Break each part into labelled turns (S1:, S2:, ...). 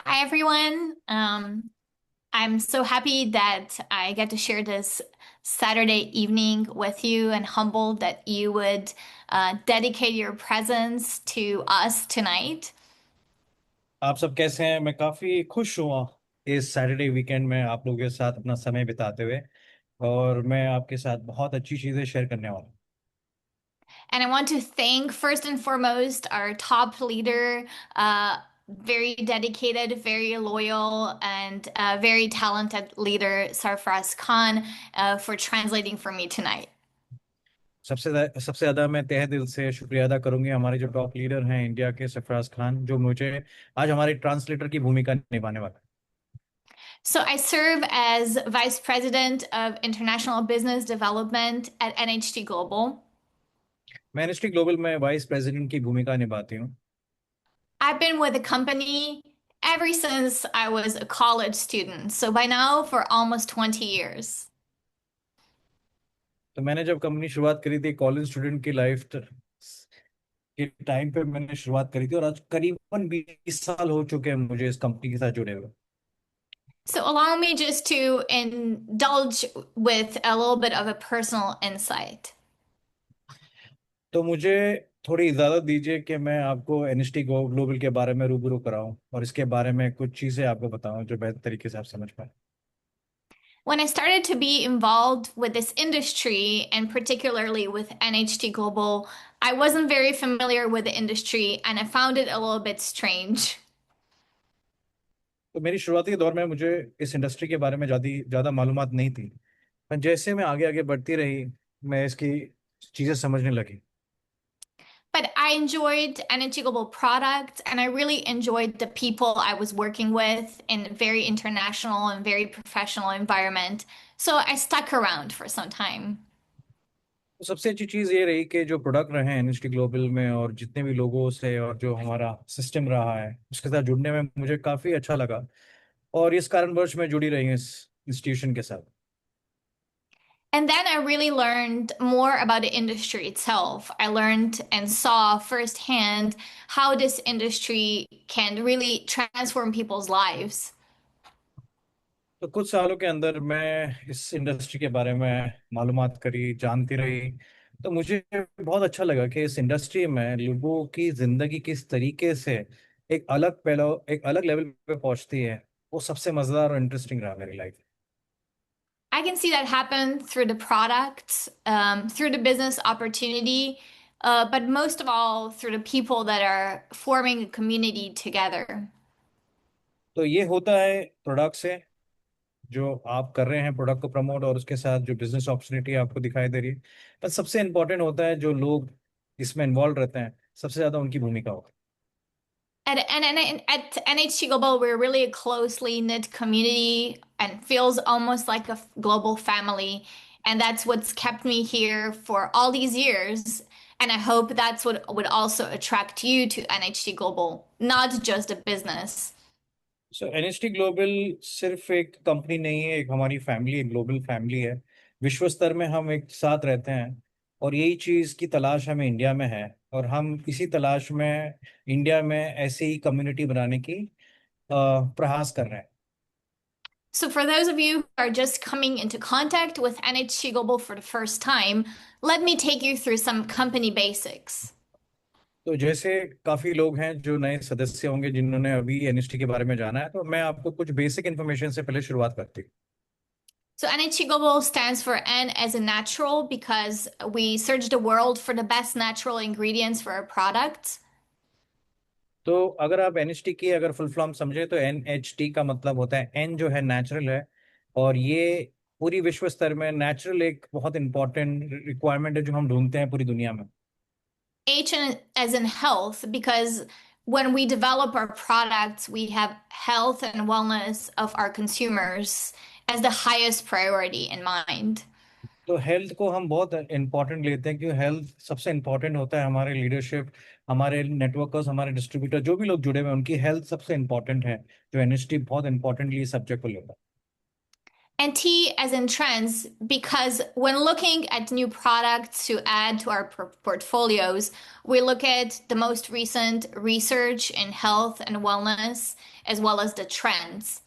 S1: Hi, everyone. I'm so happy that I get to share this Saturday evening with you and humbled that you would dedicate your presence to us tonight.
S2: आप सब कैसे हैं। मैं काफी खुश हुआ इस सैटरडे वीकेंड में आप लोगों के साथ अपना समय बिताते हुए। और मैं आपके साथ बहुत अच्छी चीजें शेयर करने वाला हूँ।
S1: And I want to thank first and foremost our top leader, very dedicated, very loyal, and very talented leader, Sarfraz Khan, for translating for me tonight.
S2: सबसे ज्यादा मैं तहे दिल से शुक्रिया अदा करूंगी हमारे जो टॉप लीडर हैं इंडिया के, सरफराज खान, जो मुझे आज हमारे ट्रांसलेटर की भूमिका निभाने वाला है।
S1: So I serve as Vice President of International Business Development at NHT Global.
S2: मैं एनएसटी ग्लोबल में वाइस प्रेसिडेंट की भूमिका निभाती हूँ।
S1: I've been with the company ever since I was a college student, so by now for almost 20 years.
S2: तो मैंने जब company शुरुआत करी थी, कॉलेज स्टूडेंट की लाइफ के टाइम पे मैंने शुरुआत करी थी, और आज करीबन 20 साल हो चुके हैं मुझे इस कंपनी के साथ जुड़े हुए।
S1: So allow me just to indulge with a little bit of a personal insight.
S2: तो मुझे थोड़ी इजाज़त दीजिए कि मैं आपको एनएसटी ग्लोबल के बारे में रूबरू कराऊं और इसके बारे में कुछ चीज़ें आपको बताऊं जो बेहतर तरीके से आप समझ पाए।
S1: When I started to be involved with this industry and particularly with NHT Global, I wasn't very familiar with the industry and I found it a little bit strange.
S2: तो मेरी शुरुआती दौर में मुझे इस इंडस्ट्री के बारे में ज़्यादा मालूमात नहीं थी, पर जैसे मैं आगे आगे बढ़ती रही, मैं इसकी चीज़ें समझने लगी।
S1: But I enjoyed NHT Global products and I really enjoyed the people I was working with in a very international and very professional environment. So I stuck around for some time.
S2: तो सबसे अच्छी चीज़ ये रही कि जो product रहे हैं NST global में और जितने भी लोगों से और जो हमारा सिस्टम रहा है उसके साथ जुड़ने में मुझे काफ़ी अच्छा लगा। और इस कारणवश मैं जुड़ी रही हूँ इस इंस्टीट्यूशन के साथ।
S1: And then I really learned more about the industry itself. I learned and saw firsthand how this industry can really transform people's lives.
S2: तो कुछ सालों के अंदर मैं इस इंडस्ट्री के बारे में मालूमात करी, जानती रही। तो मुझे बहुत अच्छा लगा कि इस इंडस्ट्री में लोगों की जिंदगी किस तरीके से एक अलग लेवल पे पहुंचती है। वो सबसे मजेदार और इंटरेस्टिंग रहा मेरी life.
S1: I can see that happen through the product, through the business opportunity, but most of all through the people that are forming a community together.
S2: तो ये होता है प्रोडक्ट से, जो आप कर रहे हैं प्रोडक्ट को प्रमोट, और उसके साथ जो बिजनेस अपॉर्चुनिटी आपको दिखाई दे रही है। पर सबसे इंपॉर्टेंट होता है जो लोग इसमें इन्वॉल्व रहते हैं, सबसे ज्यादा उनकी भूमिका होती
S1: And at NHT Global, we're really a closely knit community and feels almost like a global family. And that's what's kept me here for all these years. And I hope that's what would also attract you to NHT Global, not just a business.
S2: है। सो NST global सिर्फ एक company नहीं है, एक हमारी family, एक global family है। विश्व स्तर में हम एक साथ रहते हैं, और यही चीज की तलाश हमें इंडिया में है। और हम इसी तलाश में इंडिया में ऐसे ही कम्युनिटी बनाने की प्रयास कर रहे हैं।
S1: So, for those of you who are just coming into contact with NHT Global for the first time, let me take you through some company basics.
S2: तो जैसे काफी लोग हैं जो नए सदस्य होंगे जिन्होंने अभी एनएसटी के बारे में जाना है, तो मैं आपको कुछ बेसिक इन्फॉर्मेशन से पहले शुरुआत करती हूँ।
S1: So, NHT Global stands for N as a natural because we search the world for the best natural ingredients for our products.
S2: तो अगर आप एनएचटी की अगर फुल फॉर्म समझे, तो एनएचटी का मतलब होता है, एन जो है नेचुरल है। और ये पूरी विश्व स्तर में नेचुरल एक बहुत इंपॉर्टेंट रिक्वायरमेंट है जो हम ढूंढते हैं पूरी दुनिया में।
S1: As in health because when we develop our products, we have health and wellness of our consumers as the highest priority in mind.
S2: तो हेल्थ को हम बहुत इंपॉर्टेंट लेते हैं, क्योंकि हेल्थ सबसे इंपॉर्टेंट होता है। हमारे लीडरशिप, हमारे नेटवर्कर्स, हमारे डिस्ट्रीब्यूटर, जो भी लोग जुड़े हुए हैं, उनकी हेल्थ सबसे इंपॉर्टेंट है, जो एनएचटी बहुत इंपॉर्टेंटली इस सब्जेक्ट को लेता है।
S1: And T as in trends, because when looking at new products to add to our portfolios, we look at the most recent research in health and wellness, as well as the trends.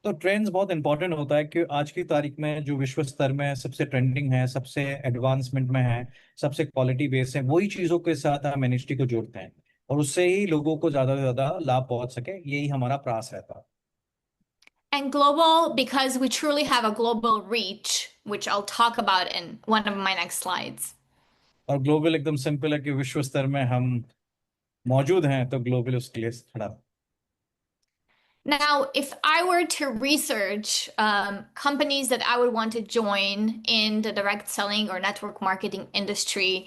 S2: तो trends बहुत important होता है कि आज की तारीख में जो विश्व स्तर में सबसे ट्रेंडिंग है, सबसे एडवांसमेंट में है, सबसे क्वालिटी बेस है, वही चीजों के साथ हम एनएसटी को जोड़ते हैं और उससे ही लोगों को ज्यादा से ज्यादा लाभ पहुंच सके, यही हमारा प्रयास रहता है।
S1: And global, because we truly have a global reach, which I'll talk about in one of my next slides.
S2: और ग्लोबल एकदम सिंपल है कि विश्व स्तर में हम मौजूद हैं तो ग्लोबल उसके लिए खड़ा है।
S1: Now, if I were to research companies that I would want to join in the direct selling or network marketing industry,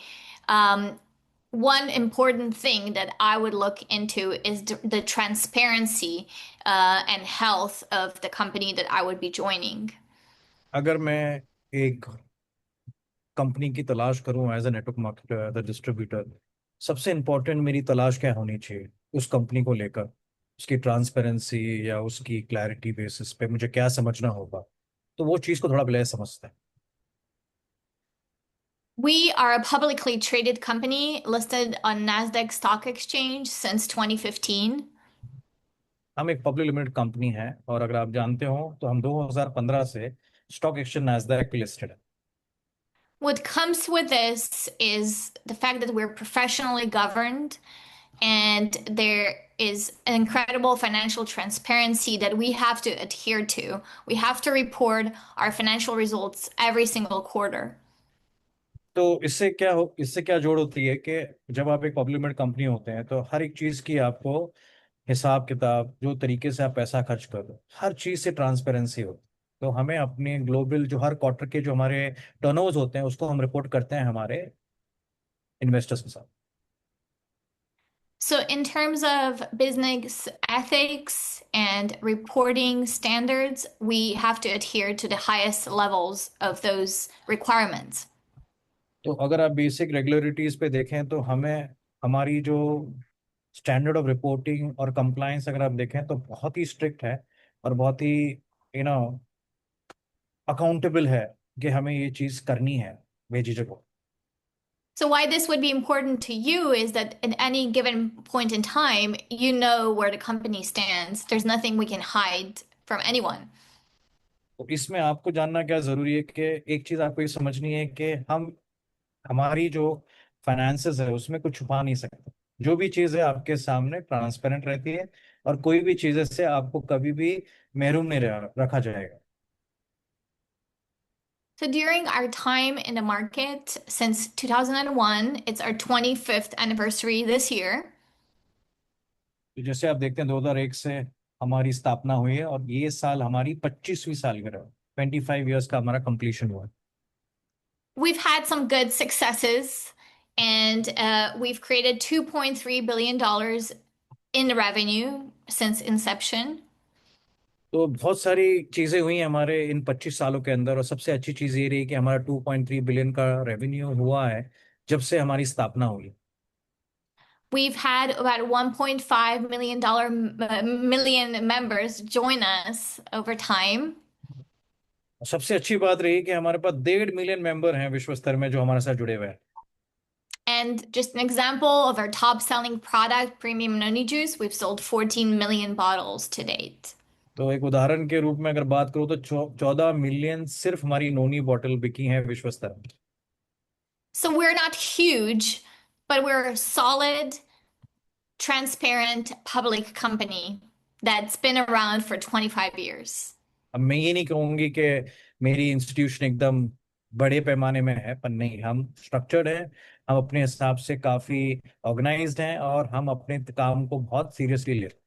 S1: one important thing that I would look into is the transparency and health of the company that I would be joining.
S2: अगर मैं एक company की तलाश करूं as a network marketer, as a distributor, सबसे important मेरी तलाश क्या होनी चाहिए उस कंपनी को लेकर, उसकी ट्रांसपेरेंसी या उसकी क्लैरिटी बेसिस पे मुझे क्या समझना होगा, तो वो चीज़ को थोड़ा पहले समझते हैं।
S1: We are a publicly traded company listed on Nasdaq Stock Exchange since 2015.
S2: हम एक पब्लिक लिमिटेड कंपनी है और अगर आप जानते हो तो हम 2015 से स्टॉक एक्सचेंज नैस्डैक पे लिस्टेड है।
S1: What comes with this is the fact that we're professionally governed and there is an incredible financial transparency that we have to adhere to. We have to report our financial results every single quarter.
S2: तो इससे क्या जोड़ होती है कि जब आप एक पब्लिक लिमिटेड कंपनी होते हैं तो हर एक चीज़ की आपको हिसाब किताब, जो तरीके से आप पैसा खर्च कर दो, हर चीज़ से ट्रांसपेरेंसी हो। तो हमें अपने ग्लोबल जो हर क्वार्टर के जो हमारे टर्नओवर्स होते हैं उसको हम रिपोर्ट करते हैं हमारे इन्वेस्टर्स के साथ।
S1: So, in terms of business ethics and reporting standards, we have to adhere to the highest levels of those requirements.
S2: तो अगर आप बेसिक रेगुलरिटीज पे देखें तो हमें हमारी जो स्टैंडर्ड ऑफ रिपोर्टिंग और कंप्लायंस अगर आप देखें तो बहुत ही स्ट्रिक्ट है और बहुत ही यू नो अकाउंटेबल है कि हमें ये चीज़ करनी है बेझिझक हो।
S1: So, why this would be important to you is that at any given point in time, you know where the company stands. There's nothing we can hide from anyone.
S2: तो इसमें आपको जानना क्या जरूरी है कि एक चीज आपको ये समझनी है कि हम हमारी जो फाइनेंसेस है उसमें कुछ छुपा नहीं सकते। जो भी चीज है आपके सामने ट्रांसपेरेंट रहती है और कोई भी चीज से आपको कभी भी महरूम नहीं रखा जाएगा।
S1: So, during our time in the market since 2001, it's our 25th anniversary this year.
S2: तो जैसे आप देखते हैं 2001 से हमारी स्थापना हुई है और ये साल हमारी 25वीं सालगिरह, 25 ईयर्स का हमारा कंप्लीशन हुआ है।
S1: We've had some good successes, and we've created $2.3 billion in revenue since inception.
S2: तो बहुत सारी चीजें हुई हैं हमारे इन 25 सालों के अंदर और सबसे अच्छी चीज ये रही कि हमारा 2.3 बिलियन का रेवेन्यू हुआ है जब से हमारी स्थापना हुई।
S1: We've had about $1.5 million members join us over time.
S2: सबसे अच्छी बात रही कि हमारे पास 1.5 मिलियन मेंबर हैं विश्व स्तर में जो हमारे साथ जुड़े हुए हैं।
S1: And just an example of our top selling product, Premium Noni Juice, we've sold 14 million bottles to date.
S2: तो एक उदाहरण के रूप में अगर बात करूं तो 14 मिलियन सिर्फ हमारी नोनी बॉटल बिकी हैं विश्व स्तर में।
S1: So we're not huge, but we're a solid, transparent public company that's been around for 25 years.
S2: अब मैं ये नहीं कहूंगी कि मेरी इंस्टीट्यूशन एकदम बड़े पैमाने में है, पर नहीं, हम स्ट्रक्चर्ड हैं, हम अपने हिसाब से काफी ऑर्गेनाइज्ड हैं और हम अपने काम को बहुत सीरियसली लेते हैं।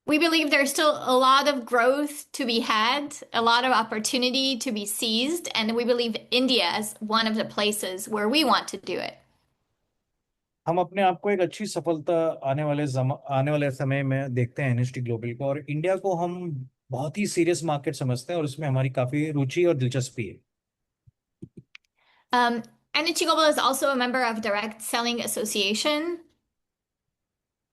S1: We believe there's still a lot of growth to be had, a lot of opportunity to be seized, and we believe India is one of the places where we want to do it.
S2: हम अपने आप को एक अच्छी सफलता आने वाले समय में देखते हैं एनएसटी ग्लोबल को, और इंडिया को हम बहुत ही सीरियस मार्केट समझते हैं और उसमें हमारी काफी रुचि और दिलचस्पी है।
S1: NHG Global is also a member of Direct Selling Association.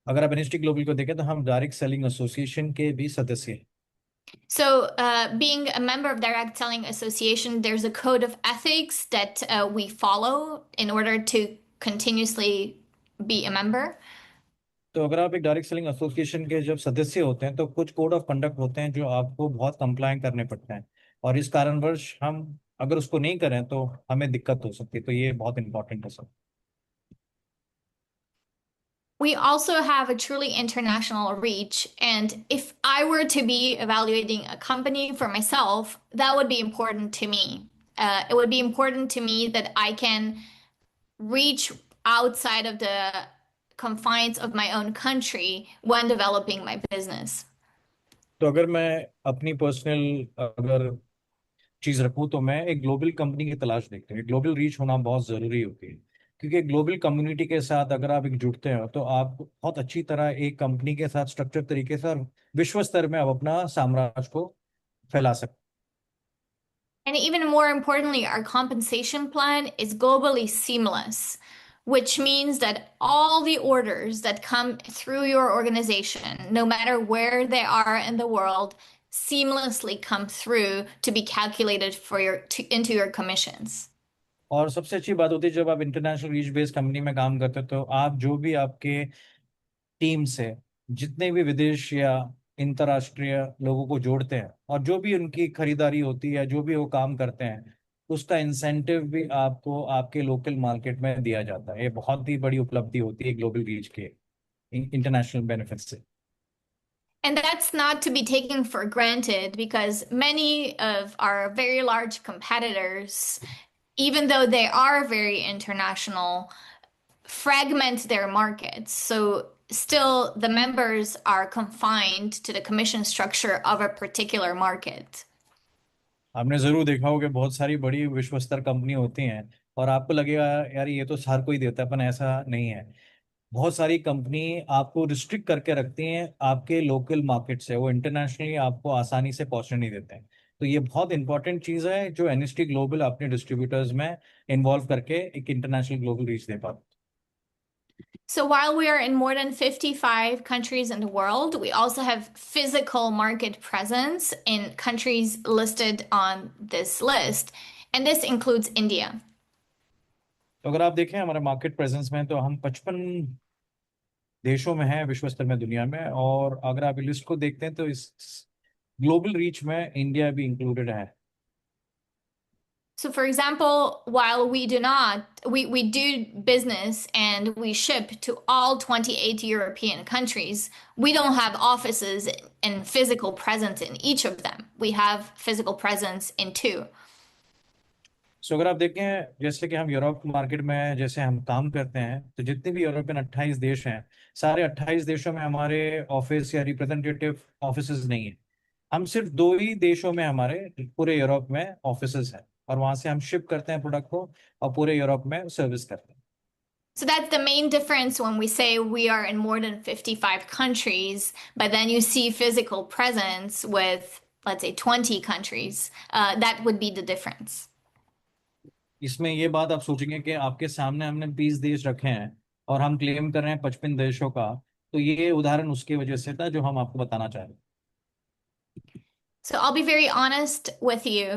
S2: अगर आप एनएसटी ग्लोबल को देखें तो हम डायरेक्ट सेलिंग एसोसिएशन के भी सदस्य हैं।
S1: So, being a member of Direct Selling Association, there's a code of ethics that we follow in order to continuously be a member.
S2: तो अगर आप एक डायरेक्ट सेलिंग एसोसिएशन के जब सदस्य होते हैं तो कुछ कोड ऑफ कंडक्ट होते हैं जो आपको बहुत कंप्लाय करने पड़ते हैं, और इस कारणवश हम अगर उसको नहीं करें तो हमें दिक्कत हो सकती है, तो ये बहुत इंपॉर्टेंट है sir.
S1: We also have a truly international reach. And if I were to be evaluating a company for myself, that would be important to me. It would be important to me that I can reach outside of the confines of my own country when developing my business.
S2: तो अगर मैं अपनी personal अगर चीज रखूं तो मैं एक ग्लोबल कंपनी की तलाश देखता हूँ। ग्लोबल रीच होना बहुत जरूरी होती है, क्योंकि ग्लोबल कम्युनिटी के साथ अगर आप एक जुड़ते हो तो आप बहुत अच्छी तरह एक कंपनी के साथ स्ट्रक्चर तरीके से और विश्व स्तर में आप अपना साम्राज्य को फैला सकते
S1: And even more importantly, our compensation plan is globally seamless, which means that all the orders that come through your organization, no matter where they are in the world, seamlessly come through to be calculated for into your commissions.
S2: हैं। और सबसे अच्छी बात होती है जब आप international reach based company में काम करते हो तो आप जो भी आपके टीम से जितने भी विदेश या अंतर्राष्ट्रीय लोगों को जोड़ते हैं और जो भी उनकी खरीदारी होती है, जो भी वो काम करते हैं, उसका इंसेंटिव भी आपको आपके लोकल मार्केट में दिया जाता है। ये बहुत ही बड़ी उपलब्धि होती है ग्लोबल रीच के इंटरनेशनल बेनिफिट से।
S1: And that's not to be taken for granted because many of our very large competitors, even though they are very international, fragment their markets. So still the members are confined to the commission structure of a particular market.
S2: आपने जरूर देखा होगा बहुत सारी बड़ी विश्व स्तर company होती हैं और आपको लगेगा यार ये तो हर कोई देता है, पर ऐसा नहीं है। बहुत सारी कंपनी आपको रिस्ट्रिक्ट करके रखती हैं आपके लोकल मार्केट से, वो इंटरनेशनली आपको आसानी से पहुंचने नहीं देते हैं। तो ये बहुत इंपॉर्टेंट चीज़ है जो एनएसटी ग्लोबल अपने डिस्ट्रीब्यूटर्स में इन्वॉल्व करके एक इंटरनेशनल ग्लोबल रीच दे पाते
S1: So while we are in more than 55 countries in the world, we also have physical market presence in countries listed on this list, and this includes India.
S2: तो अगर आप देखें हमारे market presence में तो हम 55 देशों में हैं विश्व स्तर में दुनिया में, और अगर आप लिस्ट को देखते हैं तो इस ग्लोबल रीच में इंडिया भी इंक्लूडेड है।
S1: So, for example, while we do business and we ship to all 28 European countries, we don't have offices and physical presence in each of them. We have physical presence in two.
S2: सो अगर आप देखें जैसे कि हम Europe market में जैसे हम काम करते हैं तो जितने भी यूरोपियन 28 देश हैं, सारे 28 देशों में हमारे ऑफिस या रिप्रेजेंटेटिव ऑफिसेज नहीं है। हम सिर्फ दो ही देशों में हमारे पूरे यूरोप में ऑफिसेज हैं, और वहां से हम शिप करते हैं प्रोडक्ट को और पूरे यूरोप में सर्विस करते हैं।
S1: So that's the main difference when we say we are in more than 55 countries, but then you see physical presence with, let's say, 20 countries. That would be the difference.
S2: इसमें ये बात आप सोचेंगे कि आपके सामने हमने 20 देश रखे हैं और हम क्लेम कर रहे हैं 55 देशों का, तो ये उदाहरण उसकी वजह से था जो हम आपको बताना चाह रहे हैं।
S1: So I'll be very honest with you.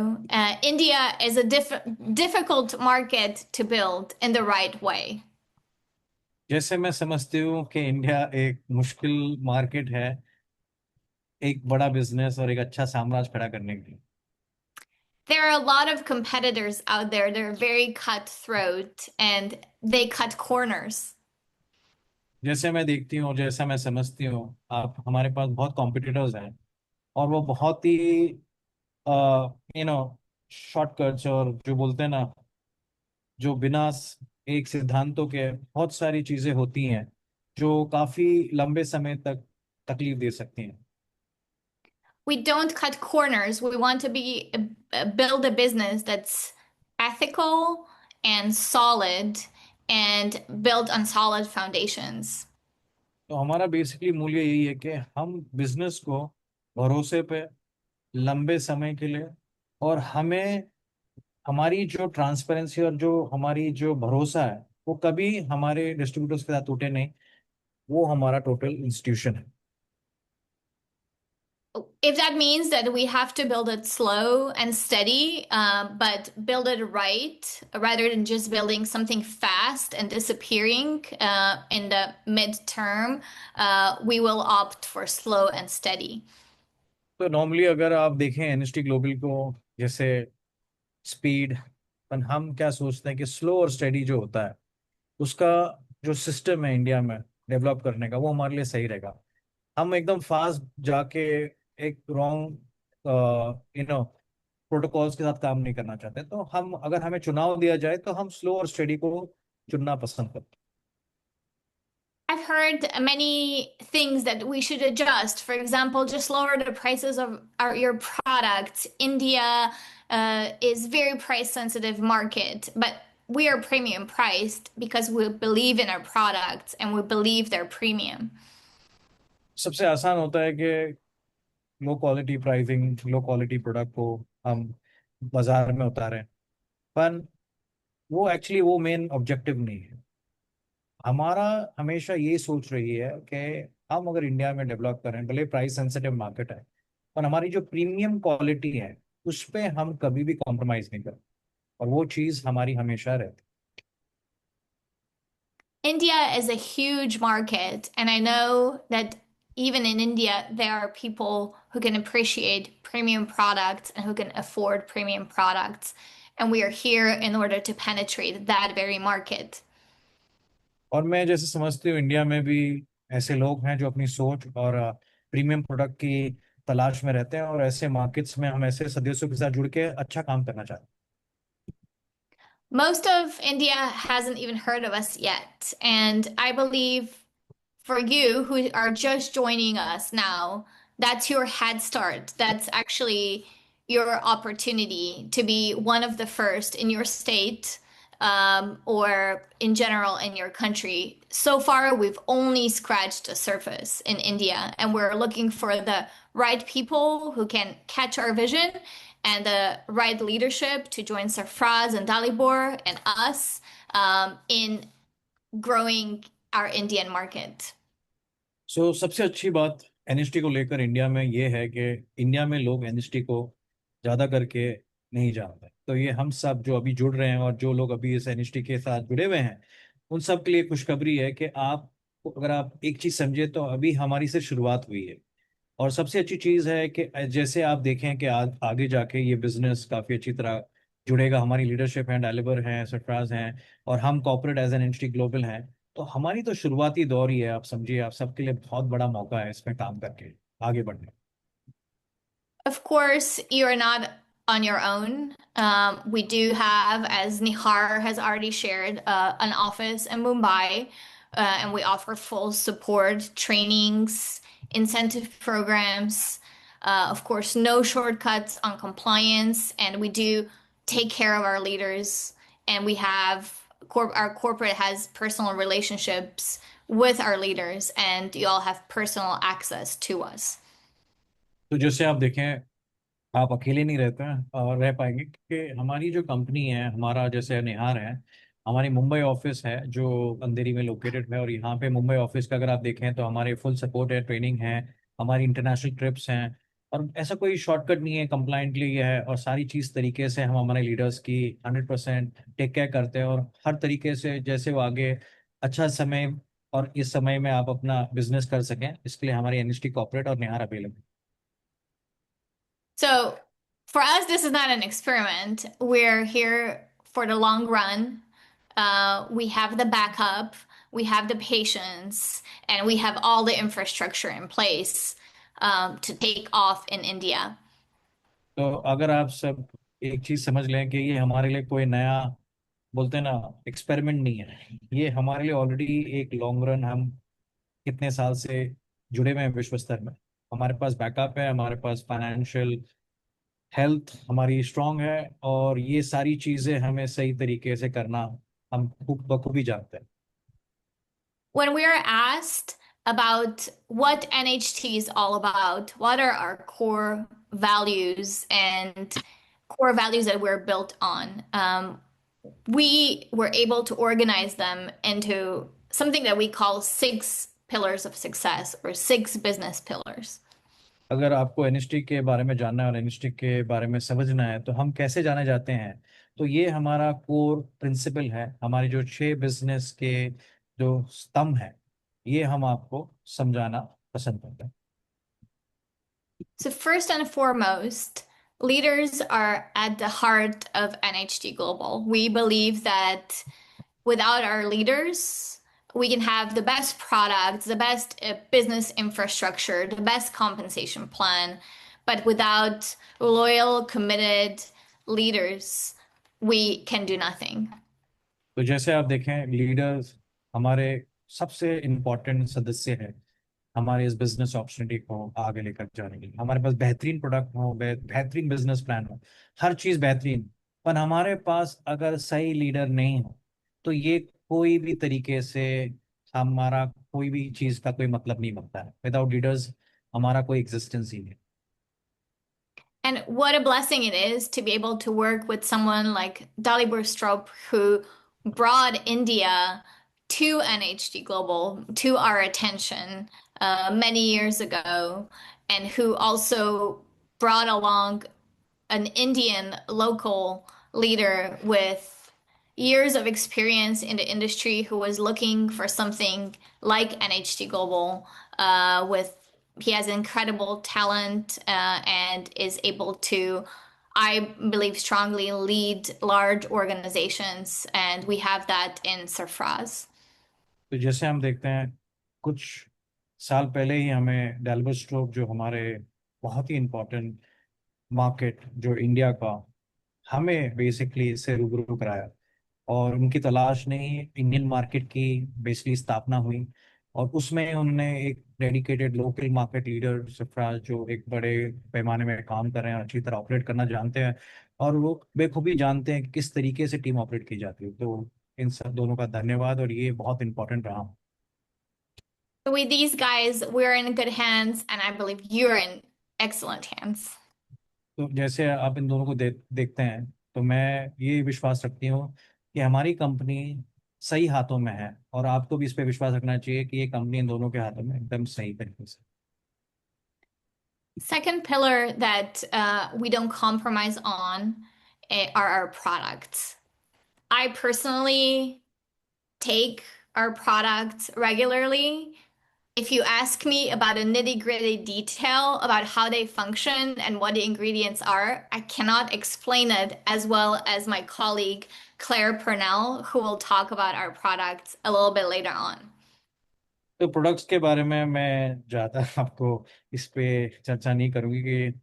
S1: India is a difficult market to build in the right way.
S2: जैसे मैं समझती हूँ कि इंडिया एक मुश्किल मार्केट है एक बड़ा बिजनेस और एक अच्छा साम्राज्य खड़ा करने के लिए।
S1: There are a lot of competitors out there. They're very cutthroat and they cut corners.
S2: जैसे मैं देखती हूँ और जैसा मैं समझती हूँ, आप हमारे पास बहुत कॉम्पिटिटर्स हैं और वो बहुत ही यू नो शॉर्टकट्स और जो बोलते हैं ना, जो बिना एक सिद्धांतों के बहुत सारी चीजें होती हैं जो काफी लंबे समय तक तकलीफ दे सकती हैं।
S1: We don't cut corners. We want to build a business that's ethical and solid and built on solid foundations.
S2: तो हमारा बेसिकली मूल्य यही है कि हम बिजनेस को भरोसे पे लंबे समय के लिए, और हमें हमारी जो ट्रांसपेरेंसी और जो हमारी जो भरोसा है वो कभी हमारे डिस्ट्रीब्यूटर्स के साथ टूटे नहीं। वो हमारा टोटल इंस्टीट्यूशन है।
S1: if that means that we have to build it slow and steady, but build it right, rather than just building something fast and disappearing in the midterm, we will opt for slow and steady.
S2: तो normally अगर आप देखें NST global को, जैसे speed, पर हम क्या सोचते हैं कि स्लो और स्टेडी जो होता है उसका जो सिस्टम है इंडिया में डेवलप करने का, वो हमारे लिए सही रहेगा। हम एकदम फास्ट जाके एक रॉन्ग प्रोटोकॉल्स के साथ काम नहीं करना चाहते, तो हम अगर हमें चुनाव दिया जाए तो हम स्लो और स्टडी को चुनना पसंद करते
S1: I've heard many things that we should adjust. For example, just lower the prices of your products. India is very price sensitive market, but we are premium priced because we believe in our products and we believe they're premium.
S2: हैं। सबसे आसान होता है कि low quality pricing, low quality product को हम बाजार में उतारें, पर वो एक्चुअली वो मेन ऑब्जेक्टिव नहीं है। हमारा हमेशा ये सोच रही है कि हम अगर इंडिया में डेवलप करें, भले प्राइस सेंसिटिव मार्केट है, पर हमारी जो प्रीमियम क्वालिटी है उस पे हम कभी भी कॉम्प्रोमाइज नहीं करें, और वो चीज़ हमारी हमेशा रहती
S1: India is a huge market, and I know that even in India, there are people who can appreciate premium products and who can afford premium products. And we are here in order to penetrate that very market.
S2: है। और मैं जैसे समझती हूँ India में भी ऐसे लोग हैं जो अपनी सोच और प्रीमियम प्रोडक्ट की तलाश में रहते हैं, और ऐसे मार्केट्स में हम ऐसे सदस्यों के साथ जुड़ के अच्छा काम करना चाहते हैं।
S1: Most of India hasn't even heard of us yet. And I believe for you who are just joining us now, that's your head start. That's actually your opportunity to be one of the first in your state, or in general in your country. So far, we've only scratched the surface in India, and we're looking for the right people who can catch our vision and the right leadership to join Sarfraz and Dalibor and us in growing our Indian market.
S2: सबसे अच्छी बात NST को लेकर India में ये है कि India में लोग एनएसटी को ज़्यादा करके नहीं जानते। तो ये हम सब जो अभी जुड़ रहे हैं और जो लोग अभी इस एनएसटी के साथ जुड़े हुए हैं, उन सब के लिए खुशखबरी है कि आप, अगर आप एक चीज़ समझे, तो अभी हमारी सिर्फ शुरुआत हुई है। और सबसे अच्छी चीज़ है कि जैसे आप देखें कि आगे जाके ये बिजनेस काफ़ी अच्छी तरह जुड़ेगा, हमारी लीडरशिप है, डेलिवर हैं, सरफराज हैं, और हम corporate as an entity global हैं। तो हमारी तो शुरुआती दौर ही है, आप समझिए, आप सबके लिए बहुत बड़ा मौका है इसमें काम करके आगे बढ़ने।
S1: Of course, you're not on your own. We do have, as Nihar has already shared, an office in Mumbai, and we offer full support, trainings, incentive programs. Of course, no shortcuts on compliance, and we do take care of our leaders. And we have our corporate has personal relationships with our leaders, and you all have personal access to us.
S2: तो जैसे आप देखें, आप अकेले नहीं रहते हैं और रह पाएंगे, क्योंकि हमारी जो कंपनी है, हमारा जैसे निहार है, हमारी मुंबई ऑफिस है जो अंधेरी में लोकेटेड है। और यहाँ पे मुंबई ऑफिस का अगर आप देखें तो हमारे फुल सपोर्ट है, ट्रेनिंग है, हमारी इंटरनेशनल ट्रिप्स हैं, और ऐसा कोई शॉर्टकट नहीं है, कंप्लाइंटली है, और सारी चीज़ तरीके से हम हमारे लीडर्स की 100% टेक केयर करते हैं। और हर तरीके से जैसे वो आगे अच्छा समय, और इस समय में आप अपना बिजनेस कर सकें, इसके लिए हमारी एनएसटी कॉर्पोरेट और निहार available.
S1: So for us, this is not an experiment. We're here for the long run. We have the backup, we have the patience, and we have all the infrastructure in place to take off in India.
S2: तो अगर आप सब एक चीज समझ लें कि ये हमारे लिए कोई नया, बोलते हैं ना, एक्सपेरिमेंट नहीं है, ये हमारे लिए ऑलरेडी एक लॉन्ग रन, हम कितने साल से जुड़े हुए हैं विश्व स्तर में, हमारे पास बैकअप है, हमारे पास फाइनेंशियल हेल्थ हमारी स्ट्रांग है, और ये सारी चीजें हमें सही तरीके से करना हम खूब बखूबी जानते हैं।
S1: When we are asked about what NHT is all about, what are our core values and core values that we're built on, we were able to organize them into something that we call six pillars of success or six business pillars.
S2: अगर आपको NST के बारे में जानना है और NST के बारे में समझना है तो हम कैसे जाने जाते हैं, तो ये हमारा कोर प्रिंसिपल है। हमारे जो 6 बिजनेस के जो स्तंभ है, ये हम आपको समझाना पसंद करते हैं।
S1: So, first and foremost, leaders are at the heart of NHD Global. We believe that without our leaders, we can have the best products, the best business infrastructure, the best compensation plan. But without loyal, committed leaders, we can do nothing.
S2: तो जैसे आप देखें, leaders हमारे सबसे important सदस्य हैं हमारे इस बिजनेस अपॉर्चुनिटी को आगे लेकर जाने के लिए। हमारे पास बेहतरीन प्रोडक्ट हो, बेहतरीन बिजनेस प्लान हो, हर चीज बेहतरीन, पर हमारे पास अगर सही लीडर नहीं हो तो ये कोई भी तरीके से हमारा कोई भी चीज का कोई मतलब नहीं बनता है। विदाउट लीडर्स हमारा कोई एग्जिस्टेंस ही नहीं।
S1: And what a blessing it is to be able to work with someone like Dalibor Strop, who brought India to NHD Global, to our attention many years ago, and who also brought along an Indian local leader with years of experience in the industry who was looking for something like NHT Global with he has incredible talent and is able to, I believe strongly, lead large organizations, and we have that in Surfraz.
S2: तो जैसे हम देखते हैं, कुछ साल पहले ही हमें डेल्बर stroke, जो हमारे बहुत ही इम्पोर्टेंट मार्केट जो इंडिया का, हमें बेसिकली इससे रूबरू कराया। और उनकी तलाश ने ही इंडियन मार्केट की बेसिकली स्थापना हुई। और उसमें उन्होंने एक डेडिकेटेड लोकल मार्केट लीडर सफराज, जो एक बड़े पैमाने में काम कर रहे हैं, अच्छी तरह ऑपरेट करना जानते हैं, और वो बेखूबी जानते हैं कि किस तरीके से टीम ऑपरेट की जाती है। तो इन सब दोनों का धन्यवाद, और ये बहुत इंपॉर्टेंट रहा।
S1: With these guys, we're in good hands, and I believe you're in excellent hands.
S2: तो जैसे आप इन दोनों को देखते हैं, तो मैं ये विश्वास रखती हूँ कि हमारी कंपनी सही हाथों में है, और आपको भी इस पे विश्वास रखना चाहिए कि ये कंपनी इन दोनों के हाथों में एकदम सही तरीके से।
S1: Second pillar that we don't compromise on are our products. I personally take our products regularly. If you ask me about a nitty-gritty detail about how they function and what the ingredients are, I cannot explain it as well as my colleague Claire Purnell, who will talk about our products a little bit later on.
S2: तो products के बारे में मैं ज़्यादा आपको इस पे चर्चा नहीं करूँगी कि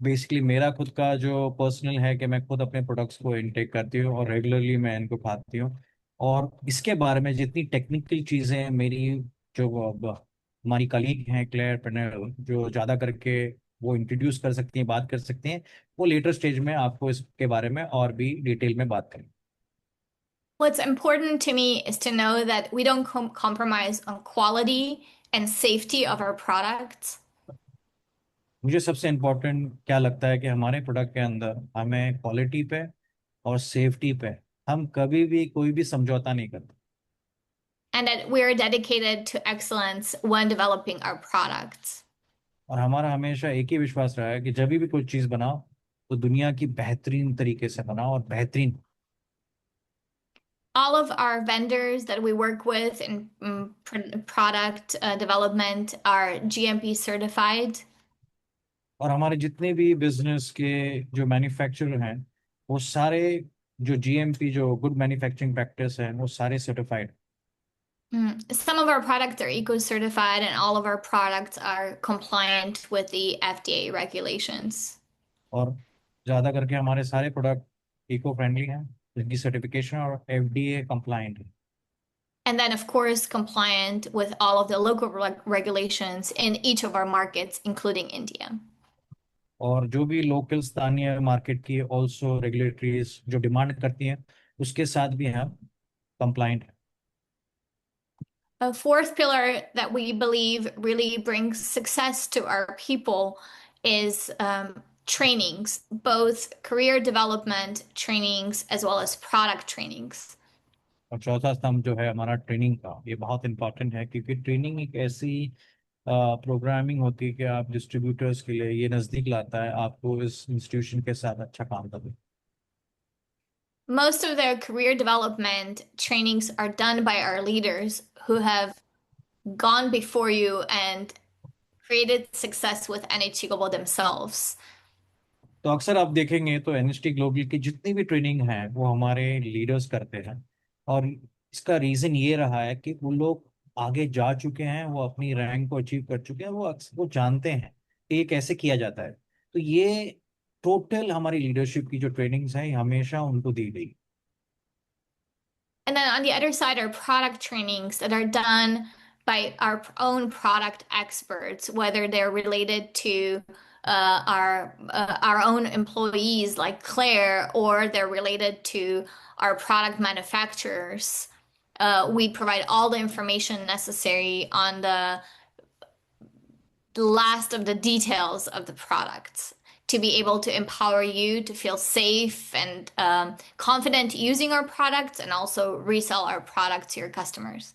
S2: बेसिकली मेरा खुद का जो पर्सनल है कि मैं खुद अपने प्रोडक्ट्स को इनटेक करती हूँ और रेगुलरली मैं इनको खाती हूँ। और इसके बारे में जितनी टेक्निकल चीज़ें हैं, मेरी जो हमारी कलीग हैं क्लेयर पेनेल, जो ज़्यादा करके वो इंट्रोड्यूस कर सकती हैं, बात कर सकती हैं, वो लेटर स्टेज में आपको इसके बारे में और भी डिटेल में बात करें।
S1: What's important to me is to know that we don't compromise on quality and safety of our products.
S2: मुझे सबसे इम्पोर्टेंट क्या लगता है कि हमारे प्रोडक्ट के अंदर हमें क्वालिटी पे और सेफ्टी पे हम कभी भी कोई भी समझौता नहीं करते।
S1: And that we're dedicated to excellence when developing our products.
S2: और हमारा हमेशा एक ही विश्वास रहा है कि जब भी कोई चीज़ बनाओ तो दुनिया की बेहतरीन तरीके से बनाओ, और बेहतरीन।
S1: All of our vendors that we work with in product development are GMP certified.
S2: और हमारे जितने भी बिजनेस के जो मैन्युफैक्चरर हैं, वो सारे जो जीएमपी, जो गुड मैन्युफैक्चरिंग प्रैक्टिस है, वो सारे certified.
S1: Some of our products are eco-certified, and all of our products are compliant with the FDA regulations.
S2: और ज़्यादा करके हमारे सारे प्रोडक्ट इको फ्रेंडली हैं, जिनकी सर्टिफिकेशन और एफडीए कंप्लाइंट है।
S1: And then, of course, compliant with all of the local regulations in each of our markets, including India.
S2: और जो भी लोकल स्थानीय मार्केट की ऑल्सो रेगुलेटरीज जो डिमांड करती हैं, उसके साथ भी हम कंप्लाइंट हैं।
S1: A fourth pillar that we believe really brings success to our people is trainings, both career development trainings as well as product trainings.
S2: और चौथा स्तंभ जो है हमारा ट्रेनिंग का, ये बहुत इंपॉर्टेंट है, क्योंकि ट्रेनिंग एक ऐसी प्रोग्रामिंग होती है कि आप डिस्ट्रीब्यूटर्स के लिए ये नज़दीक लाता है आपको इस इंस्टीट्यूशन के साथ अच्छा काम करने।
S1: Most of their career development trainings are done by our leaders who have gone before you and created success with NHT Global themselves.
S2: तो अक्सर आप देखेंगे तो एनएसटी ग्लोबल की जितनी भी ट्रेनिंग है वो हमारे लीडर्स करते हैं। और इसका रीजन ये रहा है कि वो लोग आगे जा चुके हैं, वो अपनी रैंक को अचीव कर चुके हैं, वो अक्सर वो जानते हैं कि ये कैसे किया जाता है। तो ये टोटल हमारी लीडरशिप की जो ट्रेनिंग्स हैं ये हमेशा उनको दी गई।
S1: And then on the other side are product trainings that are done by our own product experts, whether they're related to our own employees like Claire, or they're related to our product manufacturers. We provide all the information necessary on the last of the details of the products to be able to empower you to feel safe and confident using our products and also resell our products to your customers.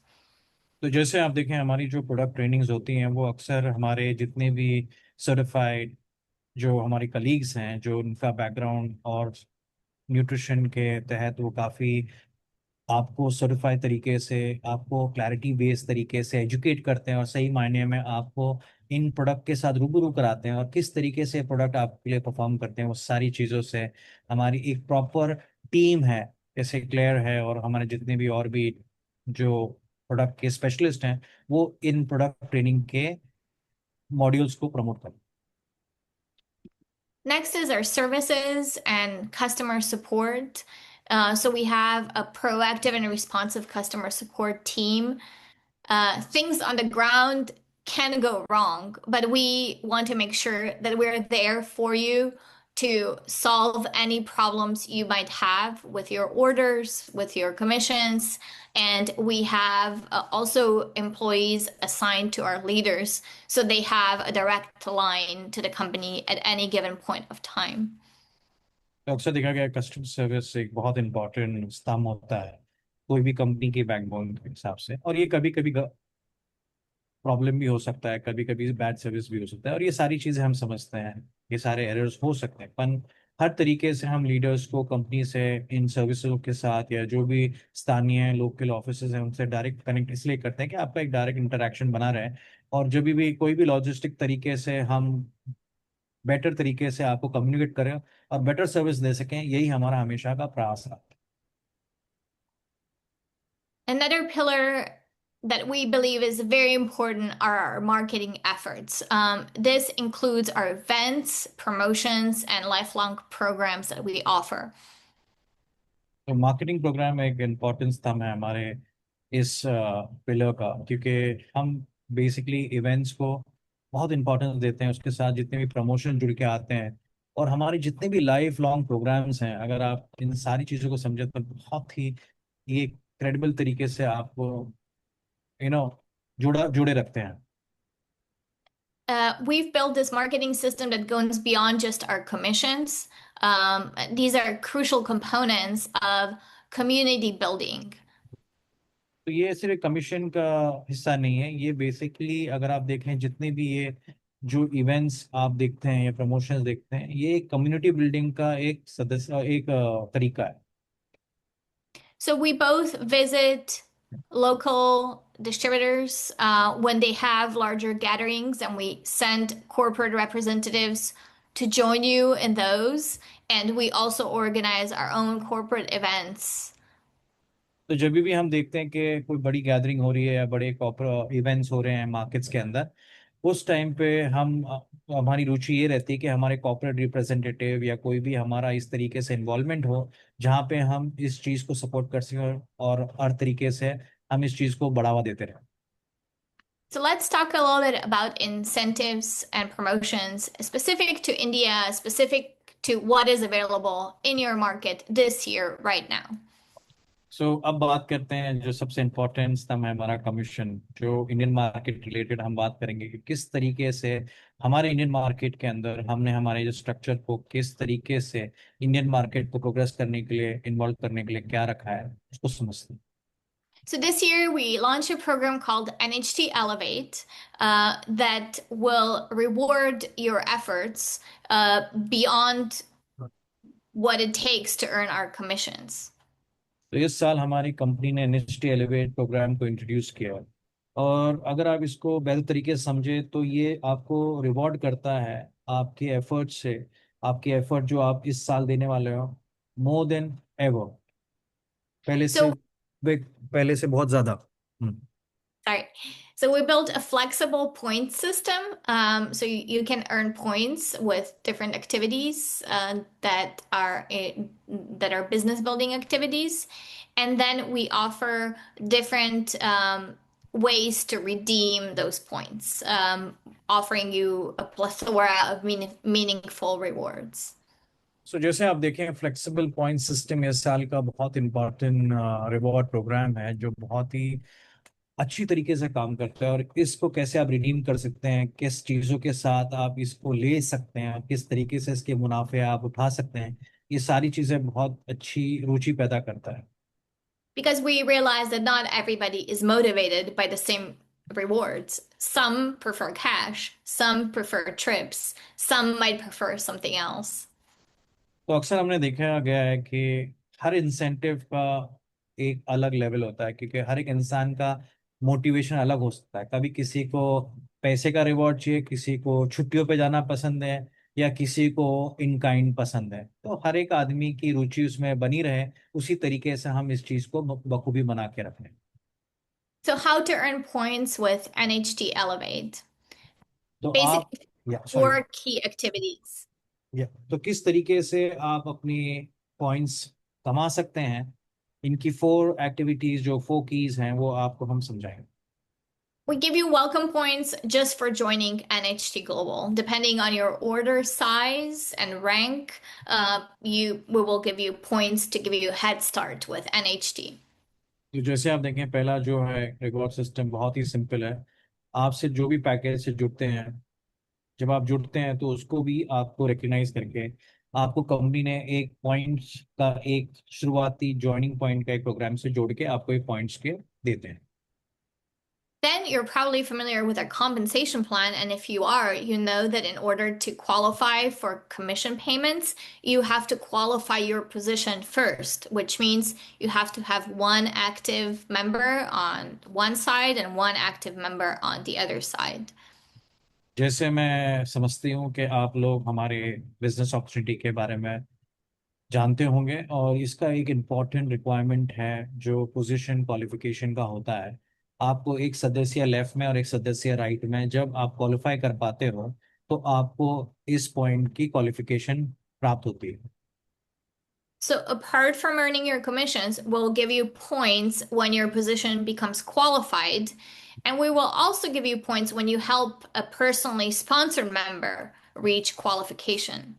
S2: तो जैसे आप देखें हमारी जो product trainings होती हैं वो अक्सर हमारे जितने भी सर्टिफाइड जो हमारे कलीग्स हैं जो उनका बैकग्राउंड और न्यूट्रिशन के तहत वो काफ़ी आपको सर्टिफाइड तरीके से, आपको क्लैरिटी बेस्ड तरीके से एजुकेट करते हैं और सही मायने में आपको इन प्रोडक्ट के साथ रूबरू कराते हैं और किस तरीके से प्रोडक्ट आपके लिए परफॉर्म करते हैं वो सारी चीज़ों से हमारी एक प्रॉपर टीम है। जैसे क्लेयर है और हमारे जितने भी और भी जो प्रोडक्ट के स्पेशलिस्ट हैं वो इन प्रोडक्ट ट्रेनिंग के मॉड्यूल्स को प्रमोट करते हैं।
S1: Next is our services and customer support. So we have a proactive and responsive customer support team. Things on the ground can go wrong, but we want to make sure that we're there for you to solve any problems you might have with your orders, with your commissions. And we have also employees assigned to our leaders, so they have a direct line to the company at any given point of time.
S2: तो अक्सर देखा गया customer service एक बहुत important स्तंभ होता है कोई भी कंपनी के बैकबोन के हिसाब से। और ये कभी कभी प्रॉब्लम भी हो सकता है, कभी कभी बैड सर्विस भी हो सकता है और ये सारी चीज़ें हम समझते हैं, ये सारे एरर्स हो सकते हैं। पर हर तरीके से हम लीडर्स को कंपनी से इन सर्विसेज के साथ या जो भी स्थानीय लोकल ऑफिसेज हैं उनसे डायरेक्ट कनेक्ट इसलिए करते हैं कि आपका एक डायरेक्ट इंटरेक्शन बना रहे। और जब भी कोई भी लॉजिस्टिक तरीके से हम बेटर तरीके से आपको कम्युनिकेट करें और बेटर सर्विस दे सकें, यही हमारा हमेशा का प्रयास रहा।
S1: Another pillar that we believe is very important are our marketing efforts. This includes our events, promotions, and lifelong programs that we offer.
S2: तो मार्केटिंग प्रोग्राम एक इम्पोर्टेंट स्तंभ है हमारे इस पिलर का, क्योंकि हम बेसिकली इवेंट्स को बहुत इंपॉर्टेंस देते हैं, उसके साथ जितने भी प्रमोशन जुड़ के आते हैं और हमारे जितने भी लाइफ लॉन्ग प्रोग्राम्स हैं, अगर आप इन सारी चीज़ों को समझे तो बहुत ही ये क्रेडिबल तरीके से आपको यू नो जुड़ा जुड़े रखते हैं।
S1: We've built this marketing system that goes beyond just our commissions. These are crucial components of community building.
S2: तो ये सिर्फ कमीशन का हिस्सा नहीं है, ये बेसिकली अगर आप देखें जितने भी ये जो इवेंट्स आप देखते हैं या प्रमोशंस देखते हैं ये कम्युनिटी बिल्डिंग का एक सदस्य एक तरीका है।
S1: So we both visit local distributors when they have larger gatherings, and we send corporate representatives to join you in those. And we also organize our own corporate events.
S2: तो जब भी हम देखते हैं कि कोई बड़ी गैदरिंग हो रही है या बड़े कॉर्पोरेट इवेंट्स हो रहे हैं मार्केट्स के अंदर, उस टाइम पे हमारी रुचि ये रहती है कि हमारे कॉर्पोरेट रिप्रेजेंटेटिव या कोई भी हमारा इस तरीके से इन्वॉल्वमेंट हो जहाँ पे हम इस चीज़ को सपोर्ट कर सकें और हर तरीके से हम इस चीज़ को बढ़ावा देते रहें।
S1: So let's talk a little bit about incentives and promotions specific to India, specific to what is available in your market this year, right now.
S2: अब बात करते हैं जो सबसे इम्पोर्टेंट स्तंभ है हमारा कमीशन, जो इंडियन मार्केट रिलेटेड हम बात करेंगे कि किस तरीके से हमारे इंडियन मार्केट के अंदर हमने हमारे जो स्ट्रक्चर को किस तरीके से इंडियन मार्केट को प्रोग्रेस करने के लिए इन्वॉल्व करने के लिए क्या रखा है उसको समझते हैं।
S1: So this year we launched a program called NHT Elevate that will reward your efforts beyond what it takes to earn our commissions.
S2: तो इस साल हमारी कंपनी ने एनएचटी एलिवेट प्रोग्राम को इंट्रोड्यूस किया है। और अगर आप इसको बेहतर तरीके से समझे तो ये आपको रिवॉर्ड करता है आपके एफर्ट से, आपके एफर्ट जो आप इस साल देने वाले हो, मोर देन एवर, पहले से,
S1: So
S2: पहले से बहुत ज्यादा।
S1: sorry. So we built a flexible point system. So you can earn points with different activities that are business building activities, and then we offer different ways to redeem those points, offering you a plethora of meaningful rewards.
S2: सो जैसे आप देखें, flexible point system इस साल का बहुत important reward programme है, जो बहुत ही अच्छी तरीके से काम करता है। और इसको कैसे आप रिडीम कर सकते हैं, किस चीज़ों के साथ आप इसको ले सकते हैं, किस तरीके से इसके मुनाफे आप उठा सकते हैं, ये सारी चीज़ें बहुत अच्छी रुचि पैदा करता है।
S1: Because we realize that not everybody is motivated by the same rewards. Some prefer cash, some prefer trips, some might prefer something else.
S2: तो अक्सर हमने देखा गया है कि हर इंसेंटिव का एक अलग लेवल होता है, क्योंकि हर एक इंसान का मोटिवेशन अलग हो सकता है। कभी किसी को पैसे का रिवॉर्ड चाहिए, किसी को छुट्टियों पे जाना पसंद है, या किसी को इन काइंड पसंद है। तो हर एक आदमी की रुचि उसमें बनी रहे, उसी तरीके से हम इस चीज को बखूबी बना के रखें।
S1: So, how to earn points with NHT Elevate?
S2: तो आप,
S1: Basically,
S2: या सॉरी,
S1: four key activities.
S2: या तो किस तरीके से आप अपनी पॉइंट्स कमा सकते हैं, इनकी फोर एक्टिविटीज, जो फोर कीज हैं, वो आपको हम समझाएंगे।
S1: We give you welcome points just for joining NHT Global. Depending on your order size and rank, we will give you points to give you a head start with NHT.
S2: तो जैसे आप देखें, पहला जो है रिवॉर्ड सिस्टम बहुत ही simple है। आपसे जो भी पैकेज से जुड़ते हैं, जब आप जुड़ते हैं तो उसको भी आपको रिकग्नाइज करके आपको कंपनी ने एक पॉइंट्स का, एक शुरुआती जॉइनिंग पॉइंट का एक प्रोग्राम से जोड़ के आपको एक पॉइंट्स के देते हैं।
S1: Then you're probably familiar with our compensation plan, and if you are, you know that in order to qualify for commission payments, you have to qualify your position first, which means you have to have one active member on one side and one active member on the other side.
S2: जैसे मैं समझती हूँ कि आप लोग हमारे business opportunity के बारे में जानते होंगे, और इसका एक इम्पॉर्टेंट रिक्वायरमेंट है जो पोजीशन क्वालिफिकेशन का होता है। आपको एक सदस्य लेफ्ट में और एक सदस्य राइट में जब आप क्वालिफाई कर पाते हो, तो आपको इस पॉइंट की क्वालिफिकेशन प्राप्त होती है।
S1: So, apart from earning your commissions, we'll give you points when your position becomes qualified, and we will also give you points when you help a personally sponsored member reach qualification.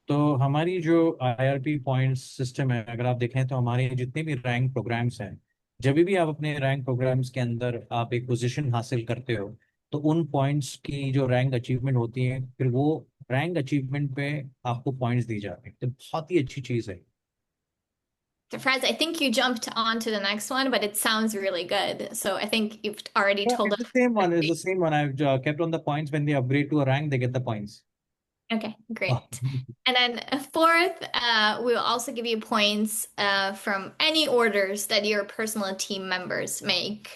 S2: तो हमारी जो IRP point system है, अगर आप देखें तो हमारे जितने भी रैंक प्रोग्राम्स हैं, जब भी आप अपने रैंक प्रोग्राम्स के अंदर आप एक पोजीशन हासिल करते हो, तो उन पॉइंट्स की जो रैंक अचीवमेंट होती है, फिर वो रैंक अचीवमेंट पे आपको पॉइंट्स दी जाती है। तो बहुत ही अच्छी चीज़ है।
S1: So, Fraz, I think you jumped on to the next one, but it sounds really good. So, I think you've already
S2: Yeah,
S1: told
S2: it's
S1: us.
S2: the same one. It's the same one. I've kept on the points. When they upgrade to a rank, they get the points.
S1: Okay, great. And then fourth, we will also give you points from any orders that your personal team members make.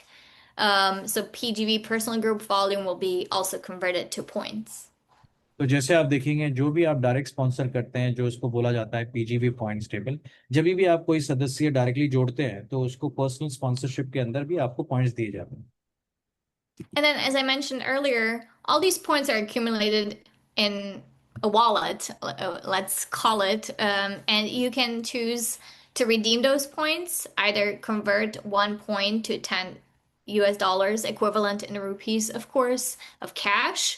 S1: So PGV personal group volume will be also converted to points.
S2: तो जैसे आप देखेंगे, जो भी आप direct sponsor करते हैं, जो उसको बोला जाता है पीजीवी पॉइंट्स टेबल, जब भी आप कोई सदस्य डायरेक्टली जोड़ते हैं, तो उसको पर्सनल स्पॉन्सरशिप के अंदर भी आपको पॉइंट्स दिए जाते हैं।
S1: And then, as I mentioned earlier, all these points are accumulated in a wallet, let's call it, and you can choose to redeem those points, either convert 1 point to 10 US dollars, equivalent in rupees, of course, of cash.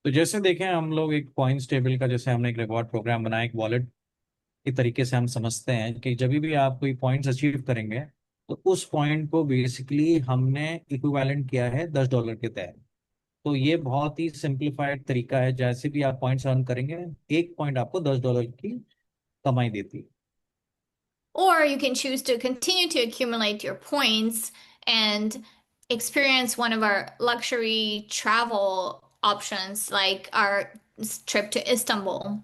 S2: तो जैसे देखें, हम लोग एक points table का, जैसे हमने एक रिवॉर्ड प्रोग्राम बनाया, एक वॉलेट के तरीके से हम समझते हैं कि जब भी आप कोई पॉइंट्स अचीव करेंगे, तो उस पॉइंट को बेसिकली हमने इक्विवेलेंट किया है $10 के तहत। तो ये बहुत ही सिंप्लीफाइड तरीका है, जैसे भी आप पॉइंट्स अर्न करेंगे, एक पॉइंट आपको $10 की कमाई देती है।
S1: Or you can choose to continue to accumulate your points and experience one of our luxury travel options, like our trip to Istanbul.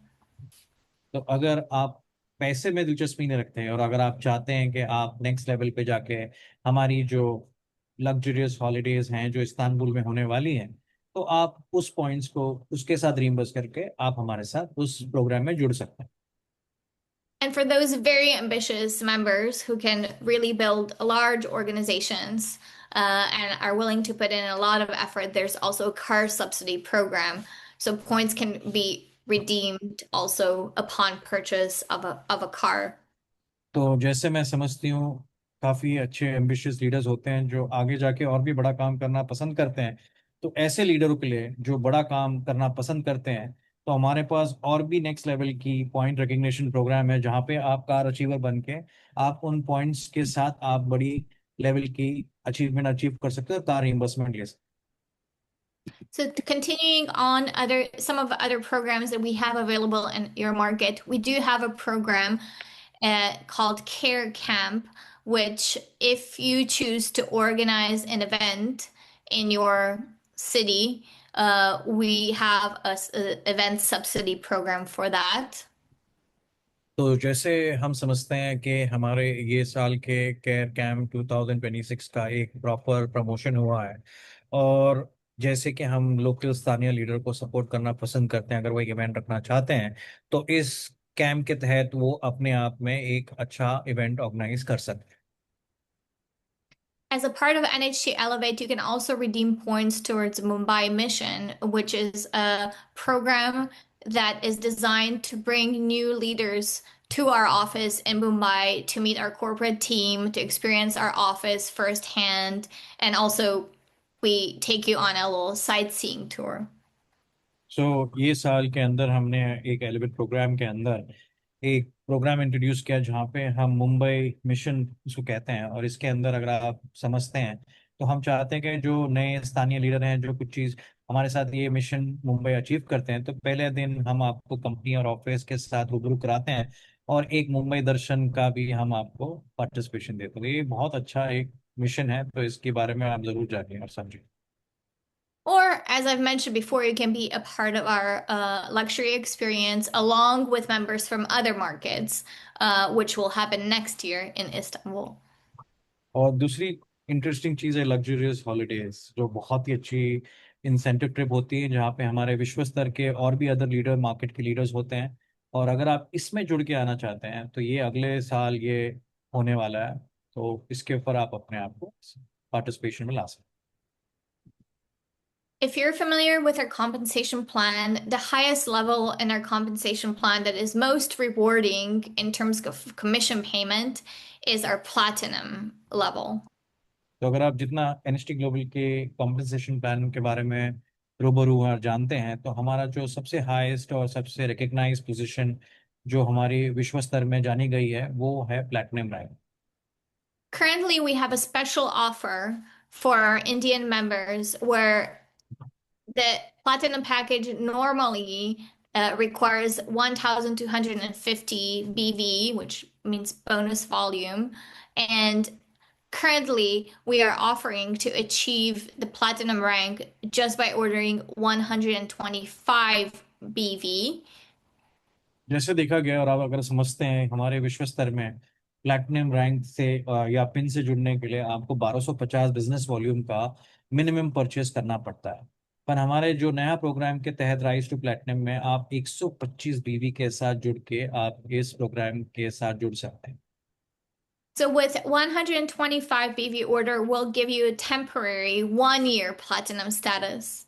S2: तो अगर आप पैसे में दिलचस्पी नहीं रखते हैं और अगर आप चाहते हैं कि आप नेक्स्ट लेवल पे जाके हमारी जो लग्जरियस हॉलीडेज हैं जो इस्तांबुल में होने वाली हैं, तो आप उस पॉइंट्स को उसके साथ रीइंबर्स करके आप हमारे साथ उस प्रोग्राम में जुड़ सकते हैं।
S1: And for those very ambitious members who can really build large organizations and are willing to put in a lot of effort, there's also a car subsidy program. So points can be redeemed also upon purchase of a car.
S2: तो जैसे मैं समझती हूँ, काफी अच्छे ambitious leaders होते हैं जो आगे जाके और भी बड़ा काम करना पसंद करते हैं। तो ऐसे लीडरों के लिए जो बड़ा काम करना पसंद करते हैं, तो हमारे पास और भी नेक्स्ट लेवल की पॉइंट रिकग्निशन प्रोग्राम है जहाँ पे आप कार अचीवर बन के आप उन पॉइंट्स के साथ आप बड़ी लेवल की अचीवमेंट अचीव कर सकते हो, कार रिइंबर्समेंट ले सकते
S1: So continuing on other some of the other programs that we have available in your market, we do have a program called Care Camp, which if you choose to organize an event in your city, we have a event subsidy program for that.
S2: तो जैसे हम समझते हैं कि हमारे ये साल के केयर कैम्प 2026 का एक प्रॉपर प्रमोशन हुआ है, और जैसे कि हम लोकल स्थानीय लीडर को सपोर्ट करना पसंद करते हैं, अगर वो एक इवेंट रखना चाहते हैं तो इस कैम्प के तहत वो अपने आप में एक अच्छा इवेंट ऑर्गेनाइज कर सकते हैं।
S1: As a part of NHT Elevate, you can also redeem points towards Mumbai Mission, which is a program that is designed to bring new leaders to our office in Mumbai to meet our corporate team, to experience our office firsthand, and also we take you on a little sightseeing tour.
S2: सो ये साल के अंदर हमने एक elevate programme के अंदर एक programme introduce किया जहाँ पे हम मुंबई मिशन उसको कहते हैं, और इसके अंदर अगर आप समझते हैं तो हम चाहते हैं कि जो नए स्थानीय लीडर हैं जो कुछ चीज़ हमारे साथ ये मिशन मुंबई अचीव करते हैं, तो पहले दिन हम आपको कंपनी और ऑफिस के साथ रूबरू कराते हैं और एक मुंबई दर्शन का भी हम आपको पार्टिसिपेशन देते हैं। तो ये बहुत अच्छा एक मिशन है, तो इसके बारे में आप जरूर जानिए और समझिए।
S1: Or, as I've mentioned before, you can be a part of our luxury experience along with members from other markets, which will happen next year in Istanbul.
S2: और दूसरी इंटरेस्टिंग चीज़ है लग्जरियस हॉलीडेज, जो बहुत ही अच्छी इंसेंटिव ट्रिप होती है जहाँ पे हमारे विश्व स्तर के और भी अदर लीडर मार्केट के लीडर्स होते हैं। और अगर आप इसमें जुड़ के आना चाहते हैं तो ये अगले साल ये होने वाला है, तो इसके ऊपर आप अपने आप को पार्टिसिपेशन में ला सकते
S1: If you're familiar with our compensation plan, the highest level in our compensation plan that is most rewarding in terms of commission payment is our platinum level.
S2: हैं। तो अगर आप जितना एनएसटी ग्लोबल के कॉम्पेंसेशन प्लान के बारे में रूबरू और जानते हैं, तो हमारा जो सबसे हाईएस्ट और सबसे रिकग्नाइज पोजीशन जो हमारी विश्व स्तर में जानी गई है वो है platinum rank.
S1: Currently, we have a special offer for our Indian members where the platinum package normally requires 1,250 BV, which means bonus volume. And currently, we are offering to achieve the platinum rank just by ordering 125 BV.
S2: जैसे देखा गया और आप अगर समझते हैं, हमारे विश्व स्तर में प्लैटिनम रैंक से या पिन से जुड़ने के लिए आपको 1250 बिजनेस वॉल्यूम का मिनिमम परचेस करना पड़ता है। पर हमारे जो नया प्रोग्राम के तहत राइज टू प्लैटिनम में आप 125 बीवी के साथ जुड़ के आप इस प्रोग्राम के साथ जुड़ सकते हैं।
S1: So with 125 BV order, we'll give you a temporary 1 year platinum status.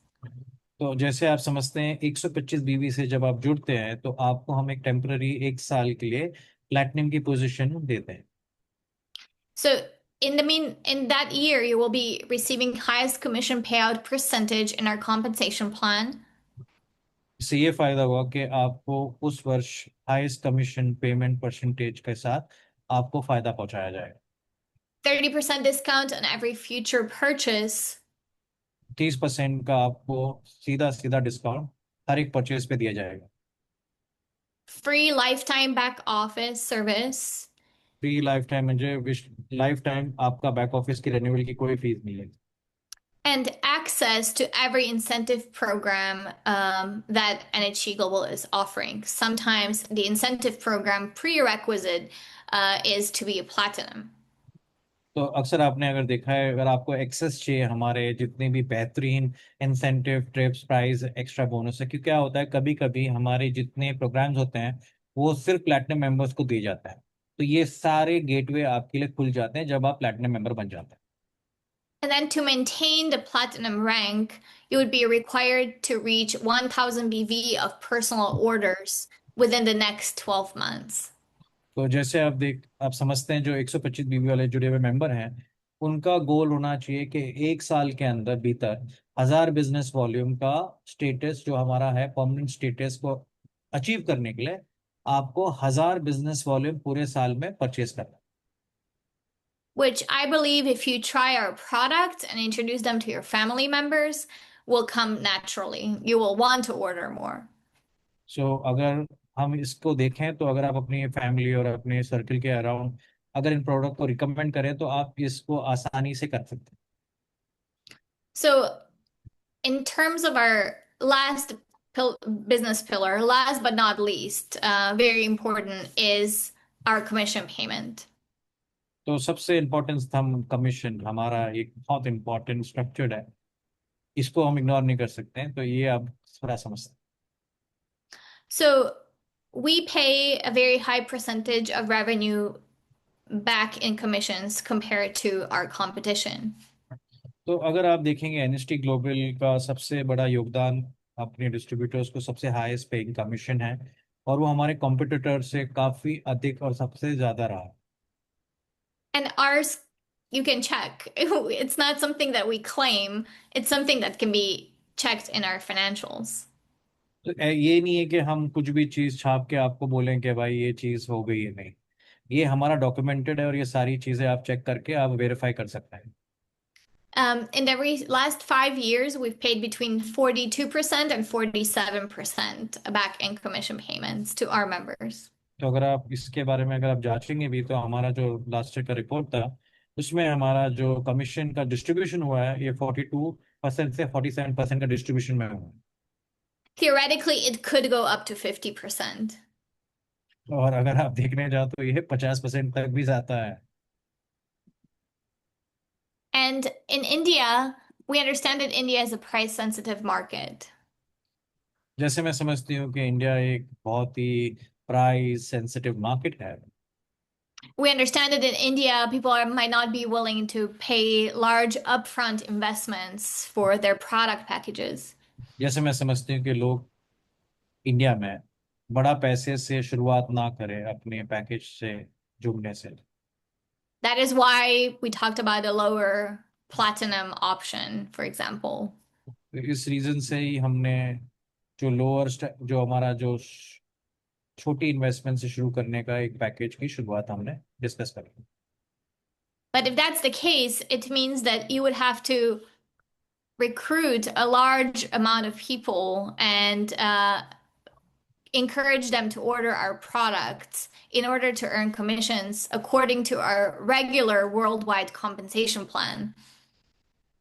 S2: तो जैसे आप समझते हैं 125 बीवी से जब आप जुड़ते हैं तो आपको हम एक टेम्पररी एक साल के लिए प्लैटिनम की पोजीशन देते हैं।
S1: So in that year, you will be receiving highest commission payout percentage in our compensation plan.
S2: इससे ये फायदा हुआ कि आपको उस वर्ष हाईएस्ट कमीशन पेमेंट परसेंटेज के साथ आपको फायदा पहुंचाया जाएगा।
S1: 30% discount on every future purchase.
S2: 30% का आपको सीधा सीधा डिस्काउंट हर एक परचेज पे दिया जाएगा।
S1: Free lifetime back office service.
S2: Free life time म्हणजे लाइफ टाइम आपका बैक ऑफिस की रिन्यूअल की कोई फीस नहीं है.
S1: And access to every incentive program that NHG Global is offering. Sometimes the incentive program prerequisite is to be a platinum.
S2: तो अक्सर आपने अगर देखा है, अगर आपको एक्सेस चाहिए हमारे जितने भी बेहतरीन incentive, trips, prize, extra bonus है, क्योंकि क्या होता है कभी कभी हमारे जितने प्रोग्राम्स होते हैं वो सिर्फ प्लैटिनम मेंबर्स को दिए जाता है. तो ये सारे गेटवे आपके लिए खुल जाते हैं जब आप प्लैटिनम मेंबर बन जाते हैं.
S1: And then to maintain the platinum rank, you would be required to reach 1000 BV of personal orders within the next 12 months.
S2: तो जैसे आप समझते हैं जो 125 बीबी वाले जुड़े हुए मेंबर हैं, उनका गोल होना चाहिए कि एक साल के अंदर भीतर 1000 बिजनेस वॉल्यूम का स्टेटस जो हमारा है परमानेंट स्टेटस को अचीव करने के लिए आपको 1000 बिजनेस वॉल्यूम पूरे साल में परचेज करना.
S1: Which I believe if you try our products and introduce them to your family members will come naturally. You will want to order more.
S2: सो अगर हम इसको देखें तो अगर आप अपनी फैमिली और अपने सर्कल के अराउंड अगर इन प्रोडक्ट को रिकमेंड करें तो आप इसको आसानी से कर सकते हैं.
S1: So, in terms of our last business pillar, last but not least, very important is our commission payment.
S2: तो सबसे इम्पोर्टेंट स्तंभ कमीशन हमारा एक बहुत इम्पोर्टेंट स्ट्रक्चर्ड है, इसको हम इग्नोर नहीं कर सकते हैं, तो ये आप थोड़ा समझते हैं.
S1: So, we pay a very high percentage of revenue back in commissions compared to our competition.
S2: तो अगर आप देखेंगे एनएसटी ग्लोबल का सबसे बड़ा योगदान अपने डिस्ट्रीब्यूटर्स को सबसे हाईएस्ट पेइंग कमीशन है, और वो हमारे कॉम्पिटिटर से काफी अधिक और सबसे ज्यादा रहा है.
S1: And ours, you can check. It's not something that we claim, it's something that can be checked in our financials.
S2: तो ये नहीं है कि हम कुछ भी चीज छाप के आपको बोलें कि भाई ये चीज हो गई है, नहीं. ये हमारा डॉक्यूमेंटेड है और ये सारी चीजें आप चेक करके आप वेरीफाई कर सकते हैं.
S1: In the last 5 years, we've paid between 42% and 47% back in commission payments to our members.
S2: तो अगर आप इसके बारे में अगर आप जांचेंगे भी तो हमारा जो लास्ट ईयर का रिपोर्ट था उसमें हमारा जो कमीशन का डिस्ट्रीब्यूशन हुआ है ये 42% से 47% का डिस्ट्रीब्यूशन में हुआ है.
S1: Theoretically, it could go up to 50%.
S2: और अगर आप देखने जाओ तो ये 50% तक भी जाता है.
S1: And in India, we understand that India is a price sensitive market.
S2: जैसे मैं समझती हूँ कि इंडिया एक बहुत ही प्राइस सेंसिटिव मार्केट है.
S1: We understand that in India, might not be willing to pay large upfront investments for their product packages.
S2: जैसे मैं समझती हूँ कि लोग इंडिया में बड़ा पैसे से शुरुआत ना करें अपने पैकेज से जुड़ने से.
S1: That is why we talked about a lower platinum option, for example.
S2: तो इस रीजन से ही हमने जो लोअर जो हमारा जो छोटी इन्वेस्टमेंट से शुरू करने का एक पैकेज की शुरुआत हमने डिस्कस करी.
S1: But if that's the case, it means that you would have to recruit a large amount of people and encourage them to order our products in order to earn commissions according to our regular worldwide compensation plan.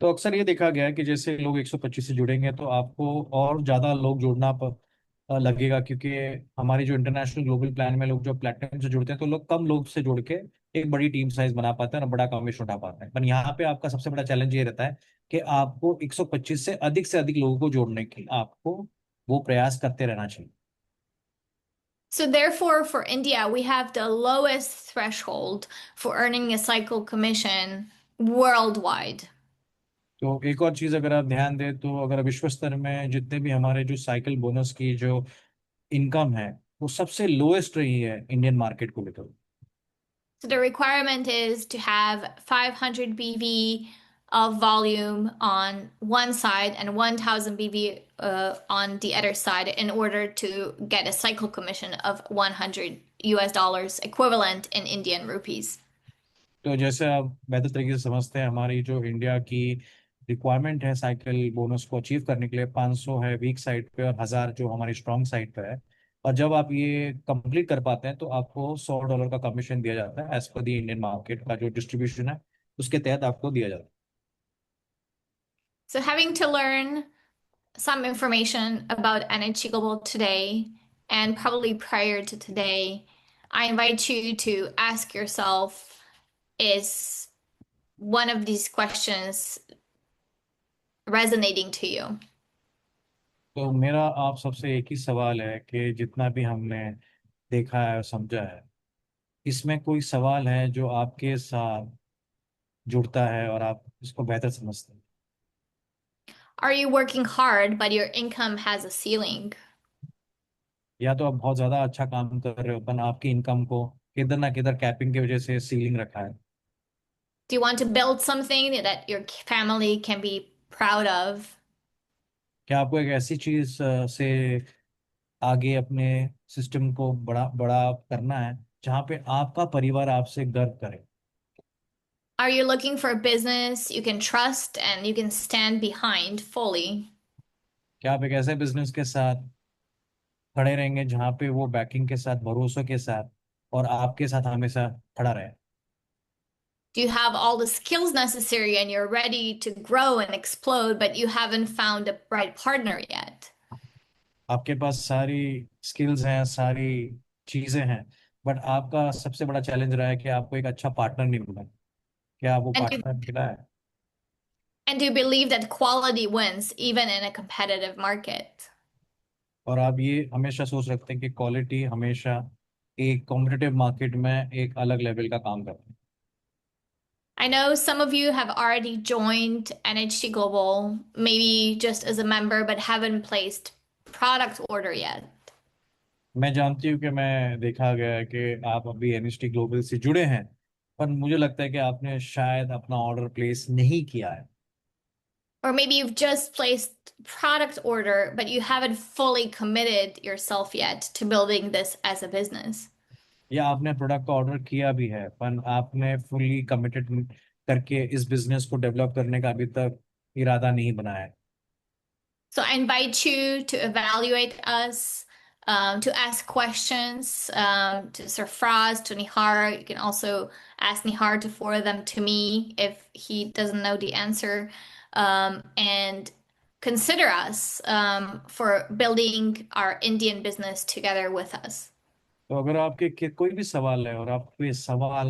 S2: तो अक्सर ये देखा गया है कि जैसे लोग 125 से जुड़ेंगे तो आपको और ज़्यादा लोग जुड़ना लगेगा, क्योंकि हमारी जो इंटरनेशनल ग्लोबल प्लान में लोग जो प्लेटफॉर्म से जुड़ते हैं तो लोग कम लोग से जुड़ के एक बड़ी टीम साइज बना पाते हैं और बड़ा कमीशन उठा पाते हैं. पर यहाँ पे आपका सबसे बड़ा चैलेंज ये रहता है कि आपको 125 से अधिक लोगों को जोड़ने की आपको वो प्रयास करते रहना चाहिए.
S1: So therefore, for India, we have the lowest threshold for earning a cycle commission worldwide.
S2: तो एक और चीज अगर आप ध्यान दें तो अगर विश्व स्तर में जितने भी हमारे जो साइकिल बोनस की जो इनकम है वो सबसे लोएस्ट रही है इंडियन मार्केट को लेकर.
S1: So the requirement is to have 500 BV of volume on one side and 1000 BV on the other side in order to get a cycle commission of $100 equivalent in Indian rupees.
S2: तो जैसे आप बेहतर तरीके से समझते हैं हमारी जो इंडिया की रिक्वायरमेंट है साइकिल बोनस को अचीव करने के लिए 500 है वीक साइड पे और 1000 जो हमारी स्ट्रॉन्ग साइड पे है. और जब आप ये कंप्लीट कर पाते हैं तो आपको $100 का कमीशन दिया जाता है, as per the Indian market का जो डिस्ट्रीब्यूशन है उसके तहत आपको दिया जाता है।
S1: So having to learn some information about NHG Global today and probably prior to today, I invite you to ask yourself, is one of these questions resonating to you?
S2: तो मेरा आप सबसे एक ही सवाल है कि जितना भी हमने देखा है और समझा है, इसमें कोई सवाल है जो आपके साथ जुड़ता है और आप इसको बेहतर समझते हैं?
S1: Are you working hard, but your income has a ceiling?
S2: या तो आप बहुत ज़्यादा अच्छा काम कर रहे हो पर आपकी इनकम को किधर ना किधर कैपिंग की वजह से सीलिंग रखा है?
S1: Do you want to build something that your family can be proud of?
S2: क्या आपको एक ऐसी चीज़ से आगे अपने सिस्टम को बड़ा बड़ा करना है जहाँ पे आपका परिवार आपसे गर्व करे?
S1: Are you looking for a business you can trust and you can stand behind fully?
S2: क्या आप एक ऐसे बिजनेस के साथ खड़े रहेंगे जहाँ पे वो बैकिंग के साथ, भरोसों के साथ और आपके साथ हमेशा खड़ा रहे?
S1: Do you have all the skills necessary and you're ready to grow and explode, but you haven't found the right partner yet?
S2: आपके पास सारी स्किल्स हैं, सारी चीज़ें हैं, बट आपका सबसे बड़ा चैलेंज रहा है कि आपको एक अच्छा पार्टनर नहीं मिला। क्या वो
S1: And do,
S2: पार्टनर मिला है?
S1: and do you believe that quality wins even in a competitive market?
S2: और आप ये हमेशा सोच रखते हैं कि क्वालिटी हमेशा एक कॉम्पिटिटिव मार्केट में एक अलग लेवल का काम करती है।
S1: I know some of you have already joined NHT Global, maybe just as a member, but haven't placed product order yet.
S2: मैं जानती हूँ कि मैं देखा गया है कि आप अभी एनएसटी ग्लोबल से जुड़े हैं, पर मुझे लगता है कि आपने शायद अपना ऑर्डर प्लेस नहीं किया है।
S1: Or maybe you've just placed product order, but you haven't fully committed yourself yet to building this as a business.
S2: या आपने प्रोडक्ट का ऑर्डर किया भी है पर आपने फुली कमिटेड करके इस बिजनेस को डेवलप करने का अभी तक इरादा नहीं बनाया है।
S1: So I invite you to evaluate us, to ask questions to Sarfraz, to Nihar. You can also ask Nihar to forward them to me if he doesn't know the answer. And consider us for building our Indian business together with us.
S2: तो अगर आपके कोई भी सवाल है और आपको ये सवाल,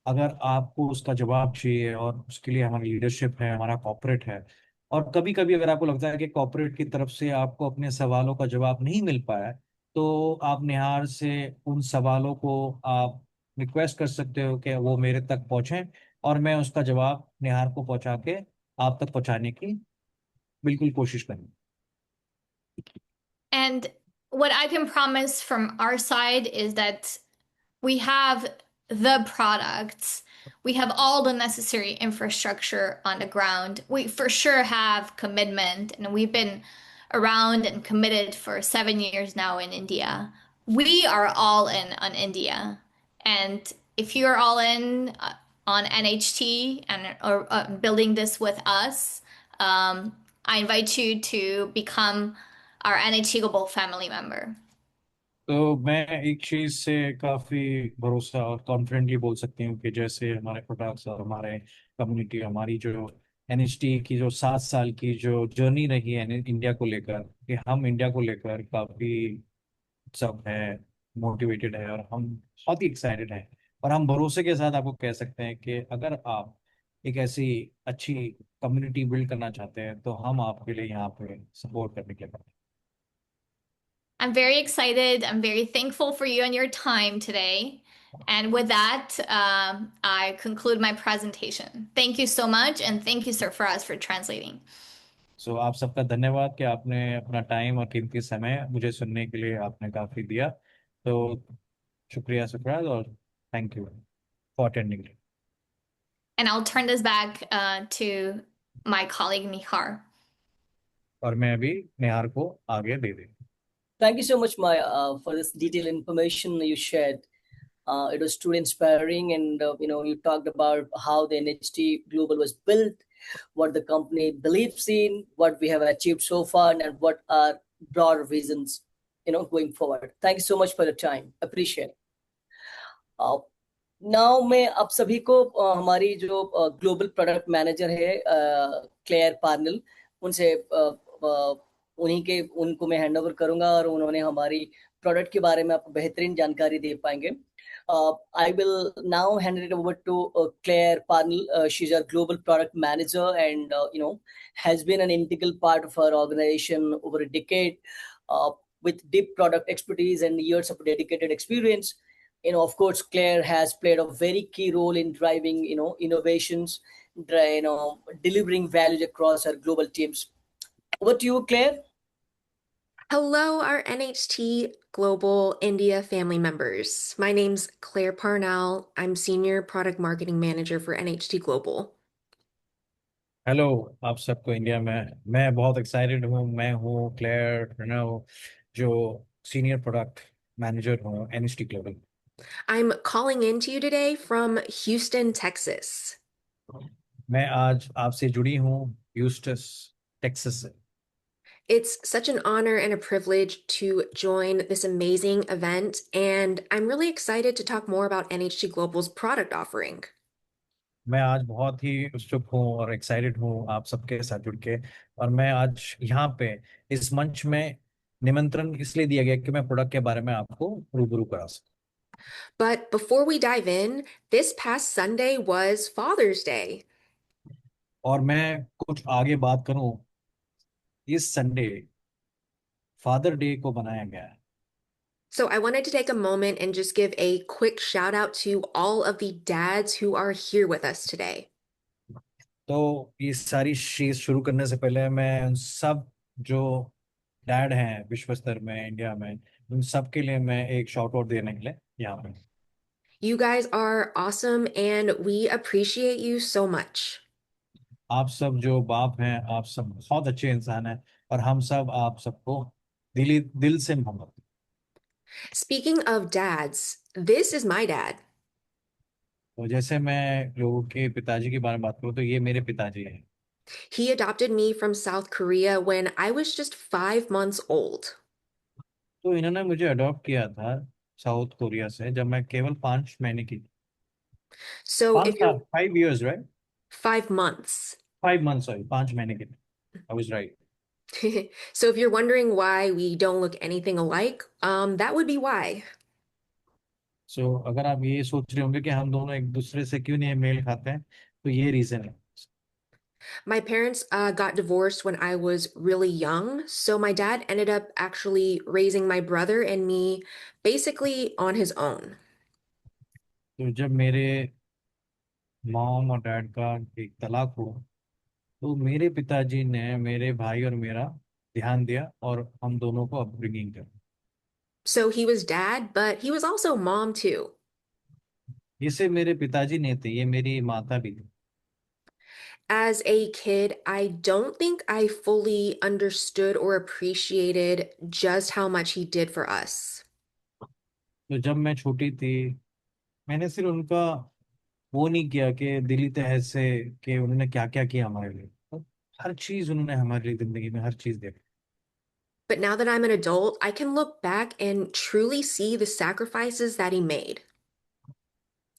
S2: अगर आपको उसका जवाब चाहिए और उसके लिए हमारी लीडरशिप है, हमारा कॉर्पोरेट है, और कभी कभी अगर आपको लगता है कि कॉर्पोरेट की तरफ से आपको अपने सवालों का जवाब नहीं मिल पाया है, तो आप निहार से उन सवालों को आप रिक्वेस्ट कर सकते हो कि वो मेरे तक पहुंचें और मैं उसका जवाब निहार को पहुंचा के आप तक पहुंचाने की बिल्कुल कोशिश करूँ।
S1: And what I can promise from our side is that we have the products. We have all the necessary infrastructure on the ground. We for sure have commitment, and we've been around and committed for 7 years now in India. We are all in on India. And if you're all in on NHT and or building this with us, I invite you to become our NHT Global family member.
S2: तो मैं एक चीज से काफी भरोसा और confidently बोल सकती हूँ कि जैसे हमारे प्रोडक्ट्स और हमारे कम्युनिटी, हमारी जो एनएचटी की जो 7 साल की जो जर्नी रही है इंडिया को लेकर, कि हम इंडिया को लेकर काफी सब है, मोटिवेटेड है और हम बहुत ही एक्साइटेड हैं। और हम भरोसे के साथ आपको कह सकते हैं कि अगर आप एक ऐसी अच्छी कम्युनिटी बिल्ड करना चाहते हैं तो हम आपके लिए यहाँ पे सपोर्ट करने के लिए।
S1: I'm very excited. I'm very thankful for you and your time today. And with that, I conclude my presentation. Thank you so much, and thank you, Sir Faraz, for translating.
S2: सो आप सबका धन्यवाद कि आपने अपना time और कीमती समय मुझे सुनने के लिए आपने काफ़ी दिया। तो शुक्रिया सुखराज, और thank you for attending.
S1: And I'll turn this back to my colleague Nihar.
S2: और मैं अभी निहार को आगे दे दूँ।
S3: Thank you so much, Maya, for this detailed information you shared. It was truly inspiring, and you talked about how the NHT Global was built, what the company believes in, what we have achieved so far, and what are broader visions going forward. Thank you so much for your time. Appreciate it. Now मैं आप सभी को हमारी जो global product manager है clear Parnell, उनसे उनको मैं हैंड ओवर करूंगा और उन्होंने हमारी प्रोडक्ट के बारे में आपको बेहतरीन जानकारी दे पाएंगे. I will now hand it over to Claire Parnell. She's our global product manager and has been an integral part of our organization over a decade, with deep product expertise and years of dedicated experience. Of course, Claire has played a very key role in driving innovations, delivering values across our global teams. Over to you, Claire.
S4: Hello, our NHT Global India family members. My name's Claire Parnell. I'm Senior Product Marketing Manager for NHT Global.
S2: Hello आप सबको India में. मैं बहुत excited हूँ. मैं हूँ clear Pranav, जो senior product manager हूँ एनएचटी global.
S4: I'm calling in to you today from Houston, Texas.
S2: मैं आज आपसे जुड़ी हूँ ह्यूस्टन टेक्सास से.
S4: It's such an honor and a privilege to join this amazing event, and I'm really excited to talk more about NHT Global's product offering.
S2: मैं आज बहुत ही उत्सुक हूँ और एक्साइटेड हूँ आप सबके साथ जुड़ के. और मैं आज यहाँ पे इस मंच में निमंत्रण इसलिए दिया गया कि मैं प्रोडक्ट के बारे में आपको रूबरू करा सकूँ.
S4: But before we dive in, this past Sunday was Father's Day.
S2: और मैं कुछ आगे बात करूँ, इस संडे फादर डे को बनाया गया है.
S4: So I wanted to take a moment and just give a quick shout out to all of the dads who are here with us today.
S2: तो ये सारी चीज शुरू करने से पहले मैं उन सब जो डैड हैं विश्व स्तर में इंडिया में, उन सब के लिए मैं एक शॉर्ट आउट देने के लिए यहाँ पे.
S4: You guys are awesome and we appreciate you so much.
S2: आप सब जो बाप हैं, आप सब बहुत अच्छे इंसान हैं और हम सब आप सबको दिल से मोहब्बत.
S4: Speaking of dads, this is my dad.
S2: तो जैसे मैं लोगों के पिताजी के बारे में बात करूँ तो ये मेरे पिताजी हैं.
S4: He adopted me from South Korea when I was just 5 months old.
S2: तो इन्होंने मुझे अडॉप्ट किया था साउथ कोरिया से जब मैं केवल 5 महीने की.
S4: So if you're
S2: 5 years, right?
S4: 5 months.
S2: 5 months, sorry, 5 महीने की. I was right.
S4: So if you're wondering why we don't look anything alike, that would be why.
S2: सो अगर आप ये सोच रहे होंगे कि हम दोनों एक दूसरे से क्यों नहीं मेल खाते हैं, तो ये रीजन है.
S4: My parents got divorced when I was really young, so my dad ended up actually raising my brother and me basically on his own.
S2: तो जब मेरे मॉम और डैड का एक तलाक हुआ तो मेरे पिताजी ने मेरे भाई और मेरा ध्यान दिया और हम दोनों को अपब्रिंगिंग कर.
S4: So he was dad, but he was also mom too.
S2: ये सिर्फ मेरे पिताजी नहीं थे, ये मेरी माता भी थी.
S4: As a kid, I don't think I fully understood or appreciated just how much he did for us.
S2: तो जब मैं छोटी थी मैंने सिर्फ उनका वो नहीं किया कि दिली तहस से कि उन्होंने क्या क्या किया हमारे लिए. तो हर चीज उन्होंने हमारे लिए जिंदगी में हर चीज देखी.
S4: But now that I'm an adult, I can look back and truly see the sacrifices that he made.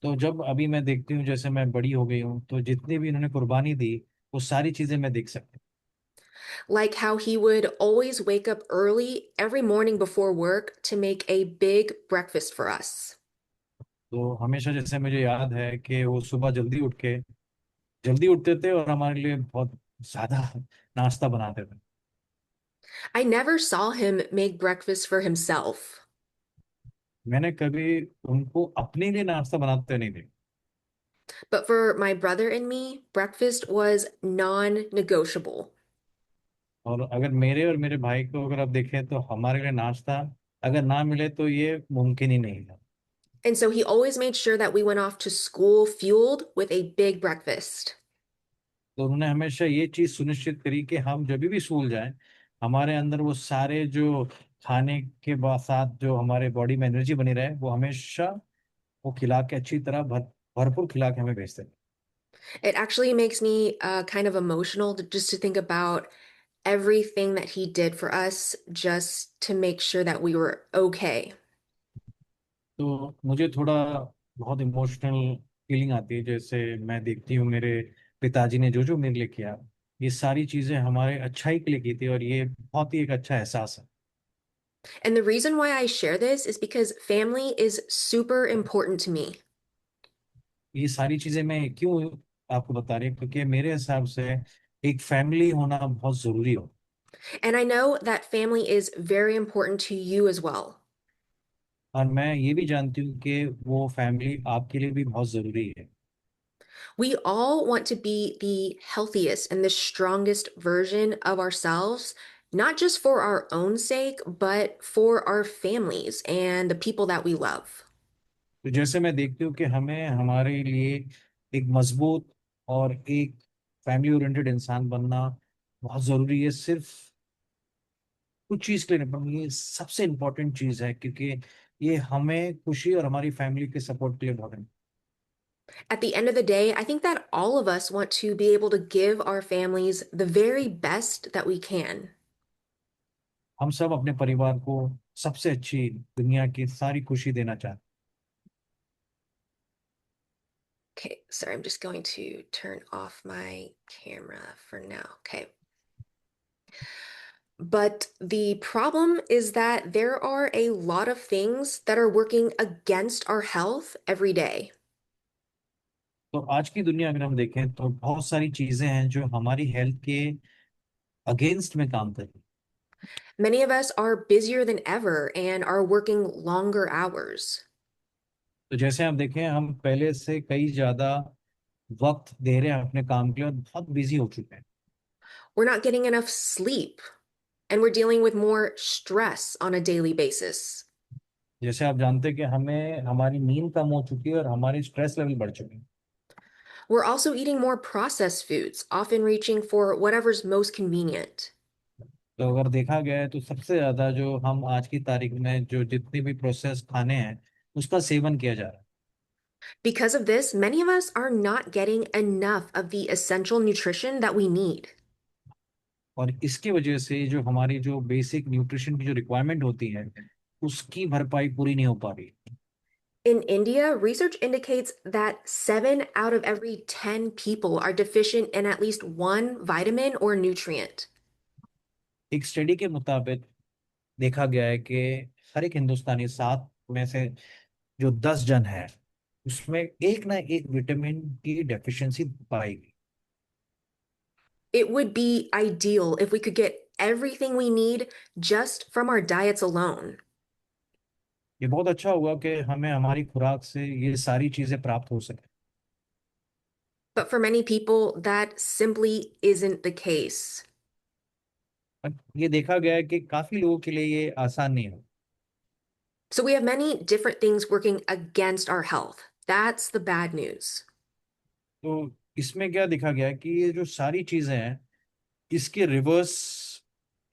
S2: तो जब अभी मैं देखती हूँ जैसे मैं बड़ी हो गई हूँ तो जितनी भी इन्होंने कुर्बानी दी वो सारी चीजें मैं देख सकती हूँ.
S4: Like how he would always wake up early every morning before work to make a big breakfast for us.
S2: तो हमेशा जैसे मुझे याद है कि वो सुबह जल्दी उठते थे और हमारे लिए बहुत ज्यादा नाश्ता बनाते थे.
S4: I never saw him make breakfast for himself.
S2: मैंने कभी उनको अपने लिए नाश्ता बनाते नहीं देखा.
S4: But for my brother and me, breakfast was non-negotiable.
S2: और अगर मेरे और मेरे भाई को अगर आप देखें तो हमारे लिए नाश्ता अगर ना मिले तो ये मुमकिन ही नहीं था.
S4: And so he always made sure that we went off to school fueled with a big breakfast.
S2: तो उन्होंने हमेशा ये चीज सुनिश्चित करी कि हम जब भी स्कूल जाएं हमारे अंदर वो सारे जो खाने के साथ जो हमारे बॉडी में एनर्जी बनी रहे वो हमेशा वो खिला के अच्छी तरह भरपूर खिला के हमें भेजते थे.
S4: It actually makes me kind of emotional just to think about everything that he did for us just to make sure that we were okay.
S2: तो मुझे थोड़ा बहुत इमोशनल फीलिंग आती है, जैसे मैं देखती हूँ मेरे पिताजी ने जो जो मेरे लिए किया, ये सारी चीज़ें हमारे अच्छाई के लिए की थी, और ये बहुत ही एक अच्छा एहसास है।
S4: And the reason why I share this is because family is super important to me.
S2: ये सारी चीज़ें मैं क्यों आपको बता रही हूँ, क्योंकि मेरे हिसाब से एक फैमिली होना बहुत ज़रूरी हो।
S4: And I know that family is very important to you as well.
S2: और मैं ये भी जानती हूँ कि वो फैमिली आपके लिए भी बहुत ज़रूरी है।
S4: We all want to be the healthiest and the strongest version of ourselves, not just for our own sake, but for our families and the people that we love.
S2: तो जैसे मैं देखती हूँ कि हमें हमारे लिए एक मजबूत और एक फैमिली ओरिएंटेड इंसान बनना बहुत ज़रूरी है, सिर्फ कुछ चीज़ के लिए नहीं, पर ये सबसे इम्पोर्टेंट चीज़ है, क्योंकि ये हमें खुशी और हमारी फैमिली के सपोर्ट के लिए बहुत है।
S4: At the end of the day, I think that all of us want to be able to give our families the very best that we can.
S2: हम सब अपने परिवार को सबसे अच्छी दुनिया की सारी खुशी देना चाहते
S4: Okay, sorry, I'm just going to turn off my camera for now. Okay. But the problem is that there are a lot of things that are working against our health every day.
S2: हैं। तो आज की दुनिया अगर हम देखें तो बहुत सारी चीज़ें हैं जो हमारी हेल्थ के अगेंस्ट में काम कर रही हैं।
S4: Many of us are busier than ever and are working longer hours.
S2: तो जैसे हम देखें, हम पहले से कई ज़्यादा वक्त दे रहे हैं अपने काम के लिए और बहुत बिजी हो चुके हैं।
S4: We're not getting enough sleep, and we're dealing with more stress on a daily basis.
S2: जैसे आप जानते हैं कि हमें हमारी नींद कम हो चुकी है और हमारी स्ट्रेस लेवल बढ़ चुके हैं।
S4: We're also eating more processed foods, often reaching for whatever's most convenient.
S2: तो अगर देखा गया है तो सबसे ज़्यादा जो हम आज की तारीख में जो जितने भी प्रोसेस खाने हैं उसका सेवन किया जा रहा है।
S4: Because of this, many of us are not getting enough of the essential nutrition that we need.
S2: और इसकी वजह से जो हमारी जो बेसिक न्यूट्रिशन की जो रिक्वायरमेंट होती है उसकी भरपाई पूरी नहीं हो पा रही।
S4: In India, research indicates that 7 out of every 10 people are deficient in at least one vitamin or nutrient.
S2: एक स्टडी के मुताबिक देखा गया है कि हर एक हिंदुस्तानी 7 में से जो 10 जन है उसमें एक ना एक विटामिन की डेफिशिएंसी पाएगी।
S4: It would be ideal if we could get everything we need just from our diets alone.
S2: ये बहुत अच्छा हुआ कि हमें हमारी खुराक से ये सारी चीजें प्राप्त हो सके।
S4: But for many people, that simply isn't the case.
S2: और ये देखा गया है कि काफी लोगों के लिए ये आसान नहीं है।
S4: So we have many different things working against our health. That's the bad news.
S2: तो इसमें क्या देखा गया है कि ये जो सारी चीजें हैं इसके रिवर्स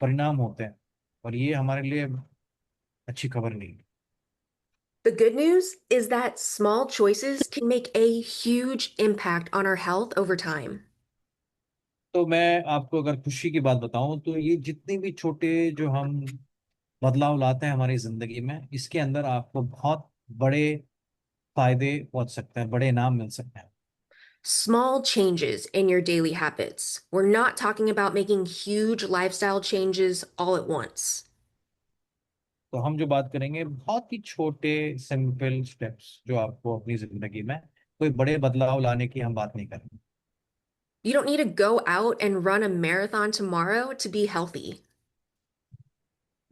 S2: परिणाम होते हैं, और ये हमारे लिए अच्छी खबर नहीं है।
S4: The good news is that small choices can make a huge impact on our health over time.
S2: तो मैं आपको अगर खुशी की बात बताऊं तो ये जितने भी छोटे जो हम बदलाव लाते हैं हमारी जिंदगी में, इसके अंदर आपको बहुत बड़े फायदे पहुंच सकते हैं, बड़े इनाम मिल सकते हैं।
S4: Small changes in your daily habits. We're not talking about making huge lifestyle changes all at once.
S2: तो हम जो बात करेंगे बहुत ही छोटे सिंपल स्टेप्स जो आपको अपनी जिंदगी में कोई बड़े बदलाव लाने की हम बात नहीं करेंगे।
S4: You don't need to go out and run a marathon tomorrow to be healthy.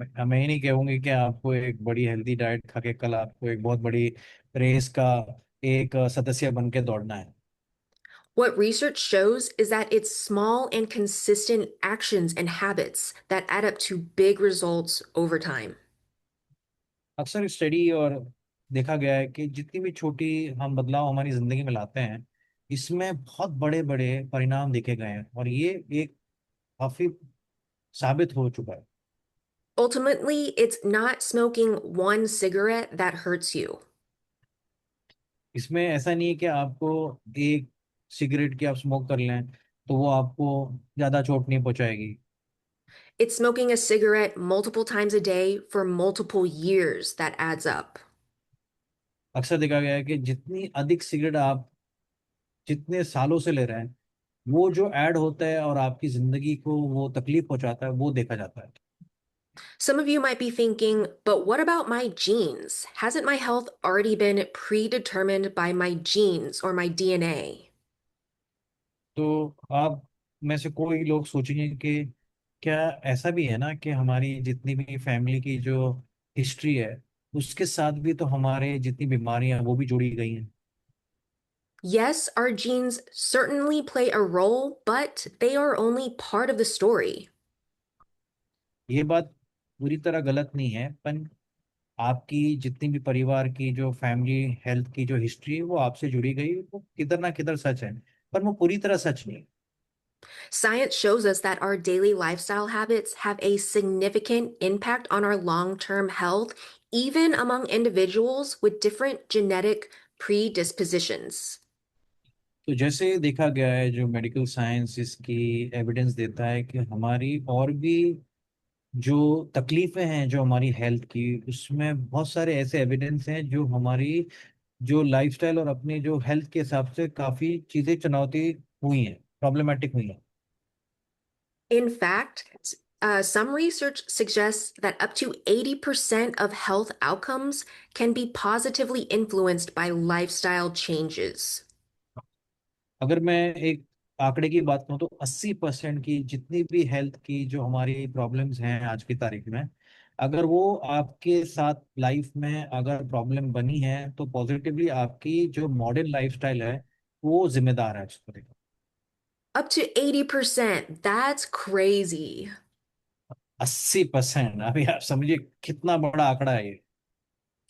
S2: मैं ही नहीं कहूंगी कि आपको एक बड़ी हेल्दी डाइट खा के कल आपको एक बहुत बड़ी रेस का एक सदस्य बन के दौड़ना है।
S4: What research shows is that it's small and consistent actions and habits that add up to big results over time.
S2: अक्सर स्टडी और देखा गया है कि जितनी भी छोटी हम बदलाव हमारी जिंदगी में लाते हैं इसमें बहुत बड़े बड़े परिणाम देखे गए हैं, और ये एक काफी साबित हो चुका है।
S4: Ultimately, it's not smoking one cigarette that hurts you.
S2: इसमें ऐसा नहीं है कि आपको एक सिगरेट की आप स्मोक कर लें तो वो आपको ज्यादा चोट नहीं पहुंचाएगी।
S4: It's smoking a cigarette multiple times a day for multiple years that adds up.
S2: अक्सर देखा गया है कि जितनी अधिक सिगरेट आप जितने सालों से ले रहे हैं, वो जो ऐड होता है और आपकी जिंदगी को वो तकलीफ पहुंचाता है, वो देखा जाता है।
S4: Some of you might be thinking, but what about my genes? Hasn't my health already been predetermined by my genes or my DNA?
S2: तो आप में से कोई लोग सोचेंगे कि क्या ऐसा भी है ना कि हमारी जितनी भी फैमिली की जो हिस्ट्री है, उसके साथ भी तो हमारे जितनी बीमारियां हैं, वो भी जुड़ी गई हैं।
S4: Yes, our genes certainly play a role, but they are only part of the story.
S2: ये बात पूरी तरह गलत नहीं है, पर आपकी जितनी भी परिवार की जो फैमिली हेल्थ की जो हिस्ट्री है वो आपसे जुड़ी गई, वो किधर ना किधर सच है, पर वो पूरी तरह सच नहीं।
S4: Science shows us that our daily lifestyle habits have a significant impact on our long-term health, even among individuals with different genetic predispositions.
S2: तो जैसे देखा गया है, जो मेडिकल साइंस इसकी एविडेंस देता है कि हमारी और भी जो तकलीफें हैं जो हमारी हेल्थ की, उसमें बहुत सारे ऐसे एविडेंस हैं जो हमारी जो लाइफस्टाइल और अपनी जो हेल्थ के हिसाब से काफ़ी चीज़ें चुनौती हुई हैं, प्रॉब्लमेटिक हुई हैं।
S4: In fact, some research suggests that up to 80% of health outcomes can be positively influenced by lifestyle changes.
S2: अगर मैं एक आंकड़े की बात करूं तो 80% की जितनी भी हेल्थ की जो हमारी प्रॉब्लम्स हैं आज की तारीख में, अगर वो आपके साथ लाइफ में अगर प्रॉब्लम बनी है, तो पॉजिटिवली आपकी जो मॉडर्न लाइफस्टाइल है वो जिम्मेदार है उसको।
S4: Up to 80%, that's crazy.
S2: 80%, अभी आप समझिए कितना बड़ा आंकड़ा है ये।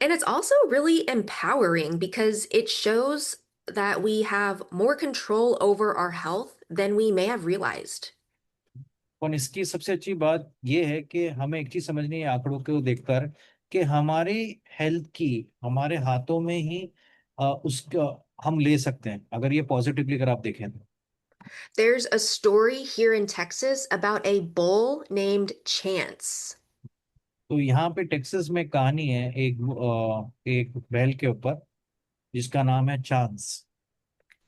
S4: And it's also really empowering because it shows that we have more control over our health than we may have realized.
S2: और इसकी सबसे अच्छी बात ये है कि हमें एक चीज समझनी है आंकड़ों को देखकर, कि हमारी हेल्थ की हमारे हाथों में ही उसका हम ले सकते हैं, अगर ये पॉजिटिवली अगर आप देखें तो।
S4: There's a story here in Texas about a bull named Chance.
S2: तो यहाँ पे टेक्सास में कहानी है एक बैल के ऊपर जिसका नाम है chance.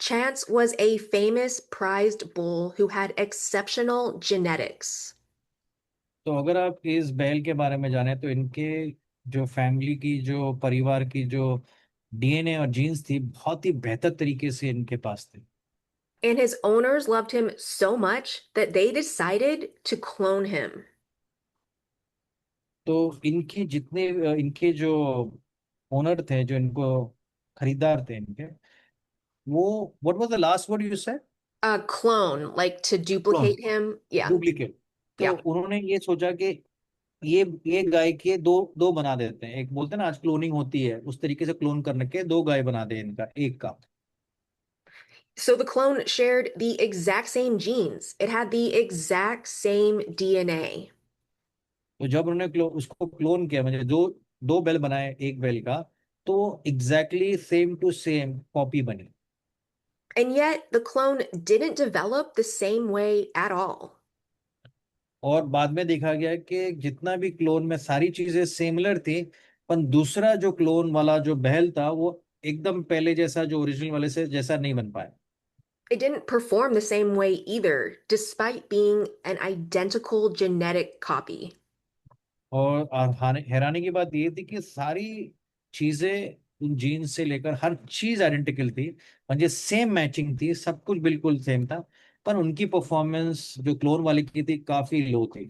S4: Chance was a famous prized bull who had exceptional genetics.
S2: तो अगर आप इस बैल के बारे में जाने तो इनके जो फैमिली की जो परिवार की जो डीएनए और जीन्स थी, बहुत ही बेहतर तरीके से इनके पास थे।
S4: And his owners loved him so much that they decided to clone him.
S2: तो इनके जितने इनके जो ओनर थे, जो इनको खरीदार थे इनके, वो what was the last word you said?
S4: A clone, like to
S2: clone,
S4: duplicate him. Yeah,
S2: duplicate. तो
S4: yeah.
S2: उन्होंने ये सोचा कि ये गाय के दो दो बना देते हैं, एक बोलते हैं ना आज क्लोनिंग होती है, उस तरीके से क्लोन करने के दो गाय बना दे इनका एक का।
S4: So the clone shared the exact same genes. It had the exact same DNA.
S2: तो जब उन्होंने उसको क्लोन किया, मतलब दो दो बैल बनाए एक बैल का, तो exactly same to same copy बनी।
S4: And yet the clone didn't develop the same way at all.
S2: और बाद में देखा गया कि जितना भी क्लोन में सारी चीजें सिमिलर थी, पर दूसरा जो क्लोन वाला जो बैल था वो एकदम पहले जैसा, जो ओरिजिनल वाले से जैसा नहीं बन पाया।
S4: It didn't perform the same way either, despite being an identical genetic copy.
S2: और हैरानी की बात ये थी कि सारी चीजें उन जीन से लेकर हर चीज आइडेंटिकल थी, म्हणजे सेम मैचिंग थी, सब कुछ बिल्कुल सेम था, पर उनकी परफॉर्मेंस जो क्लोन वाले की थी काफी लो थी।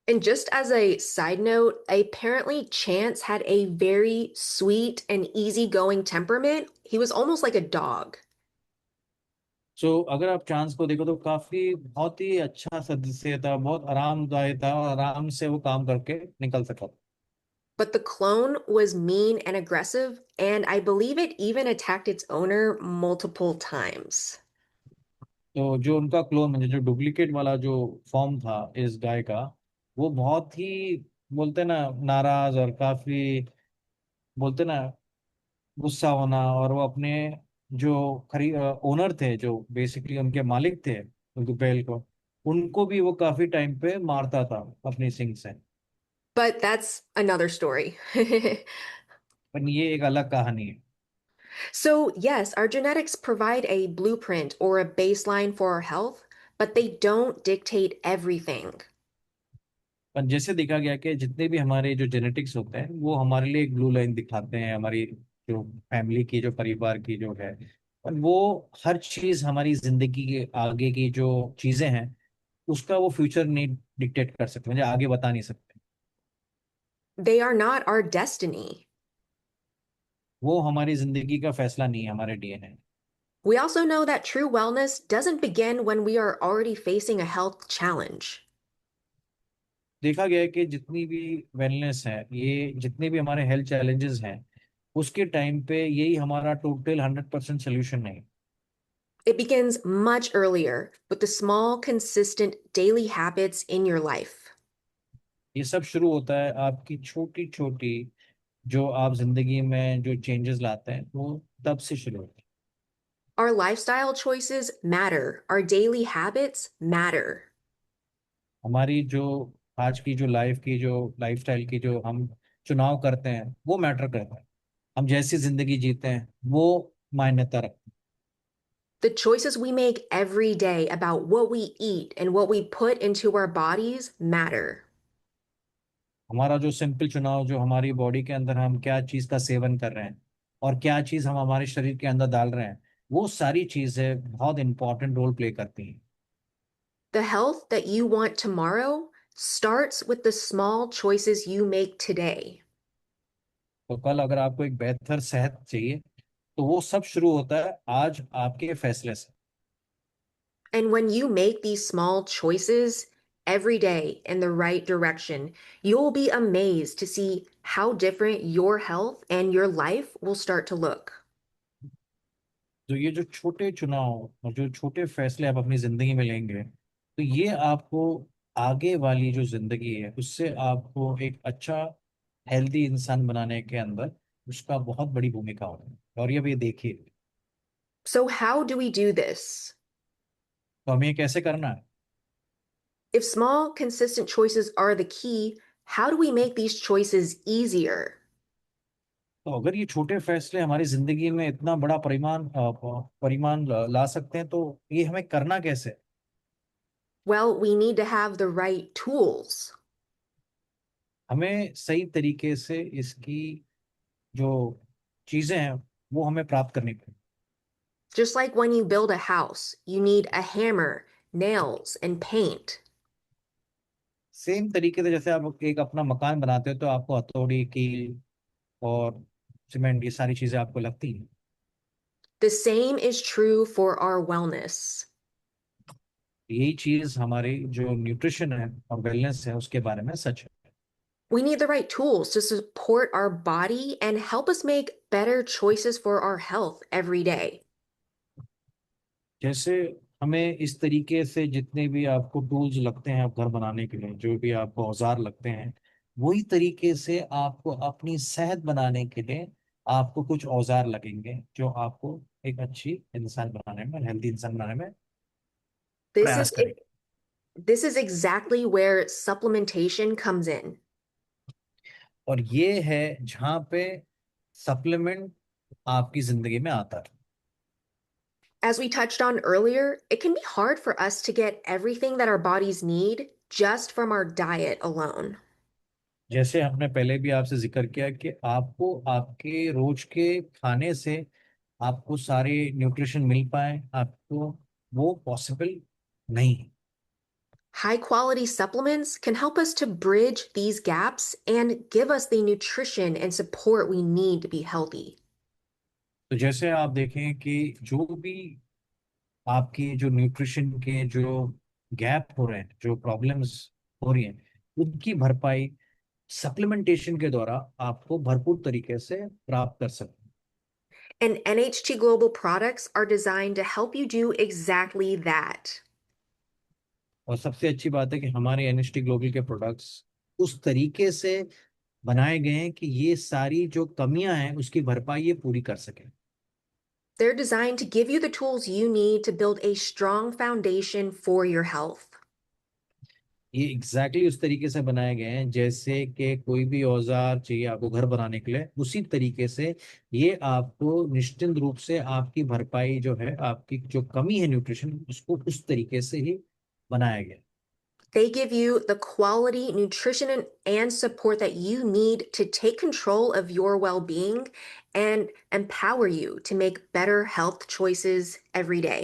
S4: And just as a side note, apparently Chance had a very sweet and easygoing temperament. He was almost like a dog.
S2: सो अगर आप चांस को देखो तो काफी बहुत ही अच्छा सदस्य था, बहुत आरामदायक था और आराम से वो काम करके निकल सका।
S4: But the clone was mean and aggressive, and I believe it even attacked its owner multiple times.
S2: तो जो उनका क्लोन, म्हणजे जो डुप्लीकेट वाला जो फॉर्म था इस गाय का, वो बहुत ही बोलते ना नाराज और काफी बोलते ना गुस्सा होना, और वो अपने जो खरी ओनर थे, जो बेसिकली उनके मालिक थे उनके बैल को, उनको भी वो काफी टाइम पे मारता था अपनी सिंग से।
S4: But that's another story.
S2: पर ये एक अलग कहानी है।
S4: So, yes, our genetics provide a blueprint or a baseline for our health, but they don't dictate everything.
S2: पर जैसे देखा गया कि जितने भी हमारे जो जेनेटिक्स होते हैं वो हमारे लिए एक ब्लू लाइन दिखाते हैं, हमारी जो फैमिली की, जो परिवार की जो है। पर वो हर चीज हमारी जिंदगी के आगे की जो चीजें हैं उसका वो फ्यूचर नहीं डिक्टेट कर सकते, मुझे आगे बता नहीं सकते।
S4: They are not our destiny.
S2: वो हमारी जिंदगी का फैसला नहीं है, हमारे DNA.
S4: We also know that true wellness doesn't begin when we are already facing a health challenge.
S2: देखा गया है कि जितनी भी वेलनेस है, ये जितने भी हमारे हेल्थ चैलेंजेस हैं उसके टाइम पे यही हमारा टोटल 100% सोल्यूशन नहीं।
S4: It begins much earlier with the small, consistent daily habits in your life.
S2: ये सब शुरू होता है आपकी छोटी छोटी जो आप जिंदगी में जो चेंजेस लाते हैं वो तब से शुरू होता है।
S4: Our lifestyle choices matter. Our daily habits matter.
S2: हमारी जो आज की जो लाइफ की जो लाइफस्टाइल की जो हम चुनाव करते हैं वो मैटर करता है। हम जैसी जिंदगी जीते हैं वो मान्यता रखते हैं।
S4: The choices we make every day about what we eat and what we put into our bodies matter.
S2: हमारा जो सिंपल चुनाव, जो हमारी बॉडी के अंदर हम क्या चीज का सेवन कर रहे हैं और क्या चीज हम हमारे शरीर के अंदर डाल रहे हैं, वो सारी चीजें बहुत इंपॉर्टेंट रोल प्ले करती हैं।
S4: The health that you want tomorrow starts with the small choices you make today.
S2: तो कल अगर आपको एक बेहतर सेहत चाहिए तो वो सब शुरू होता है आज आपके फैसले से।
S4: And when you make these small choices every day in the right direction, you'll be amazed to see how different your health and your life will start to look.
S2: तो ये जो छोटे चुनाव और जो छोटे फैसले आप अपनी जिंदगी में लेंगे तो ये आपको आगे वाली जो जिंदगी है उससे आपको एक अच्छा हेल्दी इंसान बनाने के अंदर उसका बहुत बड़ी भूमिका होती है। और ये भी देखिए,
S4: So, how do we do this?
S2: तो हमें ये कैसे करना है।
S4: If small, consistent choices are the key, how do we make these choices easier?
S2: तो अगर ये छोटे फैसले हमारी जिंदगी में इतना बड़ा परिमाण ला सकते हैं तो ये हमें करना कैसे।
S4: Well, we need to have the right tools.
S2: हमें सही तरीके से इसकी जो चीजें हैं वो हमें प्राप्त करनी पड़ेगी।
S4: Just like when you build a house, you need a hammer, nails, and paint.
S2: Same तरीके से जैसे आप एक अपना मकान बनाते हो तो आपको हथौड़ी कील और सीमेंट ये सारी चीजें आपको लगती हैं।
S4: The same is true for our wellness.
S2: यही चीज हमारी जो न्यूट्रिशन है और वेलनेस है उसके बारे में सच है।
S4: We need the right tools to support our body and help us make better choices for our health every day.
S2: जैसे हमें इस तरीके से जितने भी आपको टूल्स लगते हैं आप घर बनाने के लिए, जो भी आपको औजार लगते हैं, वही तरीके से आपको अपनी सेहत बनाने के लिए आपको कुछ औजार लगेंगे जो आपको एक अच्छी इंसान बनाने में, हेल्दी इंसान बनाने में
S4: This
S2: प्रयास
S4: is
S2: करेंगे।
S4: this is exactly where supplementation comes in.
S2: और ये है जहाँ पे सप्लीमेंट आपकी जिंदगी में आता है।
S4: As we touched on earlier, it can be hard for us to get everything that our bodies need just from our diet alone.
S2: जैसे हमने पहले भी आपसे जिक्र किया कि आपको आपके रोज के खाने से आपको सारे न्यूट्रिशन मिल पाए, आपको वो पॉसिबल नहीं है।
S4: High quality supplements can help us to bridge these gaps and give us the nutrition and support we need to be healthy.
S2: तो जैसे आप देखें कि जो भी आपकी जो न्यूट्रिशन के जो गैप हो रहे हैं, जो प्रॉब्लम्स हो रही हैं, उनकी भरपाई सप्लीमेंटेशन के द्वारा आपको भरपूर तरीके से प्राप्त कर सकते हैं।
S4: And NHT Global products are designed to help you do exactly that.
S2: और सबसे अच्छी बात है कि हमारे एनएसटी ग्लोबल के प्रोडक्ट्स उस तरीके से बनाए गए हैं कि ये सारी जो कमियां हैं उसकी भरपाई ये पूरी कर सके।
S4: They're designed to give you the tools you need to build a strong foundation for your health.
S2: ये एग्जैक्टली उस तरीके से बनाए गए हैं जैसे कि कोई भी औजार चाहिए आपको घर बनाने के लिए, उसी तरीके से ये आपको निश्चित रूप से आपकी भरपाई जो है, आपकी जो कमी है न्यूट्रिशन, उसको उस तरीके से ही बनाया गया है।
S4: They give you the quality nutrition and support that you need to take control of your well being and empower you to make better health choices every day.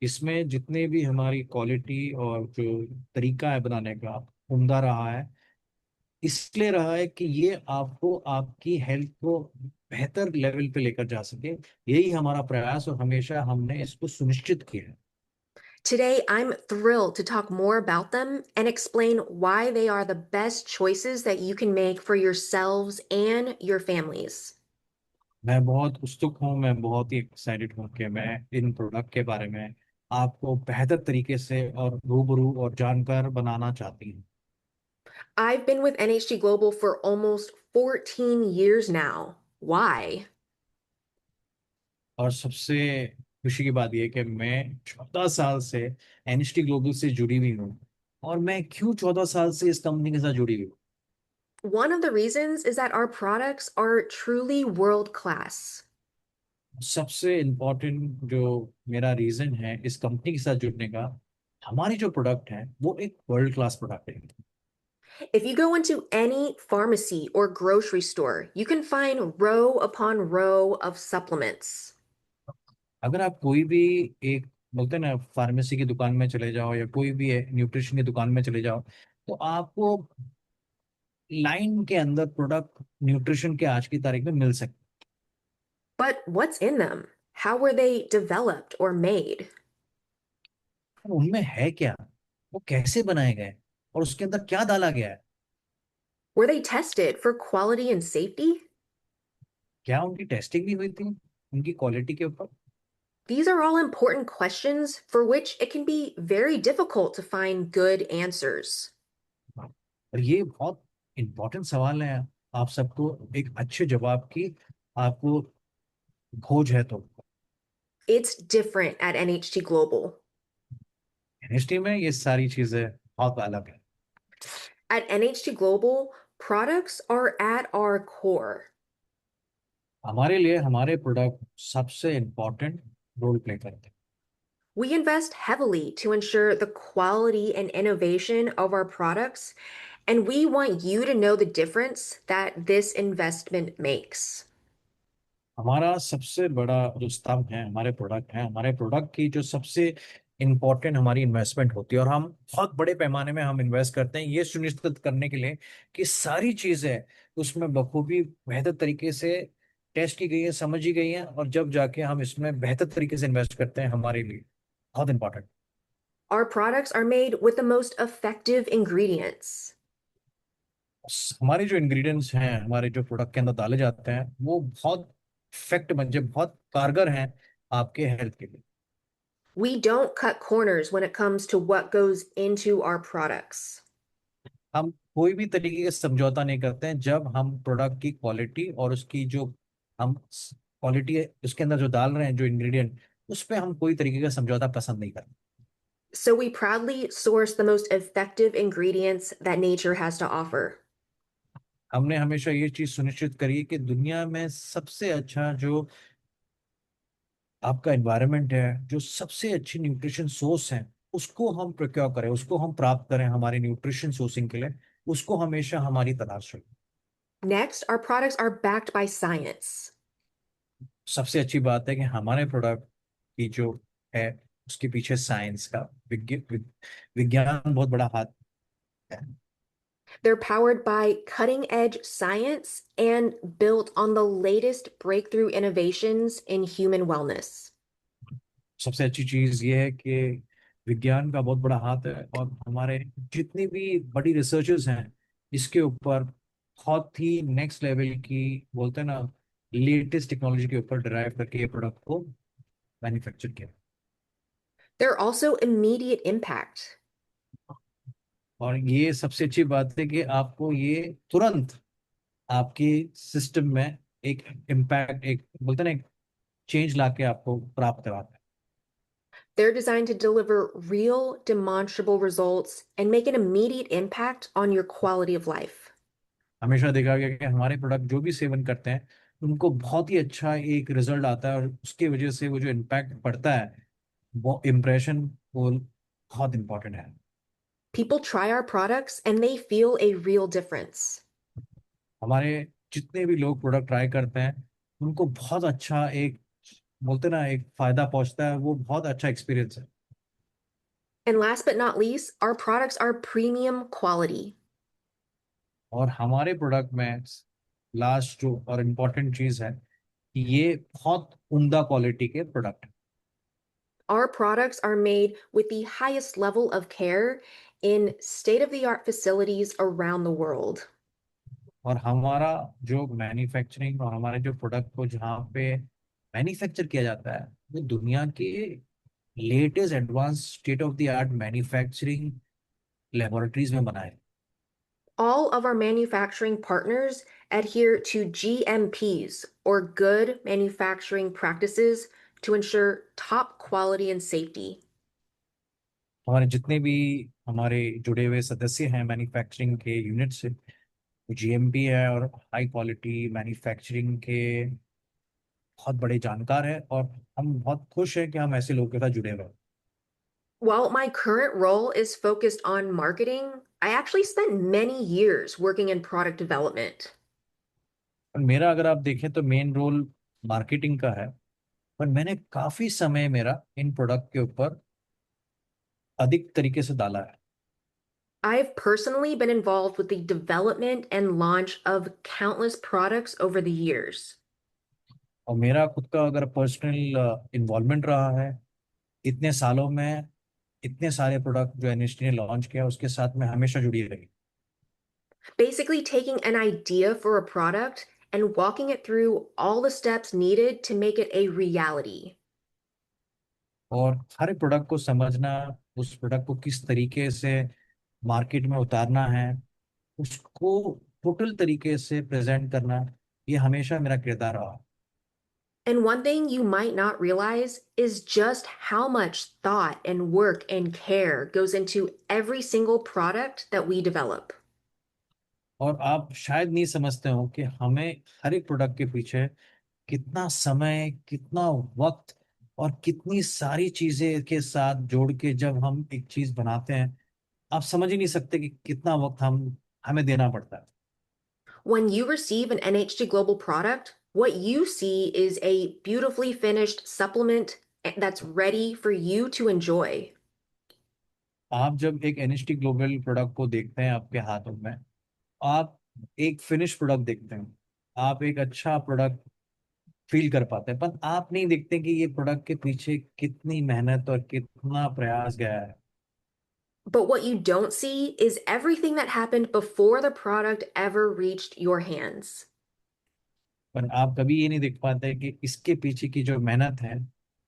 S2: इसमें जितने भी हमारी क्वालिटी और जो तरीका है बनाने का उम्दा रहा है, इसलिए रहा है कि ये आपको आपकी हेल्थ को बेहतर लेवल पे लेकर जा सके। यही हमारा प्रयास और हमेशा हमने इसको सुनिश्चित किया है।
S4: Today, I'm thrilled to talk more about them and explain why they are the best choices that you can make for yourselves and your families.
S2: मैं बहुत उत्सुक हूँ, मैं बहुत ही एक्साइटेड हूँ कि मैं इन प्रोडक्ट के बारे में आपको बेहतर तरीके से और रूबरू और जानकार बनाना चाहती हूँ।
S4: I've been with NHT Global for almost 14 years now. Why?
S2: और सबसे खुशी की बात यह है कि मैं 14 साल से एनएसटी ग्लोबल से जुड़ी हुई हूँ। और मैं क्यों 14 साल से इस कंपनी के साथ जुड़ी हुई हूँ?
S4: One of the reasons is that our products are truly world class.
S2: सबसे इम्पोर्टेंट जो मेरा रीजन है इस कंपनी के साथ जुड़ने का, हमारी जो प्रोडक्ट है वो एक वर्ल्ड क्लास प्रोडक्ट है।
S4: If you go into any pharmacy or grocery store, you can find row upon row of supplements.
S2: अगर आप कोई भी एक बोलते हैं ना फार्मेसी की दुकान में चले जाओ या कोई भी न्यूट्रिशन की दुकान में चले जाओ, तो आपको लाइन के अंदर प्रोडक्ट न्यूट्रिशन के आज की तारीख में मिल सकते
S4: But what's in them? How were they developed or made?
S2: हैं। उनमें है क्या, वो कैसे बनाए गए और उसके अंदर क्या डाला गया है,
S4: Were they tested for quality and safety?
S2: क्या उनकी टेस्टिंग भी हुई थी उनकी क्वालिटी के ऊपर।
S4: These are all important questions for which it can be very difficult to find good answers.
S2: और ये बहुत इंपॉर्टेंट सवाल है, आप सबको एक अच्छे जवाब की आपको खोज है तो।
S4: It's different at NHT Global.
S2: History में ये सारी चीजें बहुत अलग है।
S4: At NHT Global, products are at our core.
S2: हमारे लिए हमारे प्रोडक्ट सबसे इम्पोर्टेंट रोल प्ले करते हैं।
S4: We invest heavily to ensure the quality and innovation of our products, and we want you to know the difference that this investment makes.
S2: हमारा सबसे बड़ा जो स्तंभ है हमारे प्रोडक्ट है, हमारे प्रोडक्ट की जो सबसे इम्पोर्टेंट हमारी इन्वेस्टमेंट होती है, और हम बहुत बड़े पैमाने में हम इन्वेस्ट करते हैं ये सुनिश्चित करने के लिए कि सारी चीजें उसमें बखूबी बेहतर तरीके से टेस्ट की गई है, समझी गई है, और जब जाके हम इसमें बेहतर तरीके से इन्वेस्ट करते हैं हमारे लिए बहुत important.
S4: Our products are made with the most effective ingredients.
S2: हमारे जो इंग्रेडिएंट्स हैं हमारे जो प्रोडक्ट के अंदर डाले जाते हैं वो बहुत इफेक्ट बन जाए, बहुत कारगर हैं आपके हेल्थ के लिए।
S4: We don't cut corners when it comes to what goes into our products.
S2: हम कोई भी तरीके का समझौता नहीं करते हैं जब हम प्रोडक्ट की क्वालिटी और उसकी जो हम क्वालिटी है उसके अंदर जो डाल रहे हैं जो इंग्रेडिएंट, उस पर हम कोई तरीके का समझौता पसंद नहीं करते।
S4: So we proudly source the most effective ingredients that nature has to offer.
S2: हमने हमेशा ये चीज सुनिश्चित करी है कि दुनिया में सबसे अच्छा जो आपका एनवायरनमेंट है, जो सबसे अच्छी न्यूट्रिशन सोर्स है, उसको हम प्रोक्योर करें, उसको हम प्राप्त करें हमारे न्यूट्रिशन सोर्सिंग के लिए, उसको हमेशा हमारी तलाश रहे।
S4: Next, our products are backed by science.
S2: सबसे अच्छी बात है कि हमारे प्रोडक्ट की जो है उसके पीछे साइंस का विज्ञान बहुत बड़ा हाथ है।
S4: They're powered by cutting edge science and built on the latest breakthrough innovations in human wellness.
S2: सबसे अच्छी चीज ये है कि विज्ञान का बहुत बड़ा हाथ है, और हमारे जितनी भी बड़ी रिसर्चेस हैं इसके ऊपर बहुत ही नेक्स्ट लेवल की बोलते हैं ना लेटेस्ट टेक्नोलॉजी के ऊपर डिराइव करके ये प्रोडक्ट को मैन्युफैक्चर किया।
S4: They're also immediate impact.
S2: और ये सबसे अच्छी बात है कि आपको ये तुरंत आपकी सिस्टम में एक इम्पैक्ट, एक बोलते हैं ना एक चेंज लाके आपको प्राप्त कराता है।
S4: They're designed to deliver real, demonstrable results and make an immediate impact on your quality of life.
S2: हमेशा देखा गया कि हमारे प्रोडक्ट जो भी सेवन करते हैं उनको बहुत ही अच्छा एक रिजल्ट आता है, और उसकी वजह से वो जो इम्पैक्ट पड़ता है वो इम्प्रेशन वो बहुत इंपॉर्टेंट है।
S4: People try our products and they feel a real difference.
S2: हमारे जितने भी लोग प्रोडक्ट ट्राई करते हैं उनको बहुत अच्छा एक बोलते ना एक फायदा पहुंचता है, वो बहुत अच्छा एक्सपीरियंस है।
S4: And last but not least, our products are premium quality.
S2: और हमारे प्रोडक्ट में लास्ट जो और इम्पोर्टेंट चीज है कि ये बहुत उम्दा क्वालिटी के product.
S4: Our products are made with the highest level of care in state-of-the-art facilities around the world.
S2: और हमारा जो मैन्युफैक्चरिंग और हमारे जो प्रोडक्ट को जहाँ पे मैन्युफैक्चर किया जाता है वो दुनिया के latest advance state of the art manufacturing laboratories में बना है।
S4: All of our manufacturing partners adhere to GMPs, or Good Manufacturing Practices, to ensure top quality and safety.
S2: हमारे जितने भी हमारे जुड़े हुए सदस्य हैं मैन्युफैक्चरिंग के यूनिट से, जीएमपी है और हाई क्वालिटी मैन्युफैक्चरिंग के बहुत बड़े जानकार हैं, और हम बहुत खुश हैं कि हम ऐसे लोगों के साथ जुड़े हुए हैं।
S4: While my current role is focused on marketing, I actually spent many years working in product development.
S2: और मेरा अगर आप देखें तो मेन रोल मार्केटिंग का है, पर मैंने काफी समय मेरा इन प्रोडक्ट के ऊपर अधिक तरीके से डाला है।
S4: I've personally been involved with the development and launch of countless products over the years.
S2: और मेरा खुद का अगर पर्सनल इन्वॉल्वमेंट रहा है इतने सालों में, इतने सारे प्रोडक्ट जो एनएसटी ने लॉन्च किया उसके साथ में हमेशा जुड़ी रही।
S4: Basically, taking an idea for a product and walking it through all the steps needed to make it a reality.
S2: और हर एक प्रोडक्ट को समझना, उस प्रोडक्ट को किस तरीके से मार्केट में उतारना है, उसको टोटल तरीके से प्रेजेंट करना, ये हमेशा मेरा किरदार रहा।
S4: And one thing you might not realize is just how much thought and work and care goes into every single product that we develop.
S2: और आप शायद नहीं समझते हो कि हमें हर एक प्रोडक्ट के पीछे कितना समय, कितना वक्त और कितनी सारी चीजें के साथ जोड़ के जब हम एक चीज बनाते हैं, आप समझ ही नहीं सकते कि कितना वक्त हम हमें देना पड़ता है।
S4: When you receive an NHG Global product, what you see is a beautifully finished supplement that's ready for you to enjoy.
S2: आप जब एक एनएसटी ग्लोबल प्रोडक्ट को देखते हैं आपके हाथों में, आप एक फिनिश प्रोडक्ट देखते हैं, आप एक अच्छा प्रोडक्ट फील कर पाते हैं, पर आप नहीं देखते कि ये प्रोडक्ट के पीछे कितनी मेहनत और कितना प्रयास गया है।
S4: But what you don't see is everything that happened before the product ever reached your hands.
S2: पर आप कभी ये नहीं देख पाते कि इसके पीछे की जो मेहनत है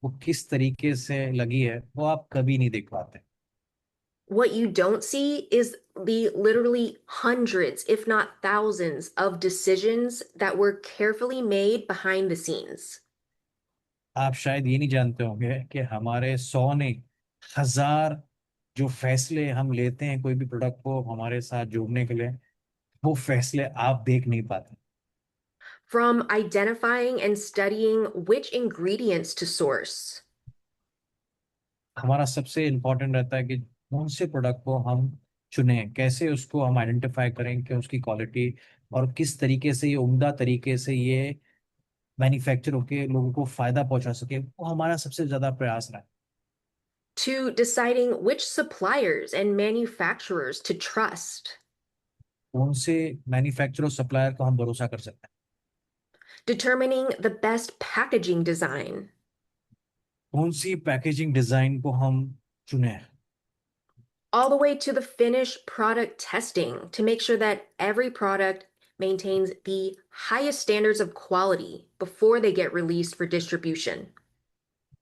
S2: वो किस तरीके से लगी है, वो आप कभी नहीं देख पाते।
S4: What you don't see is the literally hundreds, if not thousands, of decisions that were carefully made behind the scenes.
S2: आप शायद ये नहीं जानते होंगे कि हमारे 100 नहीं, 1000 जो फैसले हम लेते हैं कोई भी प्रोडक्ट को हमारे साथ जोड़ने के लिए, वो फैसले आप देख नहीं पाते।
S4: From identifying and studying which ingredients to source,
S2: हमारा सबसे इम्पोर्टेंट रहता है कि कौन से प्रोडक्ट को हम चुने, कैसे उसको हम आइडेंटिफाई करें कि उसकी क्वालिटी और किस तरीके से ये उम्दा तरीके से ये मैन्युफैक्चर होके लोगों को फायदा पहुंचा सके, वो हमारा सबसे ज्यादा प्रयास रहा है।
S4: to deciding which suppliers and manufacturers to trust,
S2: कौन से मैन्युफैक्चरर सप्लायर को हम भरोसा कर सकते हैं,
S4: determining the best packaging design,
S2: कौन सी पैकेजिंग डिजाइन को हम चुने,
S4: all the way to the finished product testing to make sure that every product maintains the highest standards of quality before they get released for distribution.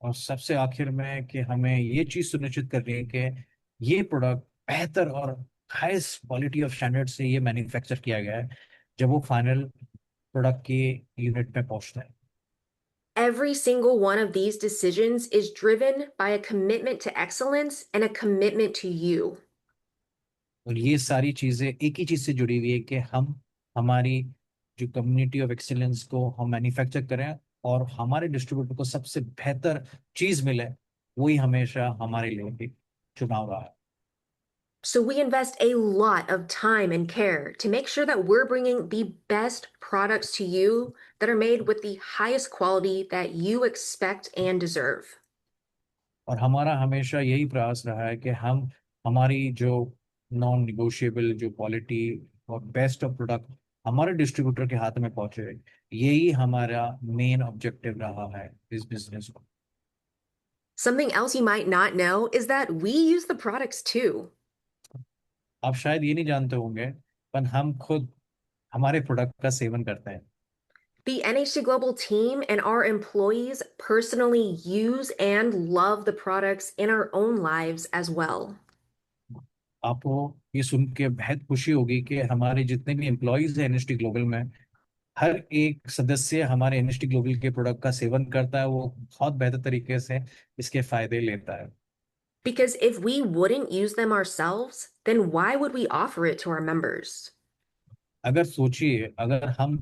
S2: और सबसे आखिर में कि हमें ये चीज सुनिश्चित करनी है कि ये प्रोडक्ट बेहतर और हाईएस्ट क्वालिटी ऑफ स्टैंडर्ड से ये मैन्युफैक्चर किया गया है जब वो फाइनल प्रोडक्ट की यूनिट में पहुंचता है।
S4: Every single one of these decisions is driven by a commitment to excellence and a commitment to you.
S2: और ये सारी चीजें एक ही चीज से जुड़ी हुई है कि हम हमारी जो कम्युनिटी ऑफ एक्सीलेंस को हम मैन्युफैक्चर करें और हमारे डिस्ट्रीब्यूटर को सबसे बेहतर चीज मिले। वही हमेशा हमारे लिए भी चुनाव रहा है।
S4: So we invest a lot of time and care to make sure that we're bringing the best products to you that are made with the highest quality that you expect and deserve.
S2: और हमारा हमेशा यही प्रयास रहा है कि हम हमारी जो नॉन निगोशिएबल जो क्वालिटी और बेस्ट ऑफ प्रोडक्ट हमारे डिस्ट्रीब्यूटर के हाथ में पहुंचे। यही हमारा मेन ऑब्जेक्टिव रहा है इस बिजनेस को।
S4: Something else you might not know is that we use the products too.
S2: आप शायद ये नहीं जानते होंगे, पर हम खुद हमारे प्रोडक्ट का सेवन करते हैं।
S4: The NHC Global team and our employees personally use and love the products in our own lives as well.
S2: आपको ये सुन के बेहद खुशी होगी कि हमारे जितने भी एम्प्लॉयज हैं एनएसटी ग्लोबल में, हर एक सदस्य हमारे एनएसटी ग्लोबल के प्रोडक्ट का सेवन करता है। वो बहुत बेहतर तरीके से इसके फायदे लेता है।
S4: Because if we wouldn't use them ourselves, then why would we offer it to our members?
S2: अगर सोचिए, अगर हम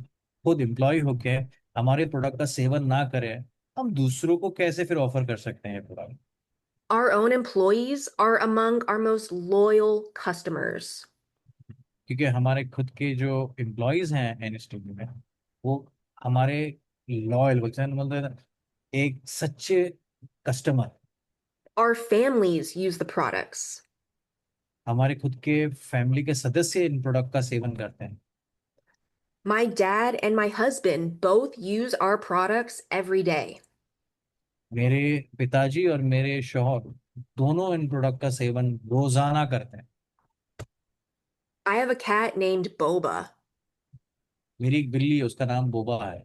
S2: खुद एम्प्लॉय होके हमारे प्रोडक्ट का सेवन ना करें, हम दूसरों को कैसे फिर ऑफर कर सकते हैं product.
S4: Our own employees are among our most loyal customers.
S2: क्योंकि हमारे खुद के जो एम्प्लॉयज हैं एनएसटी में, वो हमारे लॉयल बोलते हैं, मतलब एक सच्चे customer.
S4: Our families use the products.
S2: हमारे खुद के फैमिली के सदस्य इन प्रोडक्ट का सेवन करते हैं।
S4: My dad and my husband both use our products every day.
S2: मेरे पिताजी और मेरे शौहर दोनों इन प्रोडक्ट का सेवन रोजाना करते हैं।
S4: I have a cat named Boba.
S2: मेरी एक बिल्ली है, उसका नाम बोबा है।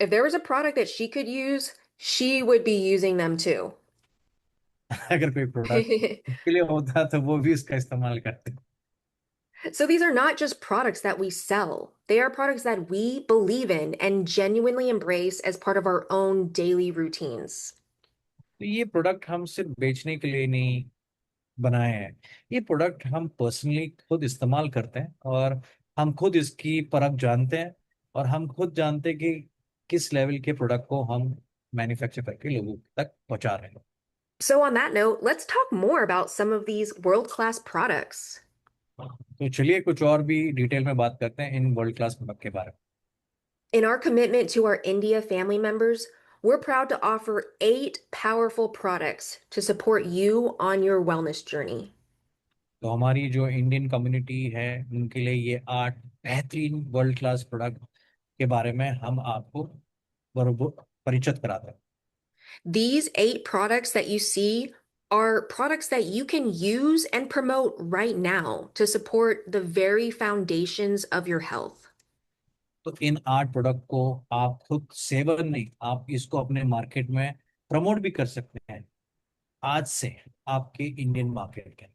S4: If there was a product that she could use, she would be using them too.
S2: अगर कोई प्रोडक्ट के लिए होता तो वो भी इसका इस्तेमाल करते।
S4: So these are not just products that we sell. They are products that we believe in and genuinely embrace as part of our own daily routines.
S2: तो ये प्रोडक्ट हम सिर्फ बेचने के लिए नहीं बनाए हैं। ये प्रोडक्ट हम पर्सनली खुद इस्तेमाल करते हैं और हम खुद इसकी परख जानते हैं और हम खुद जानते हैं कि किस लेवल के प्रोडक्ट को हम मैन्युफैक्चर करके लोगों तक पहुंचा रहे हैं।
S4: So on that note, let's talk more about some of these world-class products.
S2: तो चलिए कुछ और भी डिटेल में बात करते हैं इन वर्ल्ड क्लास प्रोडक्ट के बारे में।
S4: In our commitment to our India family members, we're proud to offer 8 powerful products to support you on your wellness journey.
S2: तो हमारी जो इंडियन कम्युनिटी है उनके लिए ये 8 बेहतरीन वर्ल्ड क्लास प्रोडक्ट के बारे में हम आपको बरोबर परिचित कराते हैं।
S4: These 8 products that you see are products that you can use and promote right now to support the very foundations of your health.
S2: तो इन 8 प्रोडक्ट को आप खुद सेवन नहीं, आप इसको अपने मार्केट में प्रमोट भी कर सकते हैं आज से आपके इंडियन मार्केट के।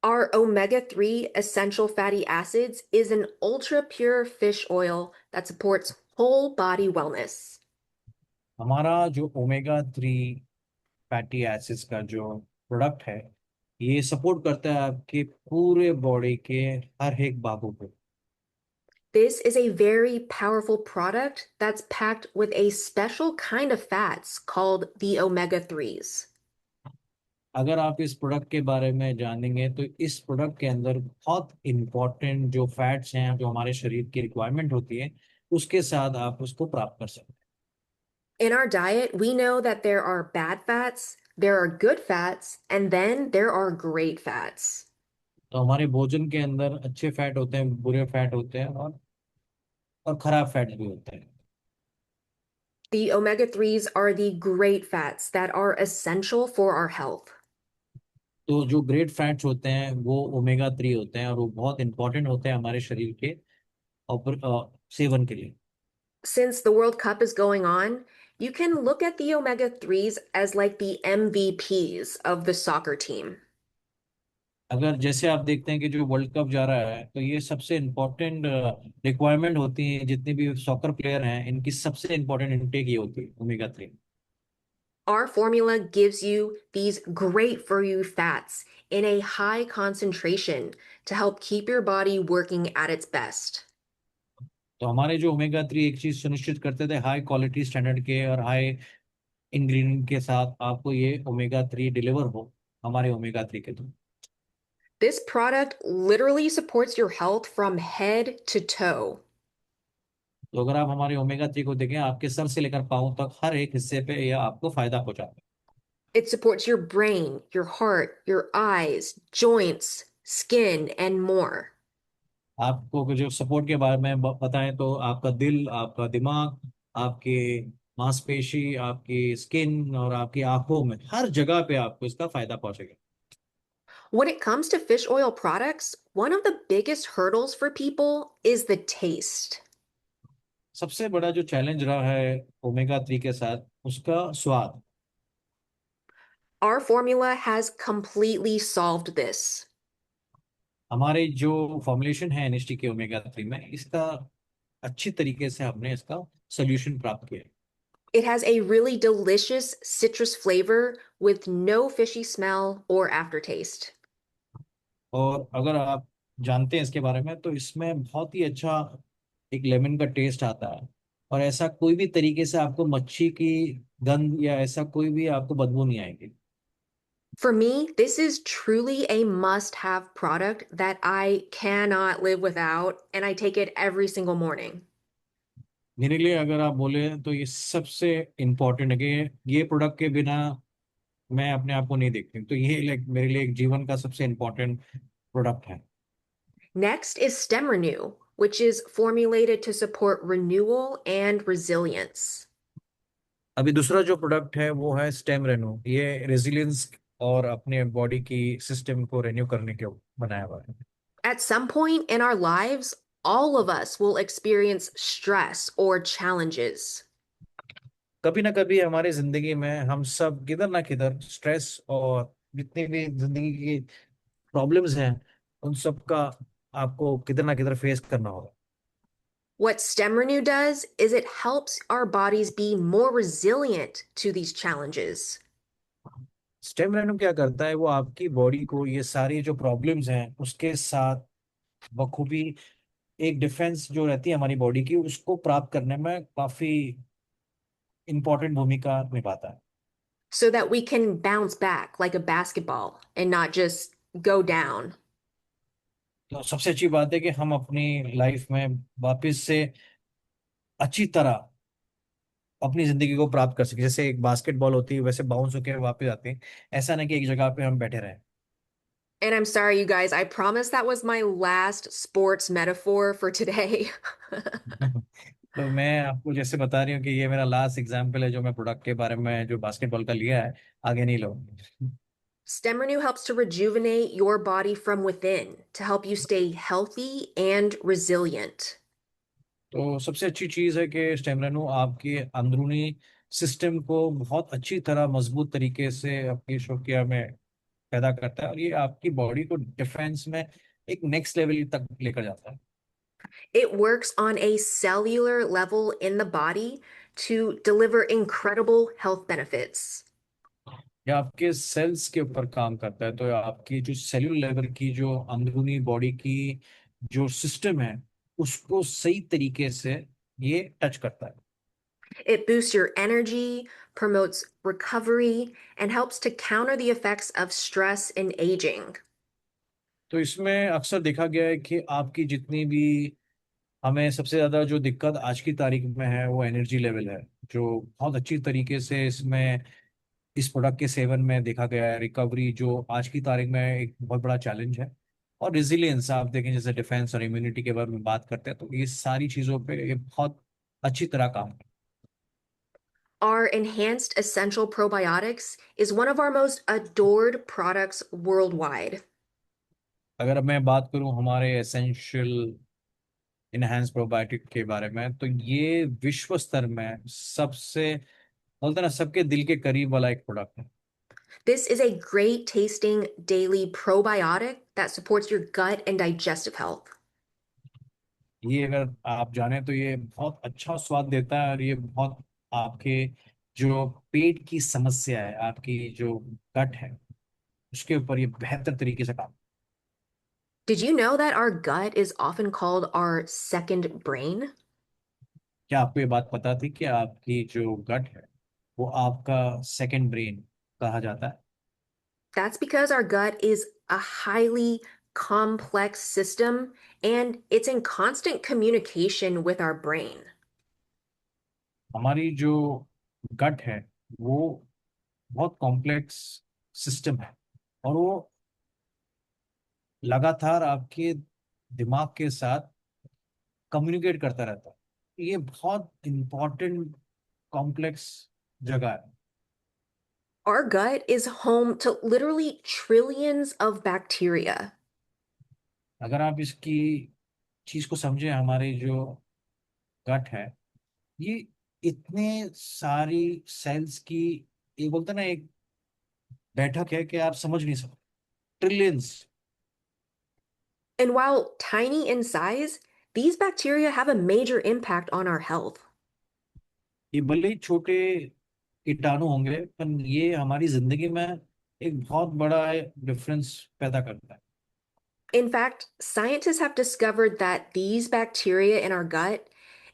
S4: Our omega-3 essential fatty acids is an ultra pure fish oil that supports whole body wellness.
S2: हमारा जो ओमेगा 3 फैटी एसिड्स का जो प्रोडक्ट है, ये सपोर्ट करता है आपके पूरे बॉडी के हर एक भागों को।
S4: This is a very powerful product that's packed with a special kind of fats called the omega-3s.
S2: अगर आप इस प्रोडक्ट के बारे में जानेंगे तो इस प्रोडक्ट के अंदर बहुत इंपॉर्टेंट जो फैट्स हैं जो हमारे शरीर की रिक्वायरमेंट होती है, उसके साथ आप उसको प्राप्त कर सकते हैं।
S4: In our diet, we know that there are bad fats, there are good fats, and then there are great fats.
S2: तो हमारे भोजन के अंदर अच्छे फैट होते हैं, बुरे फैट होते हैं और खराब फैट भी होते हैं।
S4: The omega-3s are the great fats that are essential for our health.
S2: तो जो ग्रेट फैट्स होते हैं वो ओमेगा 3 होते हैं और वो बहुत इंपॉर्टेंट होते हैं हमारे शरीर के सेवन के लिए।
S4: Since the World Cup is going on, you can look at the omega-3s as like the MVPs of the soccer team.
S2: अगर जैसे आप देखते हैं कि जो वर्ल्ड कप जा रहा है, तो ये सबसे इम्पोर्टेंट रिक्वायरमेंट होती है, जितने भी सॉकर प्लेयर हैं इनकी सबसे इम्पोर्टेंट इनटेक ये होती है omega 3।
S4: Our formula gives you these great for you fats in a high concentration to help keep your body working at its best.
S2: तो हमारे जो ओमेगा 3 एक चीज सुनिश्चित करते थे, हाई क्वालिटी स्टैंडर्ड के और हाई इंग्रेडिएंट के साथ आपको ये ओमेगा 3 डिलीवर हो हमारे ओमेगा 3 के through.
S4: This product literally supports your health from head to toe.
S2: तो अगर आप हमारे ओमेगा 3 को देखें, आपके सर से लेकर पाँव तक हर एक हिस्से पे यह आपको फायदा पहुंचाता है।
S4: It supports your brain, your heart, your eyes, joints, skin, and more.
S2: आपको जो सपोर्ट के बारे में बताएं तो आपका दिल, आपका दिमाग, आपके मांसपेशी, आपकी स्किन और आपकी आंखों में हर जगह पे आपको इसका फायदा पहुंचेगा।
S4: When it comes to fish oil products, one of the biggest hurdles for people is the taste.
S2: सबसे बड़ा जो चैलेंज रहा है ओमेगा 3 के साथ, उसका स्वाद।
S4: Our formula has completely solved this.
S2: हमारे जो फॉर्मुलेशन है एनएसटी के ओमेगा 3 में, इसका अच्छी तरीके से हमने इसका सोल्यूशन प्राप्त किया है।
S4: It has a really delicious citrus flavor with no fishy smell or aftertaste.
S2: और अगर आप जानते हैं इसके बारे में, तो इसमें बहुत ही अच्छा एक लेमन का टेस्ट आता है, और ऐसा कोई भी तरीके से आपको मच्छी की गंध या ऐसा कोई भी आपको बदबू नहीं आएगी।
S4: For me, this is truly a must-have product that I cannot live without, and I take it every single morning.
S2: मेरे लिए अगर आप बोले तो ये सबसे इम्पोर्टेंट है कि ये प्रोडक्ट के बिना मैं अपने आप को नहीं देखती, तो ये लाइक मेरे लिए एक जीवन का सबसे इम्पोर्टेंट प्रोडक्ट है।
S4: Next is Stem Renew, which is formulated to support renewal and resilience.
S2: अभी दूसरा जो प्रोडक्ट है वो है स्टेम रेन्यू। ये रेजिलियंस और अपने बॉडी की सिस्टम को रेन्यू करने के बनाया हुआ है।
S4: At some point in our lives, all of us will experience stress or challenges.
S2: कभी ना कभी हमारी जिंदगी में हम सब किधर ना किधर स्ट्रेस और जितनी भी जिंदगी की प्रॉब्लम्स हैं, उन सब का आपको किधर ना किधर फेस करना होगा।
S4: What Stem Renew does is it helps our bodies be more resilient to these challenges.
S2: Stem renew क्या करता है, वो आपकी बॉडी को ये सारी जो प्रॉब्लम्स हैं उसके साथ बखूबी एक डिफेंस जो रहती है हमारी बॉडी की, उसको प्राप्त करने में काफी इंपॉर्टेंट भूमिका निभाता है।
S4: So that we can bounce back like a basketball and not just go down.
S2: तो सबसे अच्छी बात है कि हम अपनी लाइफ में वापस से अच्छी तरह अपनी जिंदगी को प्राप्त कर सके। जैसे एक बास्केटबॉल होती है, वैसे बाउंस होकर वापस आते हैं। ऐसा नहीं कि एक जगह पे हम बैठे रहें।
S4: And I'm sorry, you guys, I promise that was my last sports metaphor for today.
S2: तो मैं आपको जैसे बता रही हूँ कि ये मेरा लास्ट एग्जाम्पल है जो मैं प्रोडक्ट के बारे में जो बास्केटबॉल का लिया है, आगे नहीं लो।
S4: Stem Renew helps to rejuvenate your body from within to help you stay healthy and resilient.
S2: तो सबसे अच्छी चीज है कि स्टेम रेन्यू आपकी अंदरूनी सिस्टम को बहुत अच्छी तरह मजबूत तरीके से अपनी शौकिया में पैदा करता है, और ये आपकी बॉडी को डिफेंस में एक नेक्स्ट लेवल तक लेकर जाता है।
S4: It works on a cellular level in the body to deliver incredible health benefits.
S2: ये आपके सेल्स के ऊपर काम करता है, तो आपकी जो सेल्यूलर लेवल की जो अंदरूनी बॉडी की जो सिस्टम है, उसको सही तरीके से ये टच करता है।
S4: It boosts your energy, promotes recovery, and helps to counter the effects of stress and aging.
S2: तो इसमें अक्सर देखा गया है कि आपकी जितनी भी हमें सबसे ज्यादा जो दिक्कत आज की तारीख में है वो एनर्जी लेवल है, जो बहुत अच्छी तरीके से इसमें इस प्रोडक्ट के सेवन में देखा गया है। रिकवरी जो आज की तारीख में एक बहुत बड़ा चैलेंज है, और रिजिलियंस आप देखें जैसे डिफेंस और इम्यूनिटी के बारे में बात करते हैं, तो ये सारी चीजों पे ये बहुत अच्छी तरह काम है।
S4: Our enhanced essential probiotics is one of our most adored products worldwide.
S2: अगर मैं बात करूं हमारे एसेंशियल इनहेंस प्रोबायोटिक के बारे में, तो ये विश्व स्तर में सबसे बोलते हैं ना सबके दिल के करीब वाला एक प्रोडक्ट है।
S4: This is a great tasting daily probiotic that supports your gut and digestive health.
S2: ये अगर आप जाने तो ये बहुत अच्छा स्वाद देता है, और ये बहुत आपके जो पेट की समस्या है, आपकी जो गट है, उसके ऊपर ये बेहतर तरीके से काम।
S4: Did you know that our gut is often called our second brain?
S2: क्या आपको ये बात पता थी कि आपकी जो गट है वो आपका सेकंड ब्रेन कहा जाता है?
S4: That's because our gut is a highly complex system and it's in constant communication with our brain.
S2: हमारी जो गट है वो बहुत कॉम्प्लेक्स सिस्टम है, और वो लगातार आपके दिमाग के साथ कम्युनिकेट करता रहता है। ये बहुत इंपॉर्टेंट कॉम्प्लेक्स जगह है।
S4: Our gut is home to literally trillions of bacteria.
S2: अगर आप इसकी चीज को समझे, हमारे जो गट है ये इतने सारी सेल्स की, ये बोलते हैं ना, एक बैठक है कि आप समझ नहीं सकते। Trillions.
S4: And while tiny in size, these bacteria have a major impact on our health.
S2: ये भले ही छोटे कीटाणु होंगे, पर ये हमारी जिंदगी में एक बहुत बड़ा डिफरेंस पैदा करता है।
S4: In fact, scientists have discovered that these bacteria in our gut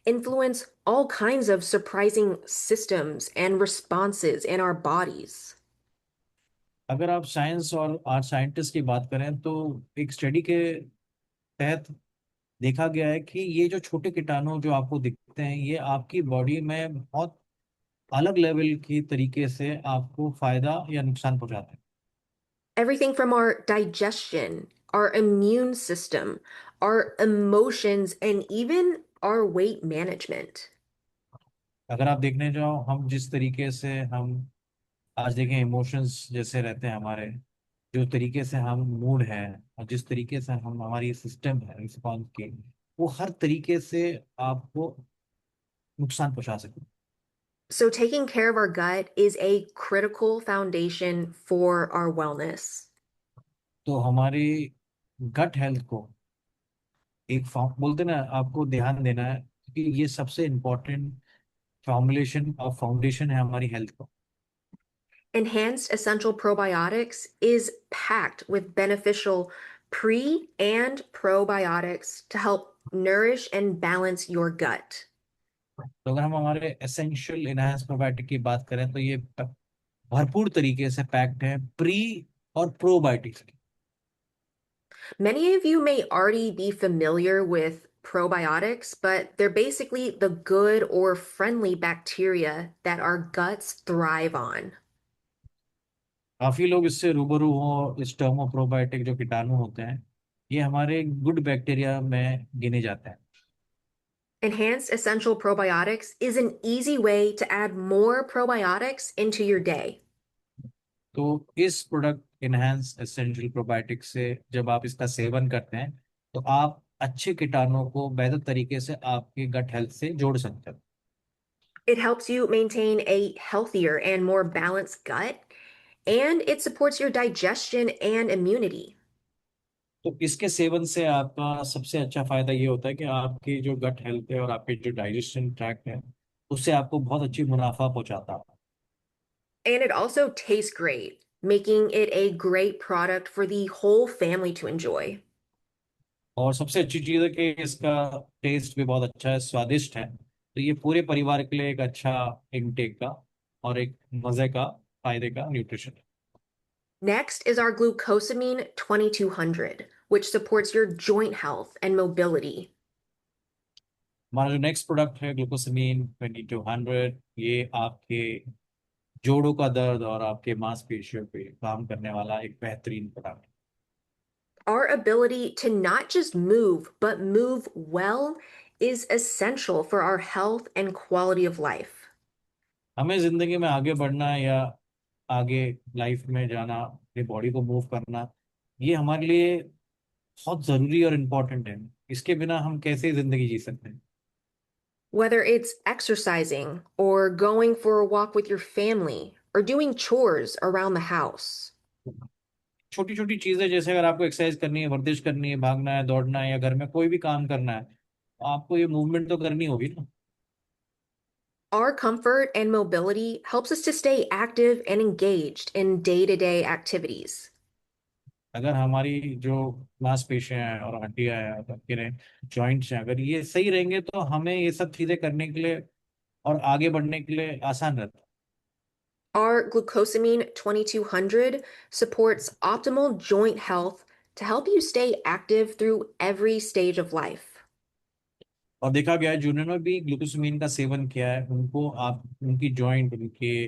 S4: influence all kinds of surprising systems and responses in our bodies.
S2: अगर आप साइंस और आर्ट साइंटिस्ट की बात करें तो एक स्टडी के तहत देखा गया है कि ये जो छोटे कीटाणु जो आपको दिखते हैं, ये आपकी बॉडी में बहुत अलग लेवल की तरीके से आपको फायदा या नुकसान पहुंचाते हैं।
S4: Everything from our digestion, our immune system, our emotions, and even our weight management.
S2: अगर आप देखने जाओ, हम जिस तरीके से हम आज देखें, इमोशंस जैसे रहते हैं हमारे, जो तरीके से हम मूड है, और जिस तरीके से हम हमारी सिस्टम है रिस्पॉन्स की, वो हर तरीके से आपको नुकसान पहुंचा सकते हैं।
S4: So, taking care of our gut is a critical foundation for our wellness.
S2: तो हमारी गट हेल्थ को एक बोलते हैं ना, आपको ध्यान देना है, क्योंकि ये सबसे इम्पोर्टेंट फॉर्मुलेशन और फाउंडेशन है हमारी हेल्थ को।
S4: Enhanced Essential Probiotics is packed with beneficial pre and probiotics to help nourish and balance your gut.
S2: तो अगर हम हमारे एसेंशियल इनहेंस प्रोबायोटिक की बात करें तो ये भरपूर तरीके से पैक्ड है प्री और प्रोबायोटिक्स की।
S4: Many of you may already be familiar with probiotics, but they're basically the good or friendly bacteria that our guts thrive on.
S2: काफी लोग इससे रूबरू हो, इस टर्म ऑफ प्रोबायोटिक जो कीटाणु होते हैं, ये हमारे गुड बैक्टीरिया में गिने जाते हैं।
S4: Enhanced Essential Probiotics is an easy way to add more probiotics into your day.
S2: तो इस प्रोडक्ट इनहेंस एसेंशियल प्रोबायोटिक से जब आप इसका सेवन करते हैं तो आप अच्छे कीटाणुओं को बेहतर तरीके से आपके गट हेल्थ से जोड़ सकते हैं।
S4: It helps you maintain a healthier and more balanced gut, and it supports your digestion and immunity.
S2: तो इसके सेवन से आपका सबसे अच्छा फायदा ये होता है कि आपकी जो गट हेल्थ है और आपके जो डाइजेशन ट्रैक्ट है, उससे आपको बहुत अच्छी मुनाफा पहुंचाता है।
S4: And it also tastes great, making it a great product for the whole family to enjoy.
S2: और सबसे अच्छी चीज़ है कि इसका टेस्ट भी बहुत अच्छा है, स्वादिष्ट है। तो ये पूरे परिवार के लिए एक अच्छा इनटेक का और एक मज़े का, फायदे का न्यूट्रिशन है।
S4: Next is our glucosamine 2200, which supports your joint health and mobility.
S2: हमारा जो नेक्स्ट प्रोडक्ट है ग्लूकोसामिन 2200, ये आपके जोड़ों का दर्द और आपके मांसपेशियों पे काम करने वाला एक बेहतरीन प्रोडक्ट है।
S4: Our ability to not just move, but move well is essential for our health and quality of life.
S2: हमें जिंदगी में आगे बढ़ना या आगे लाइफ में जाना, अपनी बॉडी को मूव करना, ये हमारे लिए बहुत ज़रूरी और इम्पोर्टेंट है। इसके बिना हम कैसे ज़िंदगी जी सकते हैं?
S4: Whether it's exercising or going for a walk with your family or doing chores around the house.
S2: छोटी छोटी चीजें, जैसे अगर आपको एक्सरसाइज करनी है, वर्जिश करनी है, भागना है, दौड़ना है, या घर में कोई भी काम करना है, तो आपको ये मूवमेंट तो करनी होगी ना।
S4: Our comfort and mobility helps us to stay active and engaged in day-to-day activities.
S2: अगर हमारी जो मांसपेशियां हैं और हड्डियां हैं और जॉइंट्स हैं, अगर ये सही रहेंगे तो हमें ये सब चीजें करने के लिए और आगे बढ़ने के लिए आसान रहता है।
S4: Our glucosamine 2200 supports optimal joint health to help you stay active through every stage of life.
S2: और देखा गया है जिन्होंने भी ग्लूकोसामिन का सेवन किया है, उनको आप उनकी जॉइंट, उनके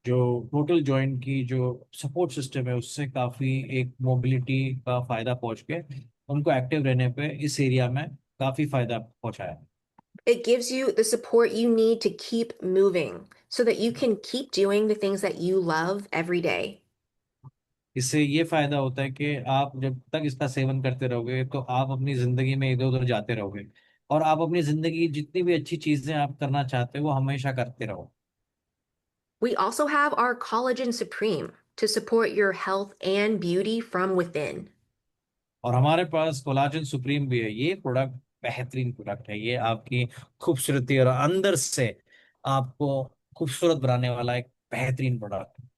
S2: जो टोटल जॉइंट की जो सपोर्ट सिस्टम है, उससे काफी एक मोबिलिटी का फायदा पहुंच के उनको एक्टिव रहने पे इस एरिया में काफी फायदा पहुंचा है।
S4: It gives you the support you need to keep moving so that you can keep doing the things that you love every day.
S2: इससे ये फायदा होता है कि आप जब तक इसका सेवन करते रहोगे तो आप अपनी जिंदगी में इधर उधर जाते रहोगे, और आप अपनी जिंदगी की जितनी भी अच्छी चीजें आप करना चाहते हो वो हमेशा करते रहो।
S4: We also have our Collagen Supreme to support your health and beauty from within.
S2: और हमारे पास कोलाजन सुप्रीम भी है। ये प्रोडक्ट बेहतरीन प्रोडक्ट है। ये आपकी खूबसूरती और अंदर से आपको खूबसूरत बनाने वाला एक बेहतरीन प्रोडक्ट है।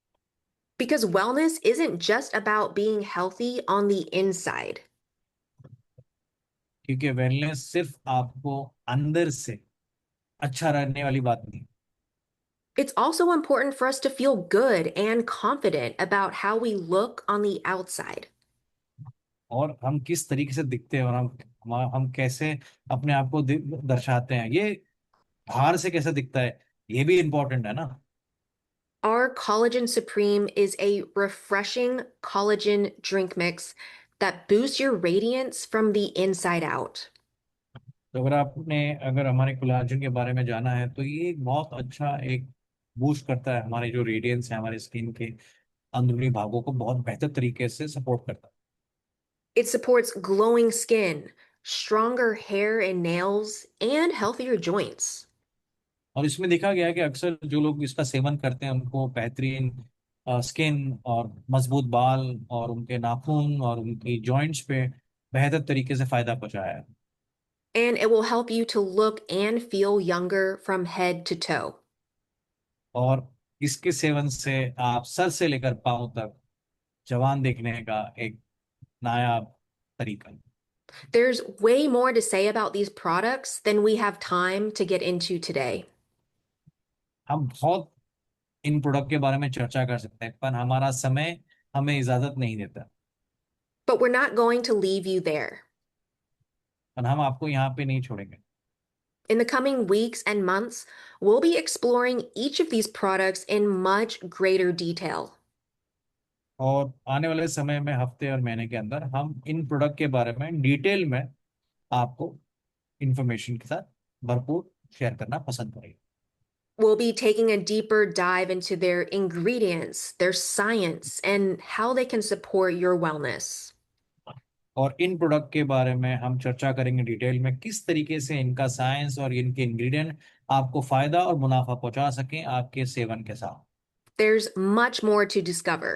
S4: Because wellness isn't just about being healthy on the inside.
S2: क्योंकि वेलनेस सिर्फ आपको अंदर से अच्छा रहने वाली बात नहीं।
S4: It's also important for us to feel good and confident about how we look on the outside.
S2: और हम किस तरीके से दिखते हैं और हम कैसे अपने आप को दर्शाते हैं, ये बाहर से कैसा दिखता है, ये भी इम्पोर्टेंट है ना।
S4: Our Collagen Supreme is a refreshing collagen drink mix that boosts your radiance from the inside out.
S2: तो अगर हमारे कोलाजन के बारे में जाना है तो ये एक बहुत अच्छा एक बूस्ट करता है, हमारे जो रेडियंस है हमारे स्किन के अंदरूनी भागों को बहुत बेहतर तरीके से सपोर्ट करता है।
S4: It supports glowing skin, stronger hair and nails, and healthier joints.
S2: और इसमें देखा गया है कि अक्सर जो लोग इसका सेवन करते हैं उनको बेहतरीन स्किन और मजबूत बाल और उनके नाखून और उनकी जॉइंट्स पे बेहतर तरीके से फायदा पहुंचाया है।
S4: And it will help you to look and feel younger from head to toe.
S2: और इसके सेवन से आप सर से लेकर पांव तक जवान देखने का एक नायाब तरीका है।
S4: There's way more to say about these products than we have time to get into today.
S2: हम बहुत इन प्रोडक्ट के बारे में चर्चा कर सकते हैं, पर हमारा समय हमें इजाजत नहीं देता।
S4: But we're not going to leave you there.
S2: और हम आपको यहाँ पे नहीं छोड़ेंगे।
S4: In the coming weeks and months, we'll be exploring each of these products in much greater detail.
S2: और आने वाले समय में हफ्ते और महीने के अंदर हम इन प्रोडक्ट के बारे में डिटेल में आपको इंफॉर्मेशन के साथ भरपूर शेयर करना पसंद करेंगे।
S4: We'll be taking a deeper dive into their ingredients, their science, and how they can support your wellness.
S2: और इन प्रोडक्ट के बारे में हम चर्चा करेंगे डिटेल में, किस तरीके से इनका साइंस और इनके इंग्रेडिएंट आपको फायदा और मुनाफा पहुंचा सकें आपके सेवन के साथ।
S4: There's much more to discover.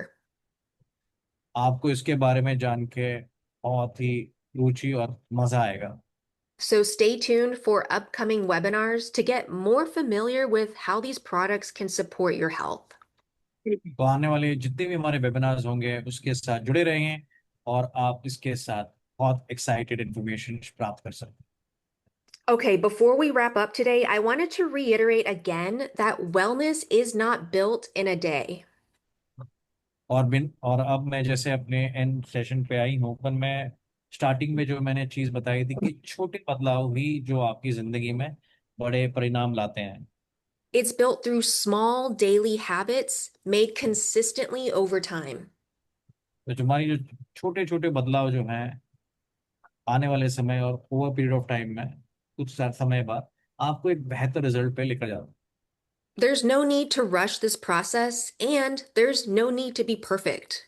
S2: आपको इसके बारे में जान के बहुत ही रुचि और मजा आएगा।
S4: So stay tuned for upcoming webinars to get more familiar with how these products can support your health.
S2: तो आने वाले जितने भी हमारे वेबिनार्स होंगे उसके साथ जुड़े रहें और आप इसके साथ बहुत एक्साइटेड इंफॉर्मेशन प्राप्त कर सकते हैं।
S4: Okay, before we wrap up today, I wanted to reiterate again that wellness is not built in a day.
S2: और अब मैं जैसे अपने एंड सेशन पे आई हूँ, पर मैं स्टार्टिंग में जो मैंने चीज बताई थी कि छोटे बदलाव ही जो आपकी जिंदगी में बड़े परिणाम लाते हैं।
S4: It's built through small daily habits made consistently over time.
S2: तो जो हमारी जो छोटे छोटे बदलाव जो हैं आने वाले समय और ओवर पीरियड ऑफ टाइम में कुछ समय बाद आपको एक बेहतर रिजल्ट पे लेकर जाता है।
S4: There's no need to rush this process, and there's no need to be perfect.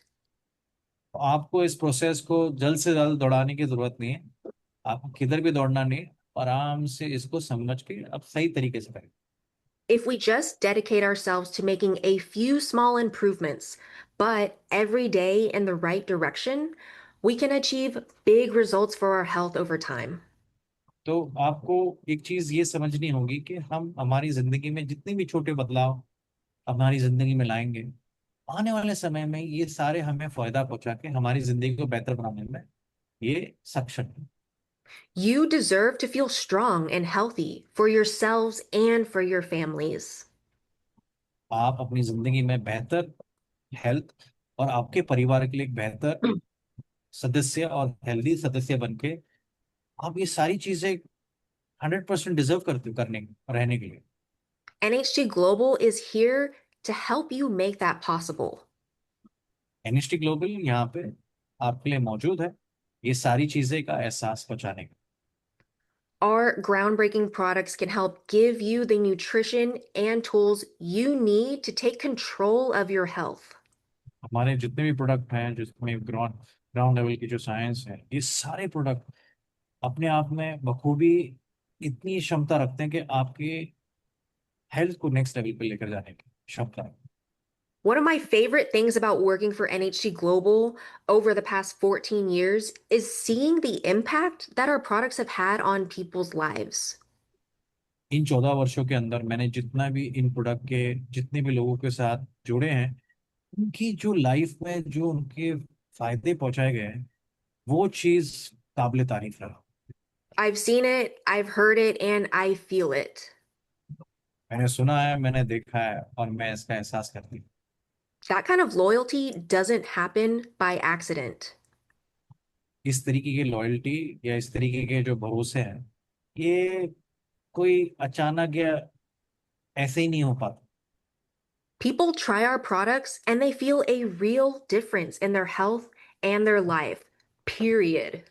S2: तो आपको इस प्रोसेस को जल्द से जल्द दौड़ाने की जरूरत नहीं है। आपको किधर भी दौड़ना नहीं, आराम से इसको समझ के आप सही तरीके से करें।
S4: If we just dedicate ourselves to making a few small improvements, but every day in the right direction, we can achieve big results for our health over time.
S2: तो आपको एक चीज ये समझनी होगी कि हम हमारी जिंदगी में जितने भी छोटे बदलाव हमारी जिंदगी में लाएंगे, आने वाले समय में ये सारे हमें फायदा पहुंचा के हमारी जिंदगी को बेहतर बनाने में ये सक्षम है।
S4: You deserve to feel strong and healthy for yourselves and for your families.
S2: आप अपनी जिंदगी में बेहतर हेल्थ और आपके परिवार के लिए एक बेहतर सदस्य और हेल्दी सदस्य बन के आप ये सारी चीजें 100% डिजर्व करते हो करने रहने के लिए।
S4: NHT Global is here to help you make that possible.
S2: NST global यहाँ पे आपके लिए मौजूद है ये सारी चीजें का एहसास पहुंचाने का।
S4: Our groundbreaking products can help give you the nutrition and tools you need to take control of your health.
S2: हमारे जितने भी प्रोडक्ट हैं जिसमें ग्राउंड ग्राउंड लेवल की जो साइंस है ये सारे प्रोडक्ट अपने आप में बखूबी इतनी क्षमता रखते हैं कि आपके हेल्थ को नेक्स्ट लेवल पे लेकर जाने की क्षमता है।
S4: One of my favorite things about working for NHT Global over the past 14 years is seeing the impact that our products have had on people's lives.
S2: इन 14 वर्षों के अंदर मैंने जितना भी इन प्रोडक्ट के जितने भी लोगों के साथ जुड़े हैं उनकी जो लाइफ में जो उनके फायदे पहुंचाए गए हैं वो चीज काबिले तारीफ रहा।
S4: I've seen it, I've heard it, and I feel it.
S2: मैंने सुना है मैंने देखा है और मैं इसका एहसास करती हूँ।
S4: That kind of loyalty doesn't happen by accident.
S2: इस तरीके की लॉयल्टी या इस तरीके के जो भरोसे हैं ये कोई अचानक या ऐसे ही नहीं हो पाता।
S4: People try our products and they feel a real difference in their health and their life, period.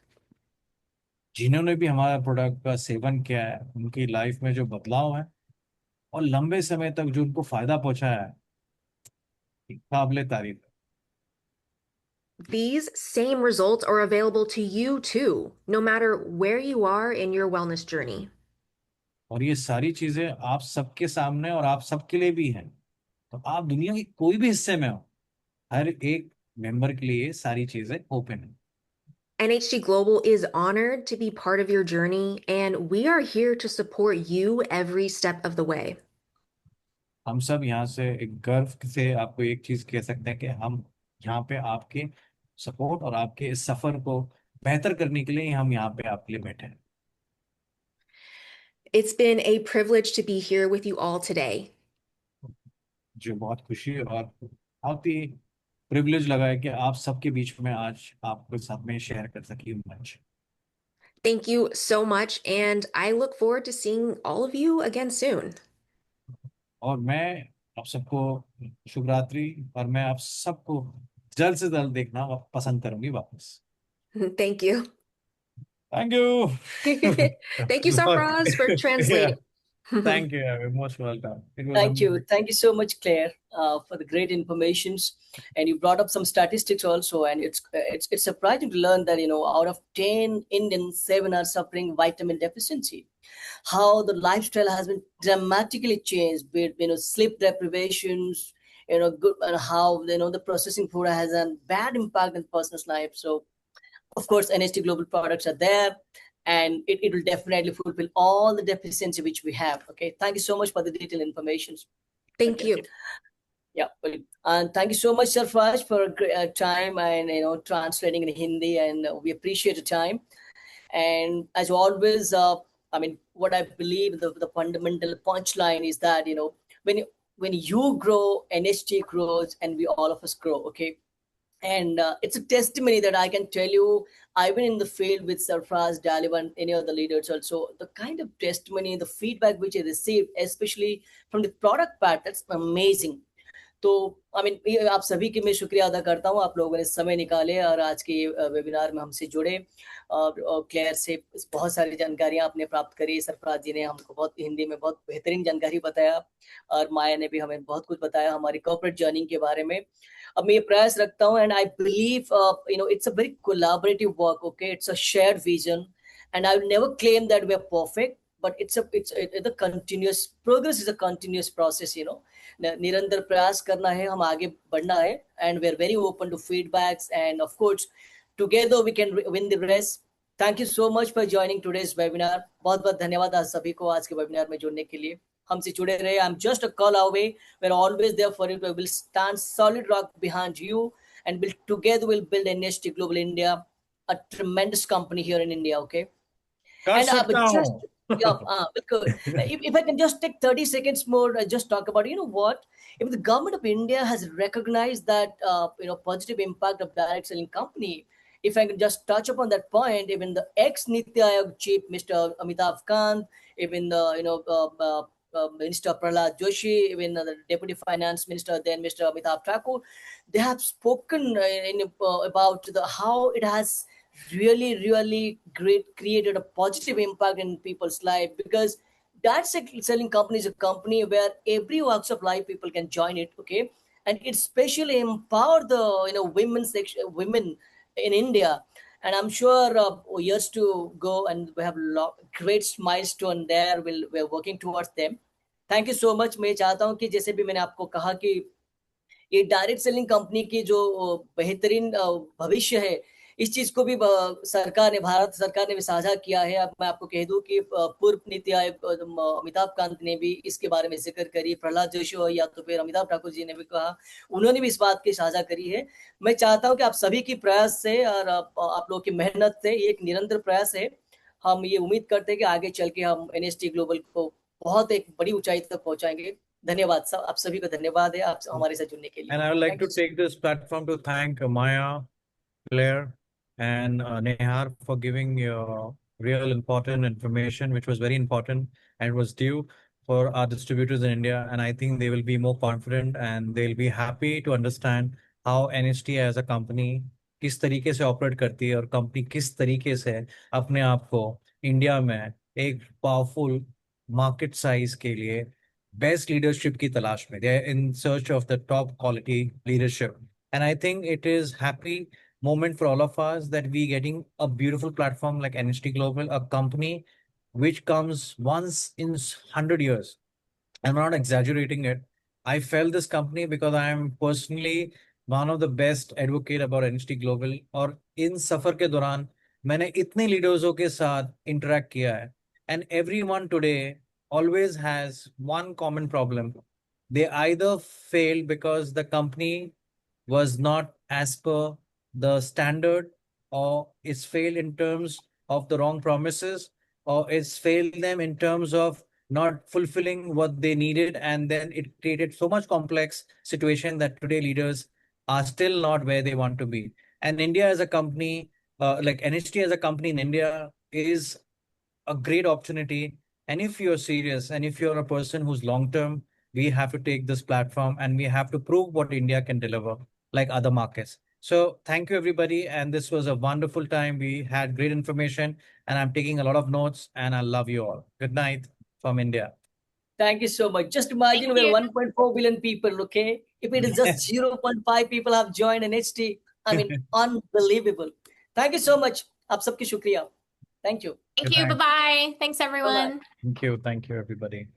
S2: जिन्होंने भी हमारा प्रोडक्ट का सेवन किया है उनकी लाइफ में जो बदलाव है और लंबे समय तक जो उनको फायदा पहुंचाया है काबिले तारीफ है।
S4: These same results are available to you too, no matter where you are in your wellness journey.
S2: और ये सारी चीजें आप सबके सामने और आप सबके लिए भी हैं, तो आप दुनिया के कोई भी हिस्से में हो हर एक मेंबर के लिए ये सारी चीजें ओपन है।
S4: NHT Global is honored to be part of your journey, and we are here to support you every step of the way.
S2: हम सब यहाँ से एक गर्व से आपको एक चीज कह सकते हैं कि हम यहाँ पे आपके सपोर्ट और आपके इस सफर को बेहतर करने के लिए हम यहाँ पे आपके लिए बैठे हैं।
S4: It's been a privilege to be here with you all today.
S2: जो बहुत खुशी और बहुत ही प्रिविलेज लगा है कि आप सबके बीच में आज आपके साथ में शेयर कर सकी मंच।
S4: Thank you so much, and I look forward to seeing all of you again soon.
S2: और मैं आप सबको शुभ रात्रि और मैं आप सबको जल्द से जल्द देखना पसंद करूंगी वापस।
S4: Thank you.
S2: Thank you.
S4: Thank you, Sarfraz, for translating.
S2: Thank you. You're most welcome. It was
S3: Thank you.
S2: amazing.
S3: Thank you so much, Claire, for the great informations. And you brought up some statistics also, and it's surprising to learn that out of 10 Indians, 7 are suffering vitamin deficiency. How the lifestyle has been dramatically changed, be it sleep deprivations, good, and how the processing food has a bad impact on the person's life. So, of course, NHT Global products are there. And it will definitely fulfill all the deficiency which we have. Okay, thank you so much for the detailed information.
S4: Thank you.
S3: Yeah, and thank you so much, Sarfraz, for a great time and translating in Hindi, and we appreciate the time. And as always, what I believe the fundamental punchline is that when you grow, NHT grows, and we all of us grow. Okay. And it's a testimony that I can tell you, I've been in the field with Sarfraz, Dalib, and any other leaders also. The kind of testimony, the feedback which I received, especially from the product part, that's amazing. तो आप सभी की मैं शुक्रिया अदा करता हूँ, आप लोगों ने समय निकाले और आज के वेबिनार में हमसे जुड़े और क्लेयर से बहुत सारी जानकारियां आपने प्राप्त करी। सरफराज जी ने हमको बहुत हिंदी में बहुत बेहतरीन जानकारी बताया और माया ने भी हमें बहुत कुछ बताया हमारी कॉर्पोरेट जर्नी के बारे में। अब मैं ये प्रयास रखता हूँ and I believe it's a very collaborative work, okay, it's a shared vision and I will never claim that we are perfect, but it's a continuous progress is a continuous process, you know. निरंतर प्रयास करना है, हम आगे बढ़ना है, and we're very open to feedbacks, and of course together we can win the race. Thank you so much for joining today's webinar. बहुत बहुत धन्यवाद आप सभी को आज के वेबिनार में जुड़ने के लिए. हमसे जुड़े रहे. I'm just a call away. We're always there for you. We will stand solid rock behind you, and together we'll build NHT Global India, a tremendous company here in India. Okay.
S2: कर
S3: And
S2: सकता
S3: but just
S2: हूँ.
S3: yeah, because if I can just take 30 seconds more, just talk about, you know what, if the government of India has recognized that positive impact of direct selling company, if I can just touch upon that point, even the ex-Niti Aayog chief, Mr. Amitabh Kant, even the Minister Prahlad Joshi, even the Deputy Finance Minister then, Mr. Amitabh Thakur, they have spoken about how it has really created a positive impact in people's life, because that selling company is a company where every walks of life people can join it. Okay. And it especially empower the women in India. And I'm sure years to go, and we have great milestone there. We're working towards them. Thank you so much. मैं चाहता हूँ कि जैसे भी मैंने आपको कहा कि ये डायरेक्ट सेलिंग कंपनी की जो बेहतरीन भविष्य है, इस चीज को भी भारत सरकार ने भी साझा किया है. अब मैं आपको कह दूं कि पूर्व नीति आयोग अमिताभ कांत ने भी इसके बारे में जिक्र करी, प्रहलाद जोशी हो या तो फिर अमिताभ ठाकुर जी ने भी कहा, उन्होंने भी इस बात की साझा करी है. मैं चाहता हूं कि आप सभी की प्रयास से और आप लोगों की मेहनत से, एक निरंतर प्रयास है, हम ये उम्मीद करते हैं कि आगे चल के हम NHT ग्लोबल को बहुत एक बड़ी ऊंचाई तक पहुंचाएंगे. धन्यवाद सब, आप सभी को धन्यवाद है आप हमारे साथ जुड़ने के लिए.
S2: And I would like to take this platform to thank Maya, Claire, and Nehar for giving real important information, which was very important and was due for our distributors in India. And I think they will be more confident and they'll be happy to understand how NHT as a company किस तरीके से operate करती है और company किस तरीके से अपने आप को इंडिया में एक पावरफुल मार्केट साइज के लिए बेस्ट लीडरशिप की तलाश में, they are in search of the top quality leadership. And I think it is happy moment for all of us that we getting a beautiful platform like NHT Global, a company which comes once in 100 years. I'm not exaggerating it. I felt this company because I am personally one of the best advocate about NHT Global. और इन सफर के दौरान मैंने इतने लीडर्सों के साथ interact किया है, and everyone today always has one common problem. They either failed because the company was not as per the standard, or it's failed in terms of the wrong promises, or it's failed them in terms of not fulfilling what they needed, and then it created so much complex situation that today leaders are still not where they want to be. And India as a company, like NHT as a company in India, is a great opportunity. And if you're serious and if you're a person who's long term, we have to take this platform and we have to prove what India can deliver like other markets. So thank you everybody, and this was a wonderful time. We had great information and I'm taking a lot of notes, and I love you all. Good night from India.
S3: Thank you so much. Just imagine
S1: Thank
S3: we're
S1: you.
S3: 1.4 billion people, okay? If it is just 0.5 people have joined NHT, I mean, unbelievable. Thank you so much. आप सबकी शुक्रिया. Thank you.
S1: Thank
S2: Good
S1: you.
S2: night.
S1: Bye-bye. Thanks, everyone.
S2: Thank you everybody.